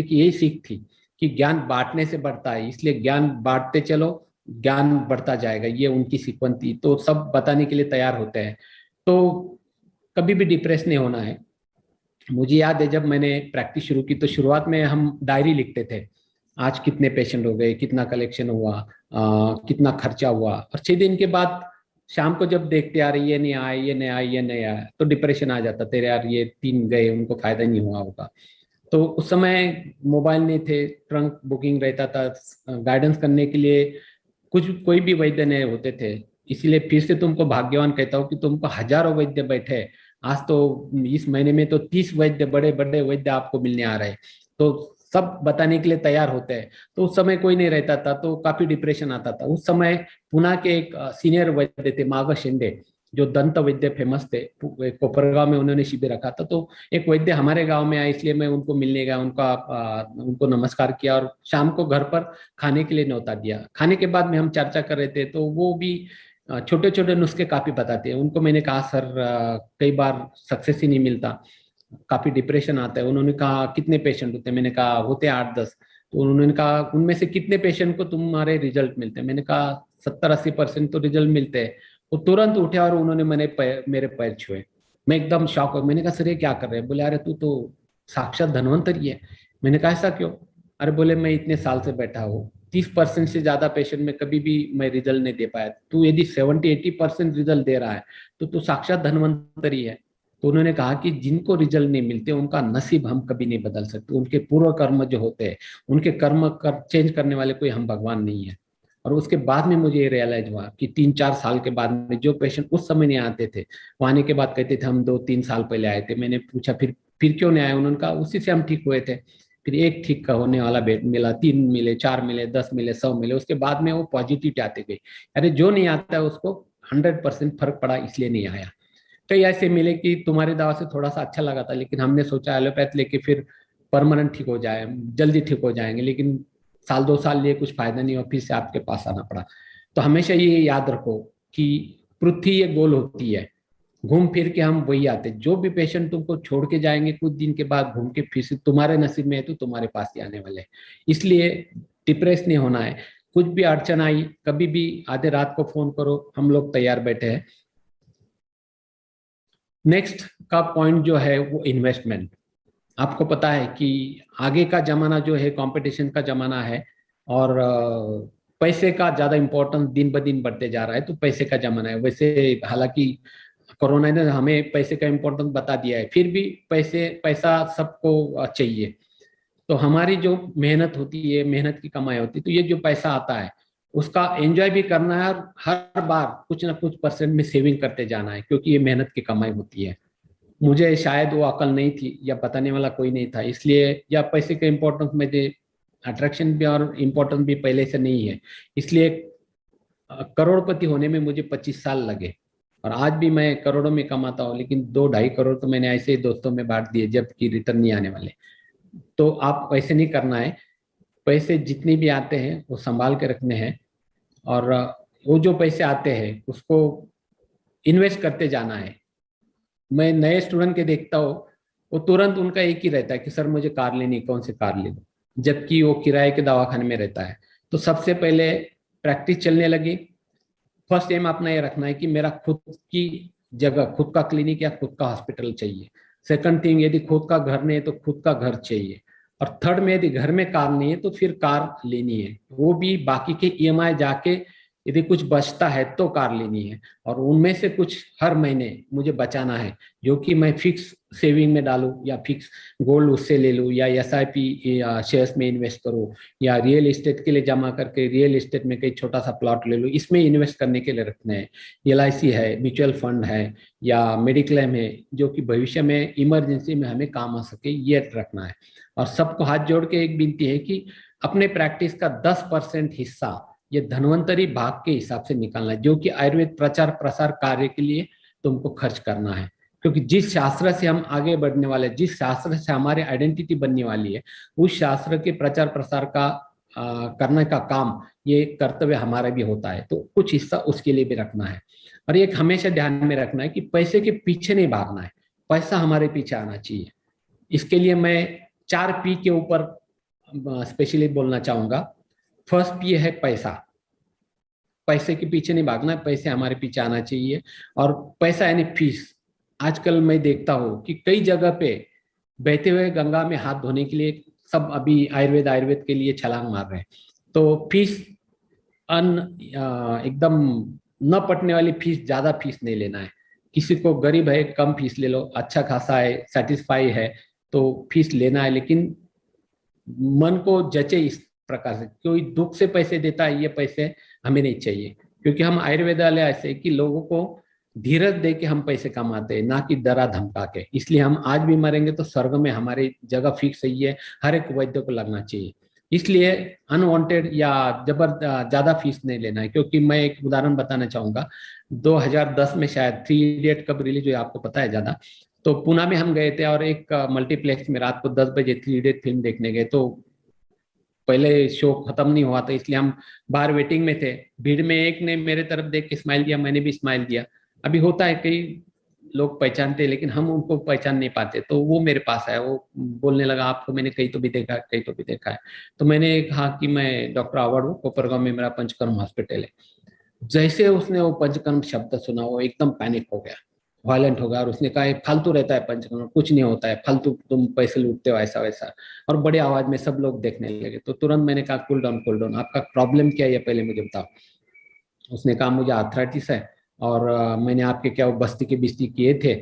की यही सीख थी कि ज्ञान बांटने से बढ़ता है। इसलिए ज्ञान बांटते चलो, ज्ञान बढ़ता जाएगा, ये उनकी सीक्वेंस थी। तो सब बताने के लिए तैयार होते हैं। तो कभी भी डिप्रेस नहीं होना है। मुझे याद है जब मैंने प्रैक्टिस शुरू की तो शुरुआत में हम डायरी लिखते थे, आज कितने पेशेंट हो गए, कितना कलेक्शन हुआ, कितना खर्चा हुआ। और 6 दिन के बाद शाम को जब देखते यार ये नहीं आया, ये नहीं आया, ये नहीं आया, तो डिप्रेशन आ जाता, तेरे यार ये 3 गए, उनको फायदा नहीं हुआ होगा। तो उस समय मोबाइल नहीं थे, ट्रंक बुकिंग रहता था, गाइडेंस करने के लिए कोई भी वैद्य नहीं होते थे। इसीलिए फिर से तुमको भाग्यवान कहता हूँ कि तुमको हजारों वैद्य बैठे। आज तो इस महीने में तो 30 वैद्य, बड़े बड़े वैद्य आपको मिलने आ रहे हैं, तो सब बताने के लिए तैयार होते हैं। तो उस समय कोई नहीं रहता था, तो काफी डिप्रेशन आता था। उस समय पुणे के एक सीनियर वैद्य थे, माघ शिंदे, जो दंत वैद्य फेमस थे, कोपरगांव में उन्होंने शिविर रखा था। तो एक वैद्य हमारे गांव में आए, इसलिए मैं उनको मिलने गया, उनको नमस्कार किया और शाम को घर पर खाने के लिए न्योता दिया। खाने के बाद में हम चर्चा कर रहे थे, तो वो भी छोटे छोटे नुस्खे काफी बताते हैं। उनको मैंने कहा सर कई बार सक्सेस ही नहीं मिलता, काफी डिप्रेशन आता है। उन्होंने कहा कितने पेशेंट होते हैं, मैंने कहा होते 8-10। तो उन्होंने कहा उनमें से कितने पेशेंट को तुम्हारे रिजल्ट मिलते हैं, मैंने कहा 70-80% तो रिजल्ट मिलते हैं। वो तुरंत उठे और उन्होंने मेरे पैर छुए। मैं एकदम शॉक हो, मैंने कहा सर ये क्या कर रहे हैं? बोले अरे तू तो साक्षात धन्वंतरी है। मैंने कहा ऐसा क्यों? अरे बोले मैं इतने साल से बैठा हूँ, 30% से ज्यादा पेशेंट में कभी भी मैं रिजल्ट नहीं दे पाया, तू यदि 70-80% रिजल्ट दे रहा है तो तू साक्षात धन्वंतरी है। तो उन्होंने कहा कि जिनको रिजल्ट नहीं मिलते उनका नसीब हम कभी नहीं बदल सकते, उनके पूर्व कर्म जो होते हैं उनके कर्म चेंज करने वाले कोई हम भगवान नहीं है। और उसके बाद में मुझे ये रियलाइज हुआ कि 3-4 साल के बाद में जो पेशेंट उस समय नहीं आते थे, वो आने के बाद कहते थे हम 2-3 साल पहले आए थे। मैंने पूछा फिर क्यों नहीं आए, उन्होंने कहा उसी से हम ठीक हुए थे। फिर एक ठीक का होने वाला बेड मिला, 3 मिले, 4 मिले, 10 मिले, 100 मिले, उसके बाद में वो पॉजिटिविटी आती गई। अरे जो नहीं आता है उसको 100% फर्क पड़ा, इसलिए नहीं आया। कई ऐसे मिले कि तुम्हारी दवा से थोड़ा सा अच्छा लगा था, लेकिन हमने सोचा एलोपैथ लेके फिर परमानेंट ठीक हो जाए, जल्दी ठीक हो जाएंगे, लेकिन 1-2 साल लिए कुछ फायदा नहीं और फिर से आपके पास आना पड़ा। तो हमेशा ये याद रखो कि पृथ्वी ये गोल होती है, घूम फिर के हम वही आते। जो भी पेशेंट तुमको छोड़ के जाएंगे कुछ दिन के बाद घूम के फिर से तुम्हारे नसीब में है तो तुम्हारे पास ही आने वाले हैं। इसलिए डिप्रेस नहीं होना है। कुछ भी अड़चन आई कभी भी आधे रात को फोन करो, हम लोग तैयार बैठे हैं। नेक्स्ट का पॉइंट जो है वो इन्वेस्टमेंट। आपको पता है कि आगे का जमाना जो है कंपटीशन का जमाना है और पैसे का ज्यादा इंपॉर्टेंस दिन ब दिन बढ़ते जा रहा है, तो पैसे का जमाना है। वैसे हालांकि कोरोना ने हमें पैसे का इंपॉर्टेंस बता दिया है, फिर भी पैसा सबको चाहिए। तो हमारी जो मेहनत होती है, मेहनत की कमाई होती है, तो ये जो पैसा आता है उसका एंजॉय भी करना है और हर बार कुछ ना कुछ परसेंट में सेविंग करते जाना है, क्योंकि ये मेहनत की कमाई होती है। मुझे शायद वो अकल नहीं थी या बताने वाला कोई नहीं था, इसलिए या पैसे का इम्पोर्टेंस मुझे अट्रैक्शन भी और इम्पोर्टेंस भी पहले से नहीं है, इसलिए करोड़पति होने में मुझे 25 साल लगे। और आज भी मैं करोड़ों में कमाता हूँ, लेकिन 2-2.5 करोड़ तो मैंने ऐसे ही दोस्तों में बांट दिए जबकि रिटर्न नहीं आने वाले। तो आप वैसे नहीं करना है, पैसे जितने भी आते हैं वो संभाल के रखने हैं और वो जो पैसे आते हैं उसको इन्वेस्ट करते जाना है। मैं नए स्टूडेंट के देखता हूँ, वो तुरंत उनका एक ही रहता है कि सर मुझे कार लेनी, कौन सी कार ले लूं, जबकि वो किराए के दवाखाने में रहता है। तो सबसे पहले प्रैक्टिस चलने लगी, फर्स्ट एम अपना ये रखना है कि मेरा खुद की जगह, खुद का क्लिनिक या खुद का हॉस्पिटल चाहिए। सेकंड थिंग, यदि खुद का घर नहीं है तो खुद का घर चाहिए। और थर्ड में यदि घर में कार नहीं है तो फिर कार लेनी है, वो भी बाकी के ईएमआई जाके यदि कुछ बचता है तो कार लेनी है। और उनमें से कुछ हर महीने मुझे बचाना है, जो कि मैं फिक्स सेविंग में डालूं या फिक्स गोल्ड उससे ले लूं या एसआईपी या शेयर्स में इन्वेस्ट करूं या रियल एस्टेट के लिए जमा करके रियल एस्टेट में कई छोटा सा प्लॉट ले लूं, इसमें इन्वेस्ट करने के लिए रखने हैं। एलआईसी है, म्यूचुअल फंड है या मेडिक्लेम है, जो कि भविष्य में इमरजेंसी में हमें काम आ सके, ये रखना है। और सबको हाथ जोड़ के एक विनती है कि अपने प्रैक्टिस का 10% हिस्सा ये धन्वंतरी भाग के हिसाब से निकालना है, जो कि आयुर्वेद प्रचार प्रसार कार्य के लिए तुमको खर्च करना है। क्योंकि जिस शास्त्र से हम आगे बढ़ने वाले, जिस शास्त्र से हमारी आइडेंटिटी बनने वाली है, उस शास्त्र के प्रचार प्रसार का करने का काम, ये कर्तव्य हमारा भी होता है। तो कुछ हिस्सा उसके लिए भी रखना है। और एक हमेशा ध्यान में रखना है कि पैसे के पीछे नहीं भागना है, पैसा हमारे पीछे आना चाहिए। इसके लिए मैं 4 पी के ऊपर स्पेशली बोलना चाहूंगा। फर्स्ट पी है पैसा। पैसे के पीछे नहीं भागना है, पैसे हमारे पीछे आना चाहिए। और पैसा यानी फीस। आजकल मैं देखता हूँ कि कई जगह पे बहते हुए गंगा में हाथ धोने के लिए सब अभी आयुर्वेद के लिए छलांग मार रहे हैं। तो फीस एकदम न पटने वाली फीस, ज्यादा फीस नहीं लेना है। किसी को गरीब है कम फीस ले लो, अच्छा खासा है, सेटिस्फाई है तो फीस लेना है, लेकिन मन को जचे इस प्रकार से। कोई दुख से पैसे देता है, ये पैसे हमें नहीं चाहिए, क्योंकि हम आयुर्वेदालय ऐसे कि लोगों को धीरज दे के हम पैसे कमाते हैं, ना कि डरा धमका के। इसलिए हम आज भी मरेंगे तो स्वर्ग में हमारी जगह फिक्स ही है, हर एक वैद्य को लगना चाहिए। इसलिए अनवांटेड या ज्यादा फीस नहीं लेना है। क्योंकि मैं एक उदाहरण बताना चाहूंगा, 2010 में शायद 3 इडियट कब रिलीज हुई आपको पता है ज्यादा, तो पुणे में हम गए थे और एक मल्टीप्लेक्स में रात को 10 बजे 3 इडियट फिल्म देखने गए। तो पहले शो खत्म नहीं हुआ था, इसलिए हम बाहर वेटिंग में थे। भीड़ में एक ने मेरे तरफ देख के स्माइल दिया, मैंने भी स्माइल दिया। अभी होता है कई लोग पहचानते हैं लेकिन हम उनको पहचान नहीं पाते, तो वो मेरे पास आया, वो बोलने लगा आपको मैंने कहीं तो भी देखा है, कहीं तो भी देखा है। तो मैंने कहा कि मैं डॉक्टर अवार्ड हूँ, कोपरगांव में मेरा पंचकर्म हॉस्पिटल है। जैसे उसने वो पंचकर्म शब्द सुना, वो एकदम पैनिक हो गया। वायलेंट हो गया और उसने कहा "ये फालतू रहता है पंचकर्म, कुछ नहीं होता है, फालतू तुम पैसे लूटते हो ऐसा वैसा", और बड़े आवाज में सब लोग देखने लगे। तो तुरंत मैंने कहा कूल डाउन, आपका प्रॉब्लम क्या है ये पहले मुझे बताओ। उसने कहा मुझे आर्थराइटिस है और मैंने आपके क्या वो बस्ती के बिस्ती किए थे,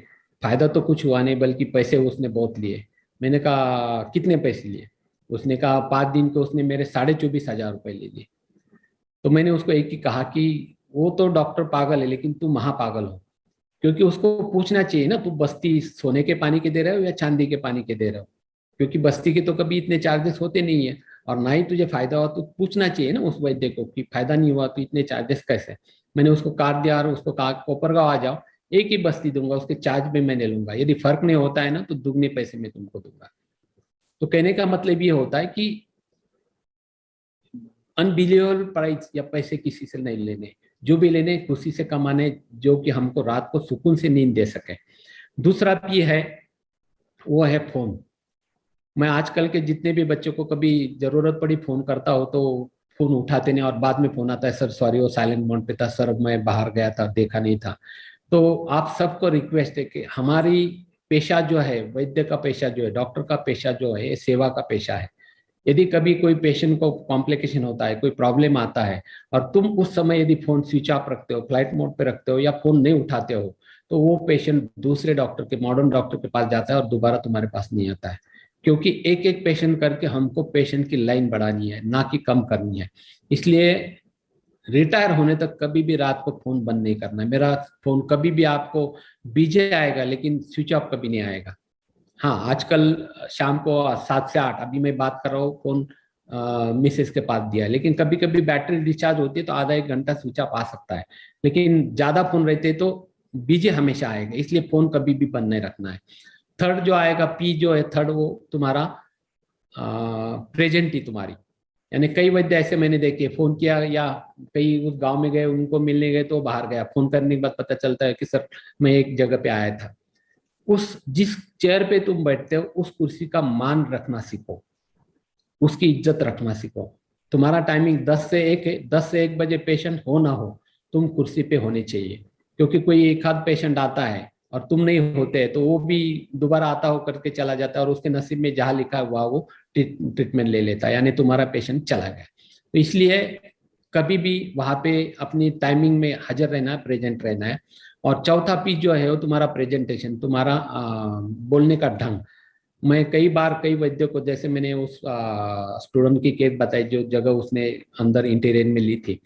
फायदा तो कुछ हुआ नहीं बल्कि पैसे उसने बहुत लिए। मैंने कहा कितने पैसे लिए? उसने कहा 5 दिन के उसने मेरे 24,500 रुपये ले लिए। तो मैंने उसको एक ही कहा कि वो तो डॉक्टर पागल है लेकिन तू महापागल हो, क्योंकि उसको पूछना चाहिए ना, तू बस्ती सोने के पानी के दे रहे हो या चांदी के पानी के दे रहे हो, क्योंकि बस्ती के तो कभी इतने चार्जेस होते नहीं है और ना ही तुझे फायदा हुआ तो पूछना चाहिए ना उस वैद्य को कि फायदा नहीं हुआ तो इतने चार्जेस कैसे। मैंने उसको काट दिया और उसको कहा कोपरगांव आ जाओ, एक ही बस्ती दूंगा, उसके चार्ज में मैंने लूंगा, यदि फर्क नहीं होता है ना तो दुगने पैसे में तुमको दूंगा। तो कहने का मतलब ये होता है कि अनबिलीवेबल प्राइस या पैसे किसी से नहीं लेने, जो भी लेने खुशी से कमाने, जो कि हमको रात को सुकून से नींद दे सके। दूसरा भी है, वो है फोन। मैं आजकल के जितने भी बच्चों को कभी जरूरत पड़ी फोन करता हो तो फोन उठाते नहीं और बाद में फोन आता है सर सॉरी वो साइलेंट मोड पे था, सर मैं बाहर गया था देखा नहीं था। तो आप सबको रिक्वेस्ट है कि हमारी पेशा जो है, वैद्य का पेशा जो है, डॉक्टर का पेशा जो है, ये सेवा का पेशा है। यदि कभी कोई पेशेंट को कॉम्प्लिकेशन होता है, कोई प्रॉब्लम आता है और तुम उस समय यदि फोन स्विच ऑफ रखते हो, फ्लाइट मोड पे रखते हो या फोन नहीं उठाते हो, तो वो पेशेंट दूसरे डॉक्टर के, मॉडर्न डॉक्टर के पास जाता है और दोबारा तुम्हारे पास नहीं आता है। क्योंकि एक एक पेशेंट करके हमको पेशेंट की लाइन बढ़ानी है, ना कि कम करनी है। इसलिए रिटायर होने तक कभी भी रात को फोन बंद नहीं करना है। मेरा फोन कभी भी आपको बिजी आएगा लेकिन स्विच ऑफ कभी नहीं आएगा। हाँ, आजकल शाम को 7 से 8 अभी मैं बात कर रहा हूँ, फोन मिसेस के पास दिया है, लेकिन कभी कभी बैटरी डिस्चार्ज होती है तो आधा एक घंटा स्विच ऑफ आ सकता है, लेकिन ज्यादा फोन रहते तो बिजी हमेशा आएगा, इसलिए फोन कभी भी बंद नहीं रखना है। थर्ड जो आएगा, पी जो है थर्ड, वो तुम्हारा प्रेजेंट ही तुम्हारी, यानी कई वैद्य ऐसे मैंने देखे, फोन किया या कहीं उस गांव में गए उनको मिलने गए तो बाहर गया, फोन करने के बाद पता चलता है कि सर मैं एक जगह पे आया था। उस जिस चेयर पे तुम बैठते हो उस कुर्सी का मान रखना सीखो, उसकी इज्जत रखना सीखो। तुम्हारा टाइमिंग 10 से 1 है, 10 से 1 बजे पेशेंट हो ना हो तुम कुर्सी पे होने चाहिए, क्योंकि कोई एक आध पेशेंट आता है और तुम नहीं होते तो वो भी दोबारा आता हो करके चला जाता है और उसके नसीब में जहां लिखा हुआ वो ट्रीटमेंट ले लेता है, यानी तुम्हारा पेशेंट चला गया। तो इसलिए कभी भी वहां पे अपनी टाइमिंग में हाजिर रहना है, प्रेजेंट रहना है। और चौथा पी जो है वो तुम्हारा प्रेजेंटेशन, तुम्हारा बोलने का ढंग। मैं कई बार कई वैद्यों को, जैसे मैंने उस स्टूडेंट की केस बताई जो जगह उसने अंदर इंटीरियर में ली थी,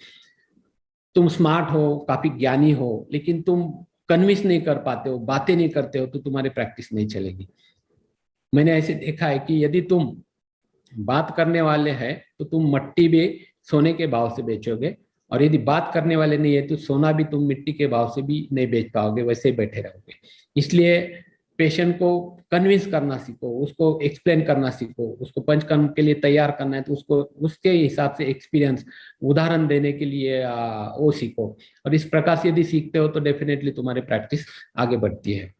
तुम स्मार्ट हो, काफी ज्ञानी हो, लेकिन तुम कन्विंस नहीं कर पाते हो, बातें नहीं करते हो, तो तुम्हारी प्रैक्टिस नहीं चलेगी। मैंने ऐसे देखा है कि यदि तुम बात करने वाले हैं तो तुम मट्टी भी सोने के भाव से बेचोगे, और यदि बात करने वाले नहीं है तो सोना भी तुम मिट्टी के भाव से भी नहीं बेच पाओगे, वैसे ही बैठे रहोगे। इसलिए पेशेंट को कन्विंस करना सीखो, उसको एक्सप्लेन करना सीखो, उसको पंचकर्म के लिए तैयार करना है तो उसको उसके हिसाब से एक्सपीरियंस उदाहरण देने के लिए वो सीखो। और इस प्रकार से यदि सीखते हो तो डेफिनेटली तुम्हारी प्रैक्टिस आगे बढ़ती है।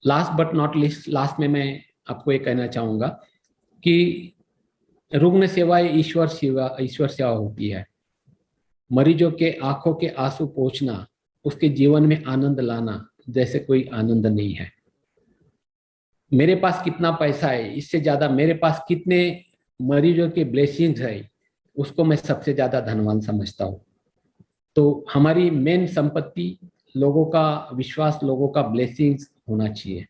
Last but not least, last में मैं आपको ये कहना चाहूंगा कि रुग्ण सेवा ईश्वर सेवा होती है। मरीजों के आंखों के आंसू पोंछना, उसके जीवन में आनंद लाना जैसे कोई आनंद नहीं है। मेरे पास कितना पैसा है इससे ज्यादा मेरे पास कितने मरीजों के ब्लेसिंग्स है, उसको मैं सबसे ज्यादा धनवान समझता हूँ। तो हमारी मेन संपत्ति लोगों का विश्वास, लोगों का ब्लेसिंग्स होना चाहिए।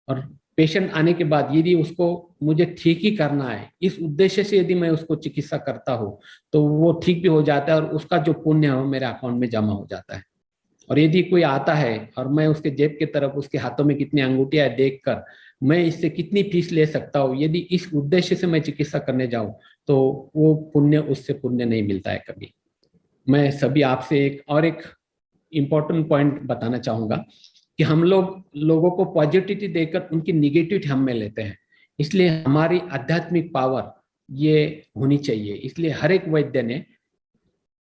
और पेशेंट आने के बाद यदि उसको मुझे ठीक ही करना है, इस उद्देश्य से यदि मैं उसको चिकित्सा करता हूँ तो वो ठीक भी हो जाता है और उसका जो पुण्य है वो मेरे अकाउंट में जमा हो जाता है। और यदि कोई आता है और मैं उसके जेब की तरफ उसके हाथों में कितनी अंगूठियां देखकर मैं इससे कितनी फीस ले सकता हूँ, यदि इस उद्देश्य से मैं चिकित्सा करने जाऊं तो वो पुण्य, उससे पुण्य नहीं मिलता है कभी। मैं सभी आपसे एक इम्पोर्टेंट पॉइंट बताना चाहूंगा कि हम लोगों को पॉजिटिविटी देकर उनकी निगेटिविटी हम में लेते हैं। इसलिए हमारी आध्यात्मिक पावर ये होनी चाहिए। इसलिए हर एक वैद्य ने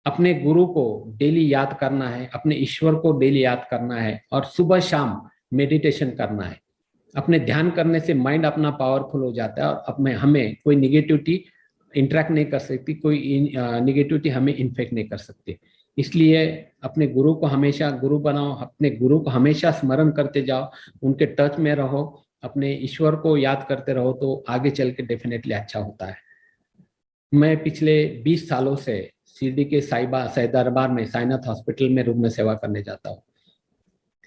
अपने गुरु को डेली याद करना है, अपने ईश्वर को डेली याद करना है और सुबह शाम मेडिटेशन करना है। अपने ध्यान करने से माइंड अपना पावरफुल हो जाता है और अब हमें कोई निगेटिविटी इंटरेक्ट नहीं कर सकती, कोई निगेटिविटी हमें इन्फेक्ट नहीं कर सकती। इसलिए अपने गुरु को हमेशा गुरु बनाओ, अपने गुरु को हमेशा स्मरण करते जाओ, उनके टच में रहो, अपने ईश्वर को याद करते रहो, तो आगे चल के डेफिनेटली अच्छा होता है। मैं पिछले 20 सालों से शिरडी के साई दरबार में साईनाथ हॉस्पिटल में रुग्ण सेवा करने जाता हूँ।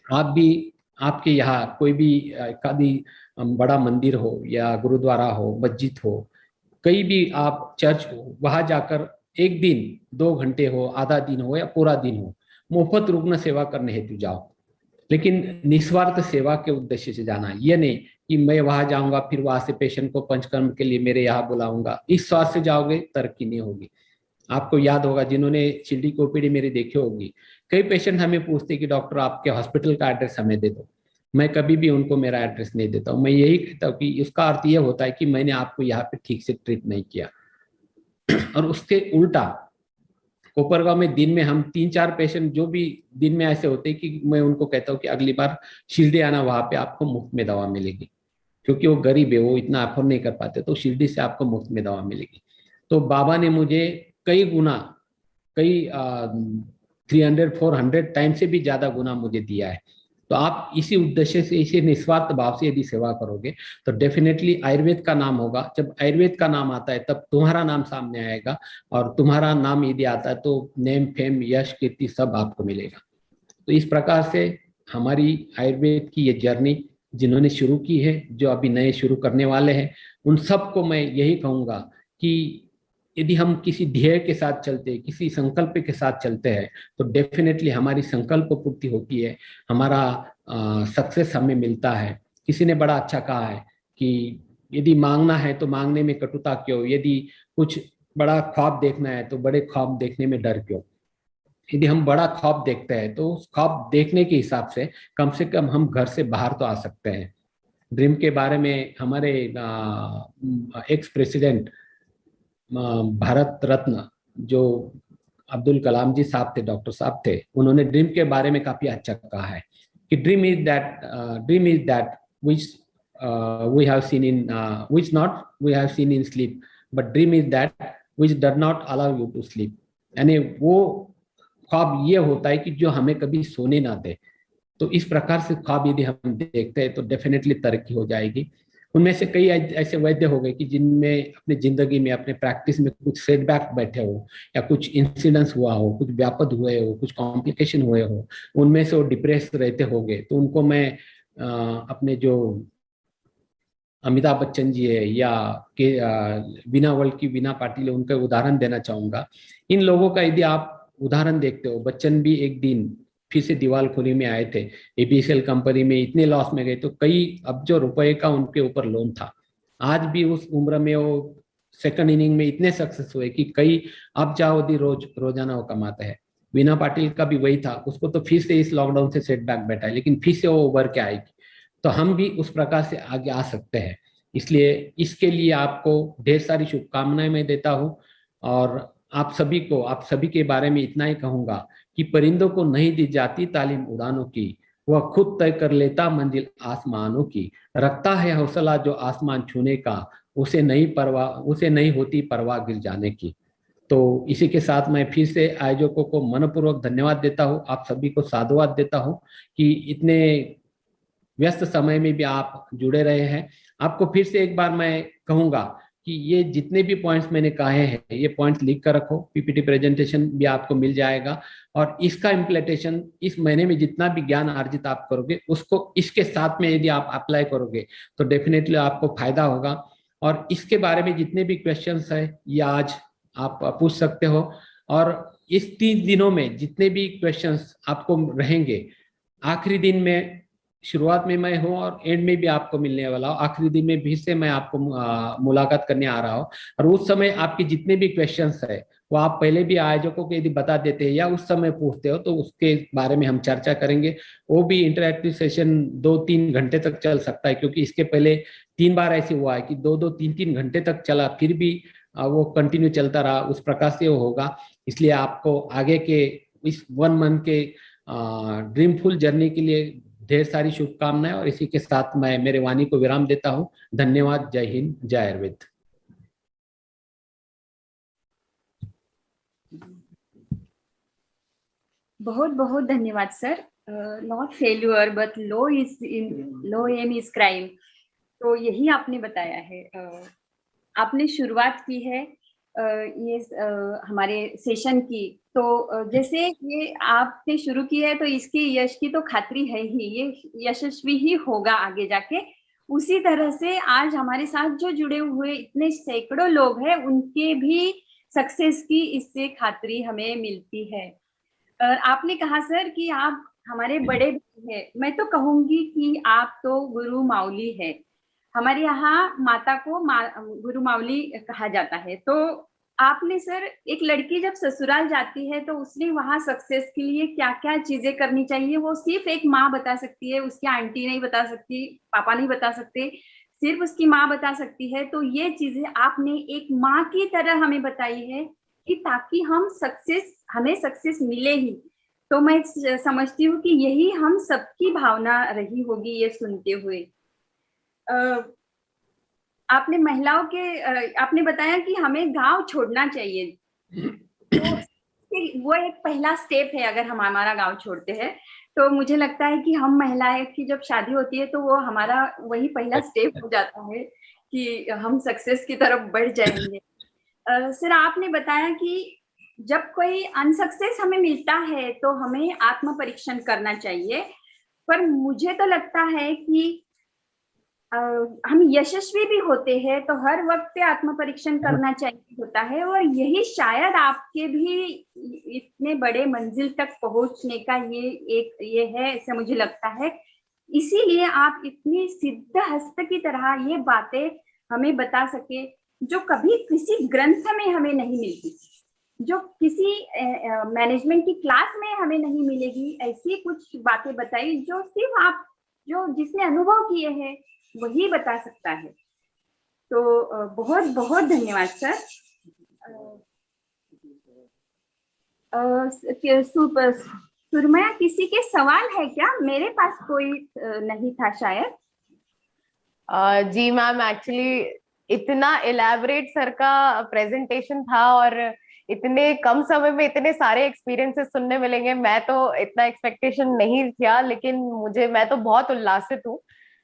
आप भी, आपके यहाँ कोई भी कभी बड़ा मंदिर हो या गुरुद्वारा हो, मस्जिद हो, कहीं भी आप चर्च हो, वहां जाकर एक दिन 2 घंटे हो, आधा दिन हो या पूरा दिन हो, मुफ्त रुग्ण सेवा करने हेतु जाओ, लेकिन निस्वार्थ सेवा के उद्देश्य से जाना। ये नहीं कि मैं वहां जाऊंगा फिर वहां से पेशेंट को पंचकर्म के लिए मेरे यहाँ बुलाऊंगा, इस स्वार्थ से जाओगे तरक्की नहीं होगी। आपको याद होगा, जिन्होंने शिरडी की ओपीडी मेरी देखी होगी, कई पेशेंट हमें पूछते कि डॉक्टर आपके हॉस्पिटल का एड्रेस हमें दे दो। मैं कभी भी उनको मेरा एड्रेस नहीं देता हूँ। मैं यही कहता हूँ कि इसका अर्थ ये होता है कि मैंने आपको यहाँ पे ठीक से ट्रीट नहीं किया। और उसके उल्टा कोपरगांव में दिन में हम 3-4 पेशेंट जो भी दिन में ऐसे होते हैं कि मैं उनको कहता हूँ कि अगली बार शिरडी आना, वहां पे आपको मुफ्त में दवा मिलेगी, क्योंकि वो गरीब है, वो इतना अफोर्ड नहीं कर पाते, तो शिरडी से आपको मुफ्त में दवा मिलेगी। तो बाबा ने मुझे कई गुना, कई 300-400 टाइम से भी ज्यादा गुना मुझे दिया है। तो आप इसी उद्देश्य से, इसी निस्वार्थ भाव से यदि सेवा करोगे तो डेफिनेटली आयुर्वेद का नाम होगा। जब आयुर्वेद का नाम आता है तब तुम्हारा नाम सामने आएगा, और तुम्हारा नाम यदि आता है तो नेम, फेम, यश, कीर्ति सब आपको मिलेगा। तो इस प्रकार से हमारी आयुर्वेद की ये जर्नी जिन्होंने शुरू की है, जो अभी नए शुरू करने वाले हैं, उन सबको मैं यही कहूँगा कि यदि हम किसी ध्येय के साथ चलते हैं, किसी संकल्प के साथ चलते हैं, तो डेफिनेटली हमारी संकल्प पूर्ति होती है, हमारा सक्सेस हमें मिलता है। किसी ने बड़ा अच्छा कहा है कि यदि मांगना है तो मांगने में कटुता क्यों, यदि कुछ बड़ा ख्वाब देखना है तो बड़े ख्वाब देखने में डर क्यों। यदि हम बड़ा ख्वाब देखते हैं तो उस ख्वाब देखने के हिसाब से कम हम घर से बाहर तो आ सकते हैं। ड्रीम के बारे में हमारे एक्स प्रेसिडेंट, भारत रत्न जो अब्दुल कलाम जी साहब थे, डॉक्टर साहब थे, उन्होंने ड्रीम के बारे में काफी अच्छा कहा है कि dream is that which we have seen in which not we have seen in sleep, but dream is that which does not allow you to sleep. यानी वो ख्वाब ये होता है कि जो हमें कभी सोने ना दे। तो इस प्रकार से ख्वाब यदि हम देखते हैं तो डेफिनेटली तरक्की हो जाएगी। उनमें से कई ऐसे वैद्य हो गए कि जिनमें अपनी जिंदगी में, अपने प्रैक्टिस में कुछ सेटबैक बैठे हो, या कुछ इंसिडेंट्स हुआ हो, कुछ व्यापद हुए हो, कुछ कॉम्प्लिकेशन हुए हो, उनमें से वो डिप्रेस रहते हो गए। तो उनको मैं अपने जो अमिताभ बच्चन जी है या वीना वर्ल्ड की वीना पाटिल है, उनका उदाहरण देना चाहूंगा। इन लोगों का यदि आप उदाहरण देखते हो, बच्चन भी एक दिन फिर से दिवालखोरी में आए थे, एपीसीएल कंपनी में इतने लॉस में गए, तो कई अब्जों रुपए का उनके ऊपर लोन था। आज भी उस उम्र में वो सेकंड इनिंग में इतने सक्सेस हुए कि कई अब जाओ दी रोजाना वो कमाते हैं। वीना पाटिल का भी वही था, उसको तो फिर से इस लॉकडाउन से सेटबैक बैठा है, लेकिन फिर से वो उभर के आएगी। तो हम भी उस प्रकार से आगे आ सकते हैं। इसलिए इसके लिए आपको ढेर सारी शुभकामनाएं मैं देता हूँ, और आप सभी के बारे में इतना ही कहूंगा कि परिंदों को नहीं दी जाती तालीम उड़ानों की, वह खुद तय कर लेता मंजिल आसमानों की, रखता है हौसला जो आसमान छूने का, उसे नहीं होती परवाह गिर जाने की। तो इसी के साथ मैं फिर से आयोजकों को मनपूर्वक धन्यवाद देता हूँ, आप सभी को साधुवाद देता हूँ कि इतने व्यस्त समय में भी आप जुड़े रहे हैं। आपको फिर से एक बार मैं कहूंगा कि ये जितने भी पॉइंट्स मैंने कहे हैं, ये पॉइंट्स लिख कर रखो, पीपीटी प्रेजेंटेशन भी आपको मिल जाएगा, और इसका इम्प्लीमेंटेशन इस महीने में जितना भी ज्ञान अर्जित आप करोगे उसको इसके साथ में यदि आप अप्लाई करोगे तो डेफिनेटली आपको फायदा होगा। और इसके बारे में जितने भी क्वेश्चंस है ये आज आप पूछ सकते हो, और इस 30 दिनों में जितने भी क्वेश्चंस आपको रहेंगे, आखिरी दिन में, शुरुआत में मैं हूँ और एंड में भी आपको मिलने वाला हूँ, आखिरी दिन में भी से मैं आपको मुलाकात करने आ रहा हूँ। और उस समय आपके जितने भी क्वेश्चंस है वो आप पहले भी आयोजकों को यदि बता देते हैं या उस समय पूछते हो तो उसके बारे में हम चर्चा करेंगे। वो भी इंटरैक्टिव सेशन 2-3 घंटे तक चल सकता है, क्योंकि इसके पहले 3 बार ऐसे हुआ है कि 2-2, 3-3 घंटे तक चला, फिर भी वो कंटिन्यू चलता रहा। उस प्रकार से वो होगा। इसलिए आपको आगे के इस 1 मंथ के ड्रीमफुल जर्नी के लिए ढेर सारी शुभकामनाएं, और इसी के साथ मैं मेरे वाणी को विराम देता हूं। धन्यवाद। जय हिंद, जय आयुर्वेद। बहुत बहुत धन्यवाद sir. Not failure but low aim is crime. तो यही आपने बताया है। आपने शुरुआत की है ये हमारे सेशन की। तो जैसे ये आपने शुरू की है तो इसकी यश की तो खात्री है ही, ये यशस्वी ही होगा आगे जाके। उसी तरह से आज हमारे साथ जो जुड़े हुए इतने सैकड़ों लोग हैं उनके भी सक्सेस की इससे खात्री हमें मिलती है। आपने कहा सर कि आप हमारे बड़े भाई हैं। मैं तो कहूंगी कि आप तो गुरु माउली है। हमारे यहाँ माता को गुरु माउली कहा जाता है। तो आपने सर, एक लड़की जब ससुराल जाती है तो उसने वहां सक्सेस के लिए क्या क्या चीजें करनी चाहिए वो सिर्फ एक माँ बता सकती है। उसकी आंटी नहीं बता सकती, पापा नहीं बता सकते, सिर्फ उसकी माँ बता सकती है। तो ये चीजें आपने एक माँ की तरह हमें बताई है कि ताकि हमें सक्सेस मिले ही। तो मैं समझती हूँ कि यही हम सबकी भावना रही होगी ये सुनते हुए। आपने महिलाओं के आपने बताया कि हमें गांव छोड़ना चाहिए। तो वो एक पहला स्टेप है। अगर हम हमारा गांव छोड़ते हैं तो मुझे लगता है कि हम महिलाएं की जब शादी होती है तो वो हमारा वही पहला स्टेप हो जाता है कि हम सक्सेस की तरफ बढ़ जाएंगे। सर, आपने बताया कि जब कोई अनसक्सेस हमें मिलता है तो हमें आत्म परीक्षण करना चाहिए। पर मुझे तो लगता है कि हम यशस्वी भी होते हैं तो हर वक्त पे आत्म परीक्षण करना चाहिए होता है। और यही शायद आपके भी इतने बड़े मंजिल तक पहुंचने का ये है, ऐसा मुझे लगता है। इसीलिए आप इतनी सिद्ध हस्त की तरह ये बातें हमें बता सके जो कभी किसी ग्रंथ में हमें नहीं मिलती, जो किसी मैनेजमेंट की क्लास में हमें नहीं मिलेगी। ऐसी कुछ बातें बताई जो सिर्फ आप, जो जिसने अनुभव किए हैं वही बता सकता है। तो बहुत बहुत धन्यवाद सर। सुरमया, किसी के सवाल है क्या? मेरे पास कोई नहीं था शायद। जी मैम, एक्चुअली इतना इलैबोरेट सर का प्रेजेंटेशन था और इतने कम समय में इतने सारे एक्सपीरियंसेस सुनने मिलेंगे, मैं तो इतना एक्सपेक्टेशन नहीं था। लेकिन मैं तो बहुत उल्लासित हूँ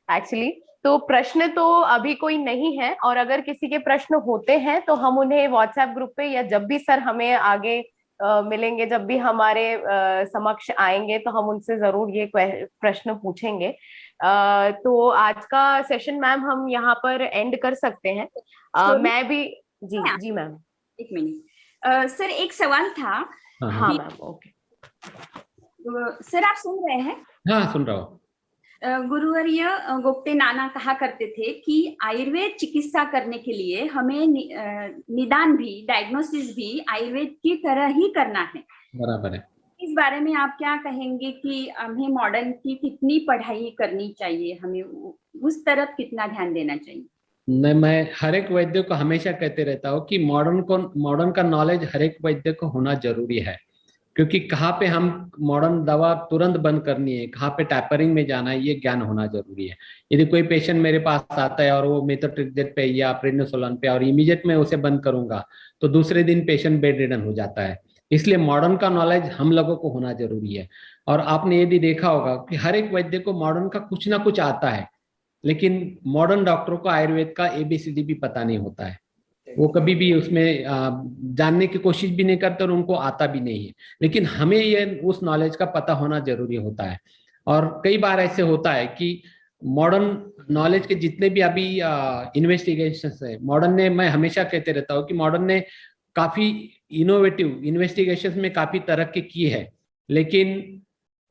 एक्चुअली। तो प्रश्न तो अभी कोई नहीं है, और अगर किसी के प्रश्न होते हैं तो हम उन्हें व्हाट्सएप ग्रुप पे, या जब भी सर हमें आगे मिलेंगे, जब भी हमारे समक्ष आएंगे, तो हम उनसे जरूर ये प्रश्न पूछेंगे। तो आज का सेशन मैम हम यहाँ पर एंड कर सकते हैं। मैं भी जी मैम, एक मिनट सर, एक सवाल था। हाँ मैम, ओके। सर, आप सुन रहे हैं? हाँ, सुन रहा हूँ। गुरुवर्य गोप्ते नाना कहा करते थे कि आयुर्वेद चिकित्सा करने के लिए हमें निदान भी, डायग्नोसिस भी आयुर्वेद की तरह ही करना है। बराबर है। इस बारे में आप क्या कहेंगे कि हमें मॉडर्न की कितनी पढ़ाई करनी चाहिए, हमें उस तरफ कितना ध्यान देना चाहिए? मैं हर एक वैद्य को हमेशा कहते रहता हूँ कि मॉडर्न का नॉलेज हर एक वैद्य को होना जरूरी है। क्योंकि कहाँ पे हम मॉडर्न दवा तुरंत बंद करनी है, कहाँ पे टैपरिंग में जाना है, ये ज्ञान होना जरूरी है। यदि कोई पेशेंट मेरे पास आता है और वो मेथोट्रेक्सेट पे या प्रेडनिसोलोन पे और इमीडिएट में उसे बंद करूंगा तो दूसरे दिन पेशेंट बेड रिडन हो जाता है। इसलिए मॉडर्न का नॉलेज हम लोगों को होना जरूरी है। और आपने यदि देखा होगा कि हर एक वैद्य को मॉडर्न का कुछ ना कुछ आता है, लेकिन मॉडर्न डॉक्टरों को आयुर्वेद का ABCD भी पता नहीं होता है। वो कभी भी उसमें जानने की कोशिश भी नहीं करते और उनको आता भी नहीं है। लेकिन हमें ये उस नॉलेज का पता होना जरूरी होता है। और कई बार ऐसे होता है कि मॉडर्न नॉलेज के जितने भी अभी इन्वेस्टिगेशंस है, मॉडर्न ने, मैं हमेशा कहते रहता हूँ कि मॉडर्न ने काफी इनोवेटिव इन्वेस्टिगेशंस में काफी तरक्की की है, लेकिन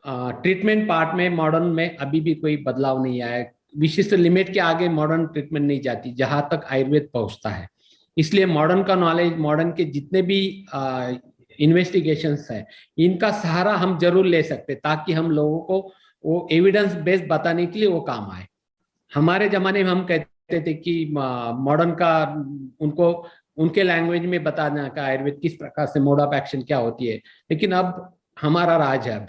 ट्रीटमेंट पार्ट में मॉडर्न में अभी भी कोई बदलाव नहीं आया। विशिष्ट लिमिट के आगे मॉडर्न ट्रीटमेंट नहीं जाती जहां तक आयुर्वेद पहुंचता है। इसलिए मॉडर्न का नॉलेज, मॉडर्न के जितने भी इन्वेस्टिगेशंस है, इनका सहारा हम जरूर ले सकते ताकि हम लोगों को वो एविडेंस बेस्ड बताने के लिए वो काम आए। हमारे जमाने में हम कहते थे कि मॉडर्न का उनको उनके लैंग्वेज में बताना का आयुर्वेद किस प्रकार से मोड ऑफ एक्शन क्या होती है, लेकिन अब हमारा राज है अब।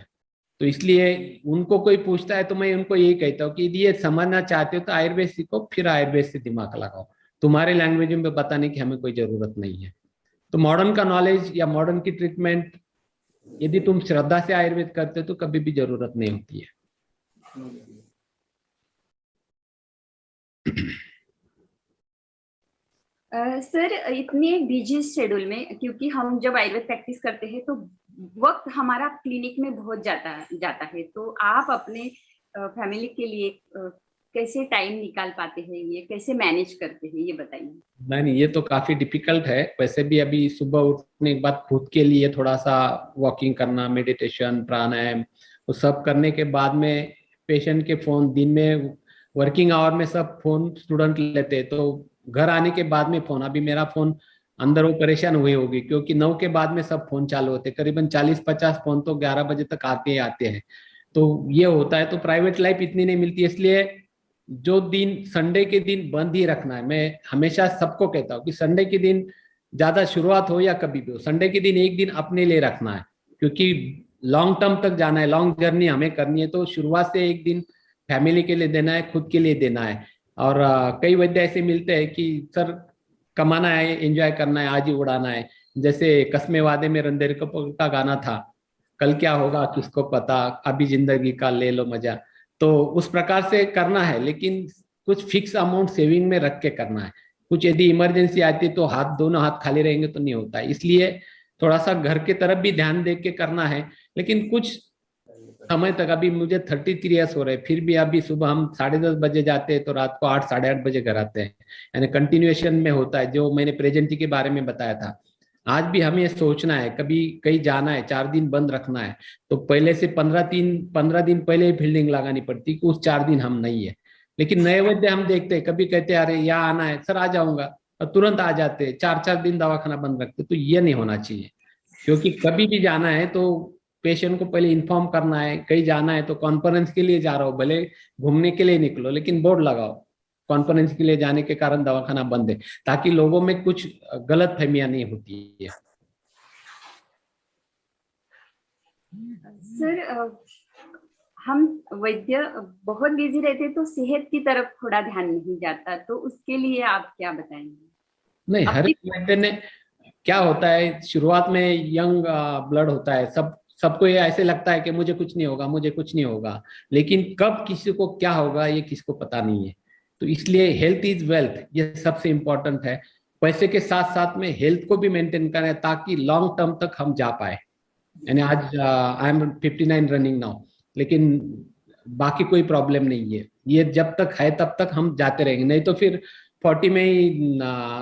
तो इसलिए उनको कोई पूछता है तो मैं उनको यही कहता हूँ कि यदि ये समझना चाहते हो तो आयुर्वेद सीखो, फिर आयुर्वेद से दिमाग लगाओ। तुम्हारे लैंग्वेज में बताने की हमें कोई जरूरत नहीं है। तो मॉडर्न का नॉलेज या मॉडर्न की ट्रीटमेंट यदि तुम श्रद्धा से आयुर्वेद करते हो तो कभी भी जरूरत नहीं होती है। सर इतने बिजी शेड्यूल में, क्योंकि हम जब आयुर्वेद प्रैक्टिस करते हैं तो वक्त हमारा क्लिनिक में बहुत जाता है, तो आप अपने फैमिली के लिए कैसे टाइम निकाल पाते हैं, ये कैसे मैनेज करते हैं, ये बताइए। नहीं, ये तो काफी डिफिकल्ट है। वैसे भी अभी सुबह उठने के बाद खुद के लिए थोड़ा सा वॉकिंग करना, मेडिटेशन, प्राणायाम, वो सब करने के बाद में पेशेंट के फोन दिन में वर्किंग आवर में सब फोन स्टूडेंट लेते हैं, तो घर आने के बाद में फोन, अभी मेरा फोन अंदर वो परेशान हुई होगी क्योंकि 9 के बाद में सब फोन चालू होते, करीबन 40-50 फोन तो 11 बजे तक आते ही आते हैं। तो ये होता है, तो प्राइवेट लाइफ इतनी नहीं मिलती, इसलिए जो दिन संडे के दिन बंद ही रखना है। मैं हमेशा सबको कहता हूँ कि संडे के दिन ज्यादा शुरुआत हो या कभी भी हो, संडे के दिन एक दिन अपने लिए रखना है, क्योंकि लॉन्ग टर्म तक जाना है, लॉन्ग जर्नी हमें करनी है, तो शुरुआत से एक दिन फैमिली के लिए देना है, खुद के लिए देना है। और कई वैद्य ऐसे मिलते हैं कि सर कमाना है, एंजॉय करना है, आज ही उड़ाना है। जैसे कस्मे वादे में रणधीर कपूर का गाना था, कल क्या होगा किसको पता, अभी जिंदगी का ले लो मजा। तो उस प्रकार से करना है, लेकिन कुछ फिक्स अमाउंट सेविंग में रख के करना है। कुछ यदि इमरजेंसी आती तो दोनों हाथ खाली रहेंगे तो नहीं होता है, इसलिए थोड़ा सा घर के तरफ भी ध्यान दे के करना है। लेकिन कुछ समय तक, अभी मुझे 33 ईयर्स हो रहे, फिर भी अभी सुबह हम 10:30 बजे जाते हैं तो रात को 8, 8:30 बजे घर आते हैं, यानी कंटिन्यूएशन में होता है। जो मैंने प्रेजेंटी के बारे में बताया था, आज भी हमें ये सोचना है, कभी कहीं जाना है, 4 दिन बंद रखना है, तो पहले से 15 दिन पहले ही फील्डिंग लगानी पड़ती कि उस 4 दिन हम नहीं है। लेकिन नए वैद्य हम देखते हैं, कभी कहते हैं अरे यहाँ आना है सर, आ जाऊंगा, और तुरंत आ जाते, 4-4 दिन दवाखाना बंद रखते। तो ये नहीं होना चाहिए, क्योंकि कभी भी जाना है तो पेशेंट को पहले इन्फॉर्म करना है। कहीं जाना है तो कॉन्फ्रेंस के लिए जा रहा हो, भले घूमने के लिए निकलो, लेकिन बोर्ड लगाओ कॉन्फ्रेंस के लिए जाने के कारण दवाखाना बंद है, ताकि लोगों में कुछ गलत फहमियां नहीं होती है। सर हम वैद्य बहुत बिजी रहते तो सेहत की तरफ थोड़ा ध्यान नहीं जाता, तो उसके लिए आप क्या बताएंगे? नहीं, हर एक वैद्य ने, क्या होता है शुरुआत में यंग ब्लड होता है, सबको ये ऐसे लगता है कि मुझे कुछ नहीं होगा, मुझे कुछ नहीं होगा, लेकिन कब किसी को क्या होगा ये किसको पता नहीं है। तो इसलिए हेल्थ इज वेल्थ, ये सबसे इम्पोर्टेंट है। पैसे के साथ साथ में हेल्थ को भी मेंटेन करें, ताकि लॉन्ग टर्म तक हम जा पाए। यानी आज आई एम 59 रनिंग नाउ, लेकिन बाकी कोई प्रॉब्लम नहीं है। ये जब तक है तब तक हम जाते रहेंगे, नहीं तो फिर 40 में ही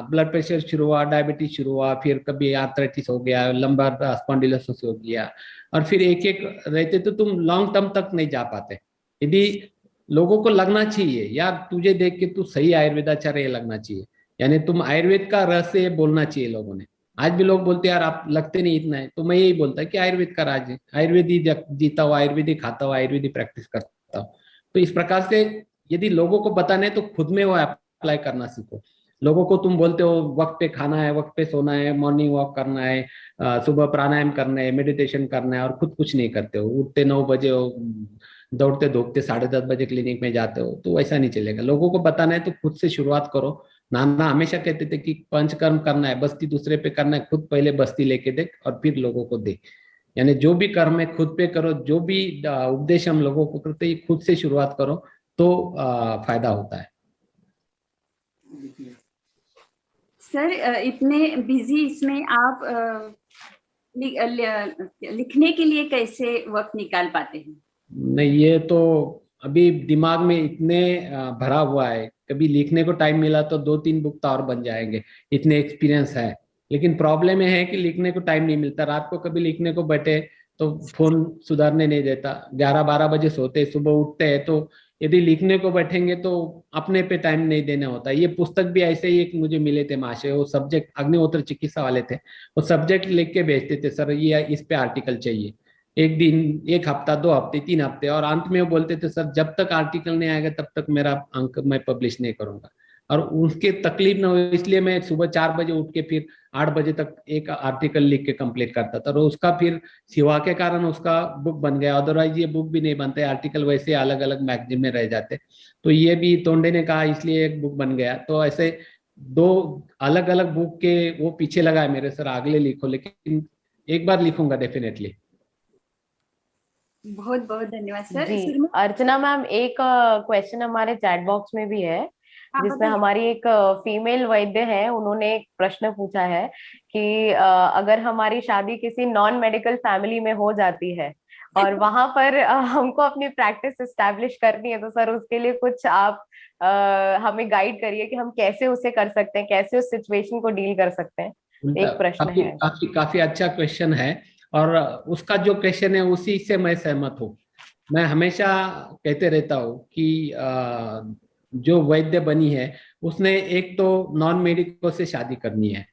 ब्लड प्रेशर शुरू हुआ, डायबिटीज शुरू हुआ, फिर कभी आर्थराइटिस हो गया, लंबर स्पॉन्डिलोसिस हो गया, और फिर एक एक रहते तो तुम लॉन्ग टर्म तक नहीं जा पाते। यदि लोगों को लगना चाहिए यार तुझे देख के तू सही आयुर्वेदाचार्य लगना चाहिए, यानी तुम आयुर्वेद का रहस्य बोलना चाहिए लोगों ने। आज भी लोग बोलते हैं यार आप लगते नहीं इतना है, तो मैं यही बोलता कि आयुर्वेद का राज है, आयुर्वेद ही जीता हुआ, आयुर्वेद ही खाता हुआ, आयुर्वेद ही प्रैक्टिस करता हूँ। तो इस प्रकार से यदि लोगों को बताना है तो खुद में वो अप्लाई करना सीखो। लोगों को तुम बोलते हो वक्त पे खाना है, वक्त पे सोना है, मॉर्निंग वॉक करना है, सुबह प्राणायाम करना है, मेडिटेशन करना है, और खुद कुछ नहीं करते हो, उठते 9 बजे हो, दौड़ते धोपते 10:30 बजे क्लिनिक में जाते हो, तो ऐसा नहीं चलेगा। लोगों को बताना है तो खुद से शुरुआत करो। नाना हमेशा कहते थे कि पंचकर्म करना है, बस्ती दूसरे पे करना है, खुद पहले बस्ती लेके देख और फिर लोगों को दे। यानी जो भी कर्म है खुद पे करो, जो भी उपदेश हम लोगों को करते हैं खुद से शुरुआत करो, तो फायदा होता है। सर इतने बिजी इसमें आप लिखने के लिए कैसे वक्त निकाल पाते हैं? नहीं, ये तो अभी दिमाग में इतने भरा हुआ है, कभी लिखने को टाइम मिला तो 2-3 बुक तो और बन जाएंगे, इतने एक्सपीरियंस है। लेकिन प्रॉब्लम ये है कि लिखने को टाइम नहीं मिलता। रात को कभी लिखने को बैठे तो फोन सुधारने नहीं देता, 11-12 बजे सोते, सुबह उठते हैं, तो यदि लिखने को बैठेंगे तो अपने पे टाइम नहीं देना होता। ये पुस्तक भी ऐसे ही एक मुझे मिले थे महाशय, वो सब्जेक्ट अग्निहोत्र चिकित्सा वाले थे, वो सब्जेक्ट लिख के भेजते थे, सर ये इस पे आर्टिकल चाहिए, एक दिन, एक हफ्ता, 2 हफ्ते, 3 हफ्ते, और अंत में वो बोलते थे सर जब तक आर्टिकल नहीं आएगा तब तक मेरा अंक मैं पब्लिश नहीं करूंगा। और उनके तकलीफ ना हो इसलिए मैं सुबह 4 बजे उठ के फिर 8 बजे तक एक आर्टिकल लिख के कंप्लीट करता था, और उसका फिर सेवा के कारण उसका बुक बन गया। अदरवाइज ये बुक भी नहीं बनते, आर्टिकल वैसे अलग अलग मैगजीन में रह जाते। तो ये भी तोंडे ने कहा इसलिए एक बुक बन गया। तो ऐसे 2 अलग अलग बुक के वो पीछे लगा है मेरे, सर अगले लिखो, लेकिन एक बार लिखूंगा डेफिनेटली। बहुत बहुत धन्यवाद सर। जी सर मैं अर्चना मैम, एक क्वेश्चन हमारे चैट बॉक्स में भी है, हाँ जिसमें बताइए। हमारी एक फीमेल वैद्य है, उन्होंने एक प्रश्न पूछा है कि अगर हमारी शादी किसी नॉन मेडिकल फैमिली में हो जाती है और वहां पर हमको अपनी प्रैक्टिस एस्टैब्लिश करनी है, तो सर उसके लिए कुछ आप हमें गाइड करिए कि हम कैसे उसे कर सकते हैं, कैसे उस सिचुएशन को डील कर सकते हैं। उल्टा, एक प्रश्न काफी है। काफी काफी अच्छा क्वेश्चन है। और उसका जो क्वेश्चन है उसी से मैं सहमत हूँ। मैं हमेशा कहते रहता हूँ कि जो वैद्य बनी है उसने एक तो नॉन मेडिको से शादी करनी है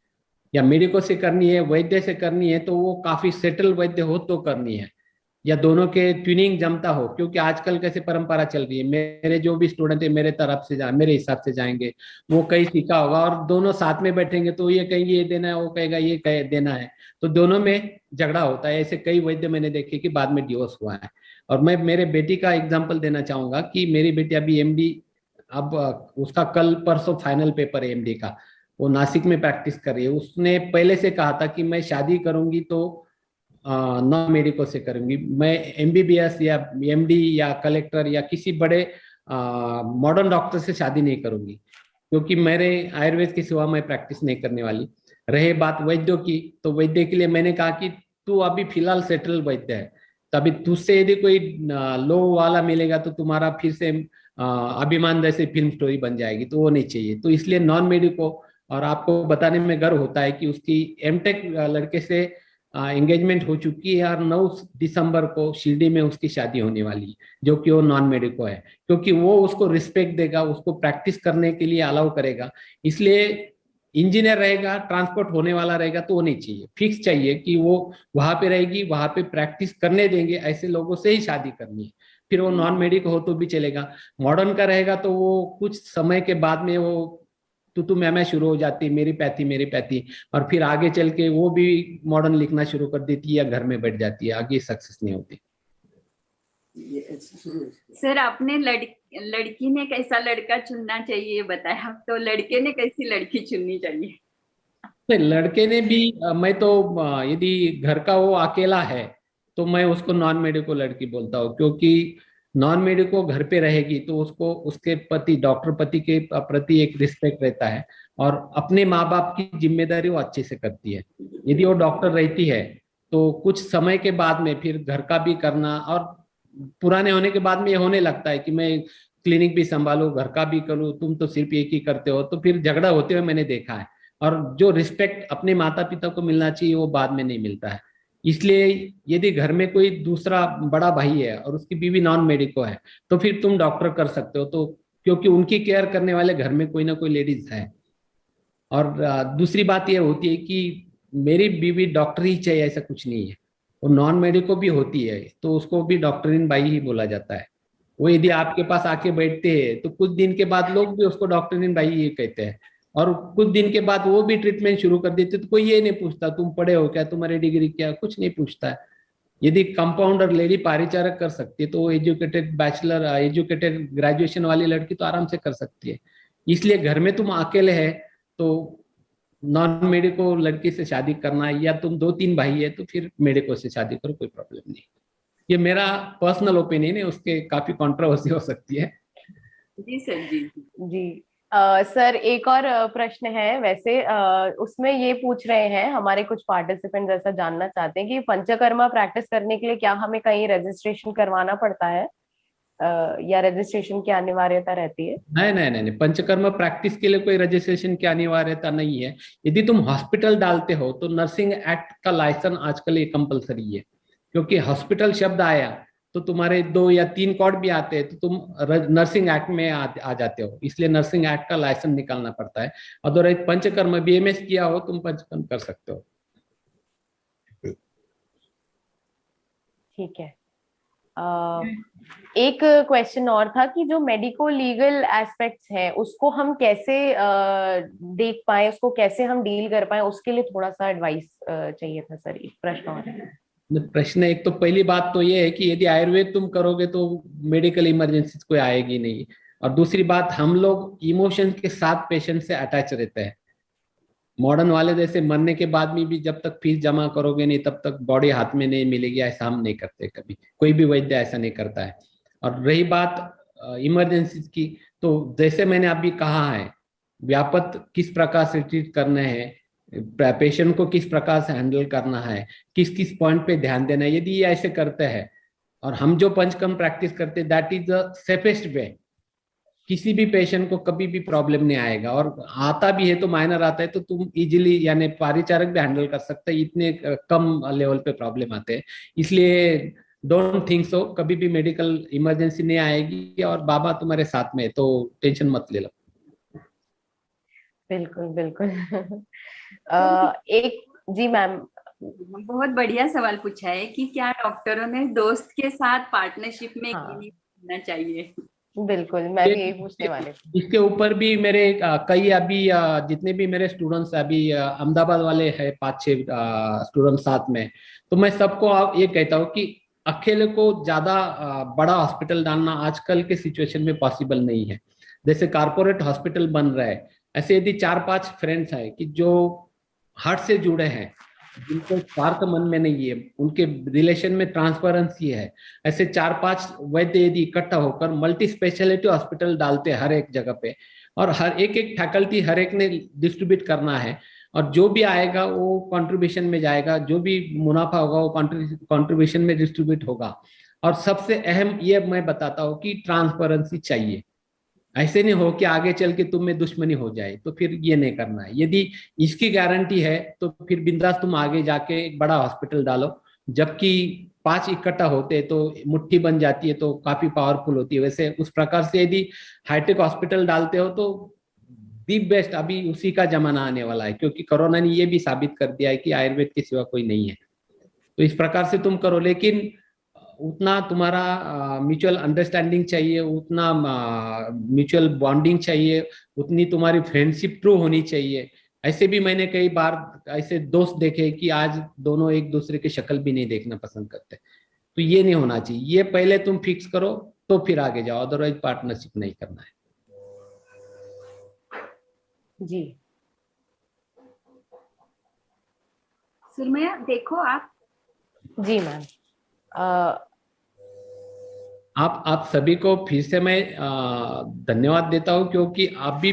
या मेडिको से करनी है, वैद्य से करनी है तो वो काफी सेटल वैद्य हो तो करनी है, या दोनों के ट्यूनिंग जमता हो। क्योंकि आजकल कैसे परंपरा चल रही है, मेरे जो भी स्टूडेंट है मेरे तरफ से मेरे हिसाब से जाएंगे, वो कहीं सीखा होगा और दोनों साथ में बैठेंगे तो ये कहेंगे ये देना है, वो कहेगा ये कहे देना है, तो दोनों में झगड़ा होता है। ऐसे कई वैद्य मैंने देखे कि बाद में डिवोर्स हुआ है। और मैं मेरे बेटी का एग्जाम्पल देना चाहूंगा कि मेरी बेटी अभी एमडी, अब उसका कल परसों फाइनल पेपर है एमडी का, वो नासिक में प्रैक्टिस कर रही है। उसने पहले से कहा था कि मैं शादी करूंगी तो नॉन मेडिको से करूंगी, मैं एमबीबीएस या एमडी या कलेक्टर या किसी बड़े मॉडर्न डॉक्टर से शादी नहीं करूंगी, क्योंकि मेरे आयुर्वेद के सिवा मैं प्रैक्टिस नहीं करने वाली। रहे बात वैद्यों की, तो वैद्य के लिए मैंने कहा कि तू अभी फिलहाल सेटल वैद्य है, तभी तुझसे यदि कोई लो वाला मिलेगा तो तुम्हारा फिर से अभिमान जैसे फिल्म स्टोरी बन जाएगी, तो वो नहीं चाहिए। तो इसलिए नॉन मेडिको, और आपको बताने में गर्व होता है कि उसकी एमटेक लड़के से एंगेजमेंट हो चुकी है और 9 दिसंबर को शिरडी में उसकी शादी होने वाली है, जो कि वो नॉन मेडिको है। क्योंकि वो उसको रिस्पेक्ट देगा, उसको प्रैक्टिस करने के लिए अलाउ करेगा। इसलिए इंजीनियर रहेगा, ट्रांसपोर्ट होने वाला रहेगा तो वो नहीं चाहिए, फिक्स चाहिए कि वो वहां पे रहेगी, वहां पे प्रैक्टिस करने देंगे, ऐसे लोगों से ही शादी करनी है। फिर वो नॉन मेडिको हो तो भी चलेगा। मॉडर्न का रहेगा तो वो कुछ समय के बाद में वो तो मैं शुरू हो जाती, मेरी पैथी, और फिर आगे चल के वो भी मॉडर्न लिखना शुरू कर देती है या घर में बैठ जाती है, आगे सक्सेस नहीं होती। सर आपने लड़की ने कैसा लड़का चुनना चाहिए बताया, तो लड़के ने कैसी लड़की चुननी चाहिए? नहीं, लड़के ने भी मैं तो यदि घर का वो अकेला है तो मैं उसको नॉन मेडिको लड़की बोलता हूँ, क्योंकि नॉन मेडिको घर पे रहेगी तो उसको उसके पति, डॉक्टर पति के प्रति एक रिस्पेक्ट रहता है और अपने माँ बाप की जिम्मेदारी वो अच्छे से करती है। यदि वो डॉक्टर रहती है तो कुछ समय के बाद में फिर घर का भी करना, और पुराने होने के बाद में ये होने लगता है कि मैं क्लिनिक भी संभालू, घर का भी करूँ, तुम तो सिर्फ एक ही करते हो, तो फिर झगड़ा होते हुए मैंने देखा है। और जो रिस्पेक्ट अपने माता पिता को मिलना चाहिए वो बाद में नहीं मिलता है। इसलिए यदि घर में कोई दूसरा बड़ा भाई है और उसकी बीवी नॉन मेडिको है तो फिर तुम डॉक्टर कर सकते हो, तो क्योंकि उनकी केयर करने वाले घर में कोई ना कोई लेडीज है। और दूसरी बात यह होती है कि मेरी बीवी डॉक्टर ही चाहिए ऐसा कुछ नहीं है, वो नॉन मेडिको भी होती है तो उसको भी डॉक्टरिन बाई ही बोला जाता है। वो यदि आपके पास आके बैठते हैं तो कुछ दिन के बाद लोग भी उसको डॉक्टरिन बाई ही कहते हैं, और कुछ दिन के बाद वो भी ट्रीटमेंट शुरू कर देते, तो कोई ये नहीं पूछता तुम पढ़े हो क्या, तुम्हारी डिग्री क्या, कुछ नहीं पूछता है। यदि कंपाउंडर लेडी पारिचारक कर सकती है तो एजुकेटेड बैचलर, एजुकेटेड ग्रेजुएशन वाली लड़की तो आराम से कर सकती है। इसलिए घर में तुम अकेले है तो नॉन मेडिको लड़की से शादी करना है, या तुम 2-3 भाई है तो फिर मेडिको से शादी करो, कोई प्रॉब्लम नहीं। ये मेरा पर्सनल ओपिनियन है, उसके काफी कंट्रोवर्सी हो सकती है। जी सर जी। जी सर एक और प्रश्न है, वैसे उसमें ये पूछ रहे हैं हमारे कुछ पार्टिसिपेंट, ऐसा जानना चाहते हैं कि पंचकर्मा प्रैक्टिस करने के लिए क्या हमें कहीं रजिस्ट्रेशन करवाना पड़ता है या रजिस्ट्रेशन की अनिवार्यता रहती है? नहीं नहीं नहीं नहीं, पंचकर्म प्रैक्टिस के लिए कोई रजिस्ट्रेशन की अनिवार्यता नहीं है। यदि तुम हॉस्पिटल डालते हो तो नर्सिंग एक्ट का लाइसेंस आजकल ये कंपलसरी है, क्योंकि हॉस्पिटल शब्द आया तो तुम्हारे 2 या 3 कोड भी आते हैं तो तुम नर्सिंग एक्ट में आ जाते हो, इसलिए नर्सिंग एक्ट का लाइसेंस निकालना पड़ता है। अदरवाइज पंचकर्म बीएमएस किया हो तुम पंचकर्म कर सकते हो। ठीक है। एक क्वेश्चन और था कि जो मेडिको लीगल एस्पेक्ट्स हैं उसको हम कैसे देख पाए, उसको कैसे हम डील कर पाए, उसके लिए थोड़ा सा एडवाइस चाहिए था सर। एक प्रश्न और है। प्रश्न एक तो पहली बात तो ये है कि यदि आयुर्वेद तुम करोगे तो मेडिकल इमरजेंसी कोई आएगी नहीं, और दूसरी बात हम लोग इमोशन के साथ पेशेंट से अटैच रहते हैं। मॉडर्न वाले जैसे मरने के बाद में भी जब तक फीस जमा करोगे नहीं तब तक बॉडी हाथ में नहीं मिलेगी, ऐसा हम नहीं करते कभी, कोई भी वैद्य ऐसा नहीं करता है। और रही बात इमरजेंसी की, तो जैसे मैंने अभी कहा है, व्यापक किस प्रकार से ट्रीट करना है, पेशेंट को किस प्रकार से हैंडल करना है, किस किस पॉइंट पे ध्यान देना है, यदि ये ऐसे करते हैं और हम जो पंचकर्म प्रैक्टिस करते हैं, that is the safest way, किसी भी पेशेंट को कभी भी प्रॉब्लम नहीं आएगा। और आता भी है तो माइनर आता है तो तुम इजीली यानी परिचारक भी हैंडल कर सकते हैं, इतने कम लेवल पे प्रॉब्लम आते हैं। इसलिए डोंट थिंक सो, कभी भी मेडिकल इमरजेंसी नहीं आएगी और बाबा तुम्हारे साथ में है, तो टेंशन मत ले लो। बिल्कुल बिल्कुल। एक जी मैम, बहुत बढ़िया सवाल पूछा है कि क्या डॉक्टरों ने दोस्त के साथ पार्टनरशिप में हाँ। क्लिनिक करना चाहिए। बिल्कुल, मैं भी यही पूछने वाले थी। इसके ऊपर भी मेरे कई अभी जितने भी मेरे स्टूडेंट्स अभी अहमदाबाद वाले हैं 5-6 स्टूडेंट साथ में, तो मैं सबको ये कहता हूँ कि अकेले को ज्यादा बड़ा हॉस्पिटल डालना आजकल के सिचुएशन में पॉसिबल नहीं है। जैसे कारपोरेट हॉस्पिटल बन रहा है, ऐसे यदि 4-5 फ्रेंड्स हैं कि जो हार्ट से जुड़े हैं, जिनको स्वार्थ मन में नहीं है, उनके रिलेशन में ट्रांसपेरेंसी है, ऐसे 4-5 वैद्य यदि इकट्ठा होकर मल्टी स्पेशलिटी हॉस्पिटल डालते हैं हर एक जगह पे, और हर एक एक फैकल्टी हर एक ने डिस्ट्रीब्यूट करना है, और जो भी आएगा वो कंट्रीब्यूशन में जाएगा, जो भी मुनाफा होगा वो कंट्रीब्यूशन में डिस्ट्रीब्यूट होगा। और सबसे अहम ये मैं बताता हूँ कि ट्रांसपेरेंसी चाहिए। ऐसे नहीं हो कि आगे चल के तुम में दुश्मनी हो जाए, तो फिर ये नहीं करना है। यदि इसकी गारंटी है तो फिर बिंदास तुम आगे जाके एक बड़ा हॉस्पिटल डालो। जबकि 5 इकट्ठा होते हैं तो मुट्ठी बन जाती है, तो काफी पावरफुल होती है। वैसे उस प्रकार से यदि हाईटेक हॉस्पिटल डालते हो तो दी बेस्ट, अभी उसी का जमाना आने वाला है, क्योंकि कोरोना ने ये भी साबित कर दिया है कि आयुर्वेद के सिवा कोई नहीं है। तो इस प्रकार से तुम करो, लेकिन उतना तुम्हारा म्यूचुअल अंडरस्टैंडिंग चाहिए, उतना म्यूचुअल बॉन्डिंग चाहिए, उतनी तुम्हारी फ्रेंडशिप ट्रू होनी चाहिए। ऐसे भी मैंने कई बार ऐसे दोस्त देखे कि आज दोनों एक दूसरे की शक्ल भी नहीं देखना पसंद करते। तो ये नहीं होना चाहिए, ये पहले तुम फिक्स करो तो फिर आगे जाओ, अदरवाइज पार्टनरशिप नहीं करना है। जी सुरमया देखो आप। जी मैम, आप सभी को फिर से मैं धन्यवाद देता हूँ, क्योंकि आप भी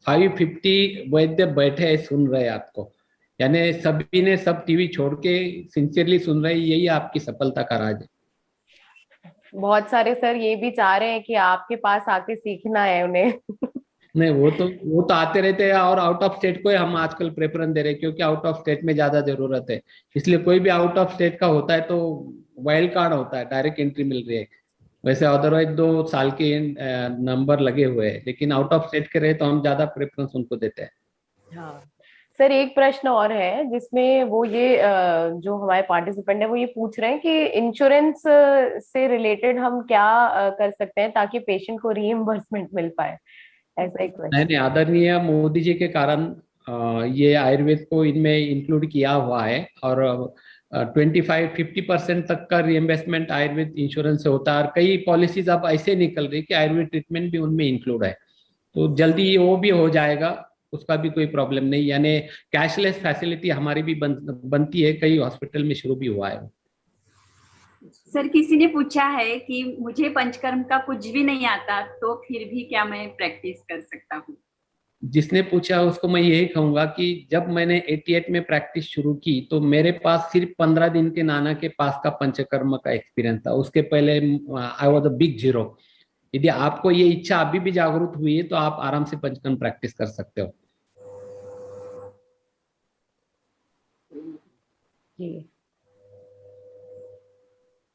550 वैद्य बैठे हैं सुन रहे हैं आपको, यानी सभी ने सब टीवी छोड़ के सिंसियरली सुन रहे हैं, यही आपकी सफलता का राज है। बहुत सारे सर ये भी चाह रहे हैं कि आपके पास आके सीखना है उन्हें। नहीं, वो तो आते रहते हैं, और आउट ऑफ स्टेट को ही हम आजकल प्रेफरेंस दे रहे हैं, क्योंकि आउट ऑफ स्टेट में ज्यादा जरूरत है। इसलिए कोई भी आउट ऑफ स्टेट का होता है तो वाइल्ड कार्ड होता है, डायरेक्ट एंट्री मिल रही है। वैसे अदरवाइज 2 साल के नंबर लगे हुए हैं, लेकिन आउट ऑफ स्टेट के रहे तो हम ज्यादा प्रेफरेंस उनको देते हैं। हाँ सर, एक प्रश्न और है जिसमें वो ये जो हमारे पार्टिसिपेंट है वो ये पूछ रहे हैं कि इंश्योरेंस से रिलेटेड हम क्या कर सकते हैं ताकि पेशेंट को रीइंबर्समेंट मिल पाए, ऐसा एक नहीं क्वेश्चन। नहीं, आदरणीय मोदी जी के कारण ये आयुर्वेद को इनमें इंक्लूड किया हुआ है, और 25-50% तक का रिइंबर्समेंट आयुर्वेद इंश्योरेंस से होता है, और कई पॉलिसीज अब ऐसे निकल रही कि आयुर्वेद ट्रीटमेंट भी उनमें इंक्लूड है। तो जल्दी वो भी हो जाएगा, उसका भी कोई प्रॉब्लम नहीं, यानी कैशलेस फैसिलिटी हमारी भी बनती है, कई हॉस्पिटल में शुरू भी हुआ है। सर किसी ने पूछा है कि मुझे पंचकर्म का कुछ भी नहीं आता, तो फिर भी क्या मैं प्रैक्टिस कर सकता हूँ? जिसने पूछा उसको मैं यही कहूंगा कि जब मैंने 88 में प्रैक्टिस शुरू की तो मेरे पास सिर्फ 15 दिन के नाना के पास का पंचकर्म का एक्सपीरियंस था। उसके पहले I was a big zero. यदि आपको ये इच्छा अभी भी जागरूक हुई है तो आप आराम से पंचकर्म प्रैक्टिस कर सकते हो। जी,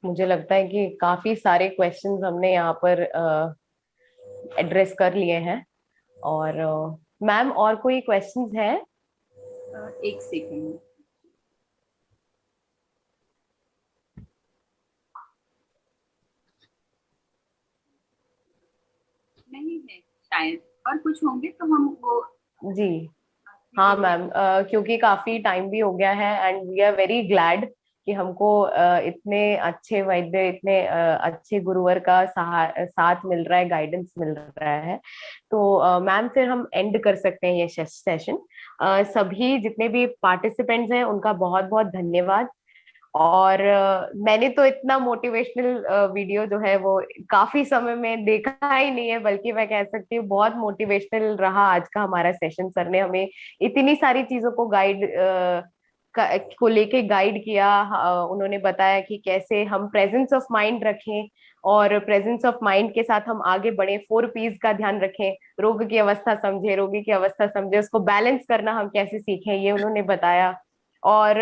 मुझे लगता है कि काफी सारे क्वेश्चंस हमने यहाँ पर एड्रेस कर लिए हैं। और मैम और कोई क्वेश्चंस हैं? एक सेकंड। नहीं है शायद, और कुछ होंगे तो हम वो। जी हाँ मैम, क्योंकि काफी टाइम भी हो गया है and we are very glad कि हमको इतने अच्छे वैद्य, इतने अच्छे गुरुवर का साथ मिल रहा है, गाइडेंस मिल रहा है। तो मैम फिर हम एंड कर सकते हैं ये सेशन। सभी जितने भी पार्टिसिपेंट्स हैं उनका बहुत बहुत धन्यवाद। और मैंने तो इतना मोटिवेशनल वीडियो जो है वो काफी समय में देखा ही नहीं है, बल्कि मैं कह सकती हूँ बहुत मोटिवेशनल रहा आज का हमारा सेशन। सर ने हमें इतनी सारी चीजों को को लेके गाइड किया। उन्होंने बताया कि कैसे हम प्रेजेंस ऑफ माइंड रखें, और प्रेजेंस ऑफ माइंड के साथ हम आगे बढ़े। 4 Ps का ध्यान रखें, रोग की अवस्था समझे, रोगी की अवस्था समझे, उसको बैलेंस करना हम कैसे सीखें, ये उन्होंने बताया। और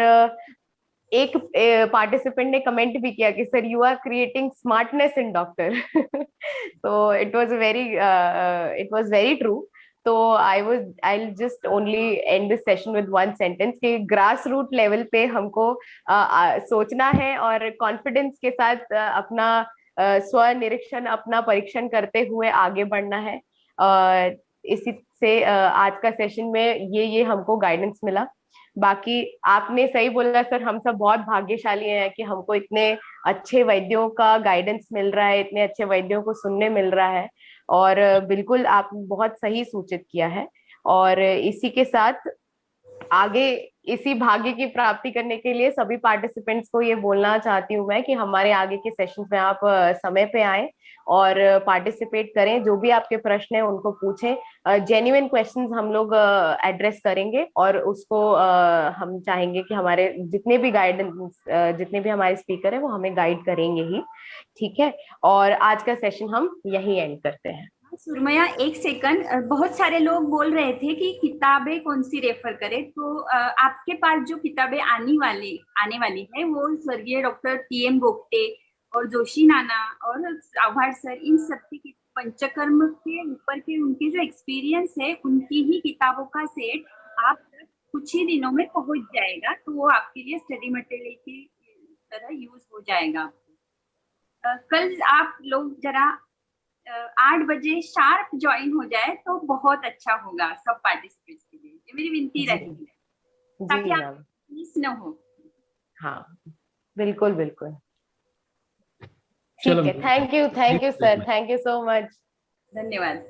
एक पार्टिसिपेंट ने कमेंट भी किया कि sir you are creating smartness in doctor. तो इट वाज वेरी ट्रू। तो I just only end this session with one sentence कि ग्रास रूट लेवल पे हमको सोचना है और कॉन्फिडेंस के साथ अपना स्व निरीक्षण, अपना परीक्षण करते हुए आगे बढ़ना है। इसी से आज का सेशन में ये हमको गाइडेंस मिला। बाकी आपने सही बोला सर, हम सब बहुत भाग्यशाली हैं कि हमको इतने अच्छे वैद्यों का गाइडेंस मिल रहा है, इतने अच्छे वैद्यों को सुनने मिल रहा है। और बिल्कुल आप बहुत सही सूचित किया है। और इसी के साथ आगे इसी भाग्य की प्राप्ति करने के लिए सभी पार्टिसिपेंट्स को ये बोलना चाहती हूँ मैं कि हमारे आगे के सेशन में आप समय पे आए और पार्टिसिपेट करें। जो भी आपके प्रश्न है उनको पूछें, जेन्युइन क्वेश्चंस हम लोग एड्रेस करेंगे, और उसको हम चाहेंगे कि हमारे जितने भी हमारे स्पीकर है वो हमें गाइड करेंगे ही। ठीक है, और आज का सेशन हम यही एंड करते हैं। सुरमया, एक सेकंड, बहुत सारे लोग बोल रहे थे कि किताबें कौन सी रेफर करें, तो आपके पास जो किताबें आने वाली है वो स्वर्गीय डॉक्टर TM बोगटे और जोशी नाना और आभार सर, इन सबकी पंचकर्म के ऊपर के उनके जो एक्सपीरियंस है उनकी ही किताबों का सेट आप तक कुछ ही दिनों में पहुंच जाएगा। तो वो आपके लिए स्टडी मटेरियल की तरह यूज हो जाएगा। कल आप लोग जरा 8 बजे शार्प ज्वाइन हो जाए तो बहुत अच्छा होगा सब पार्टिसिपेंट्स के लिए, ये मेरी विनती रहेगी ताकि आप मिस न हो। हाँ बिल्कुल बिल्कुल, ठीक है। Thank you sir, thank you so much, धन्यवाद।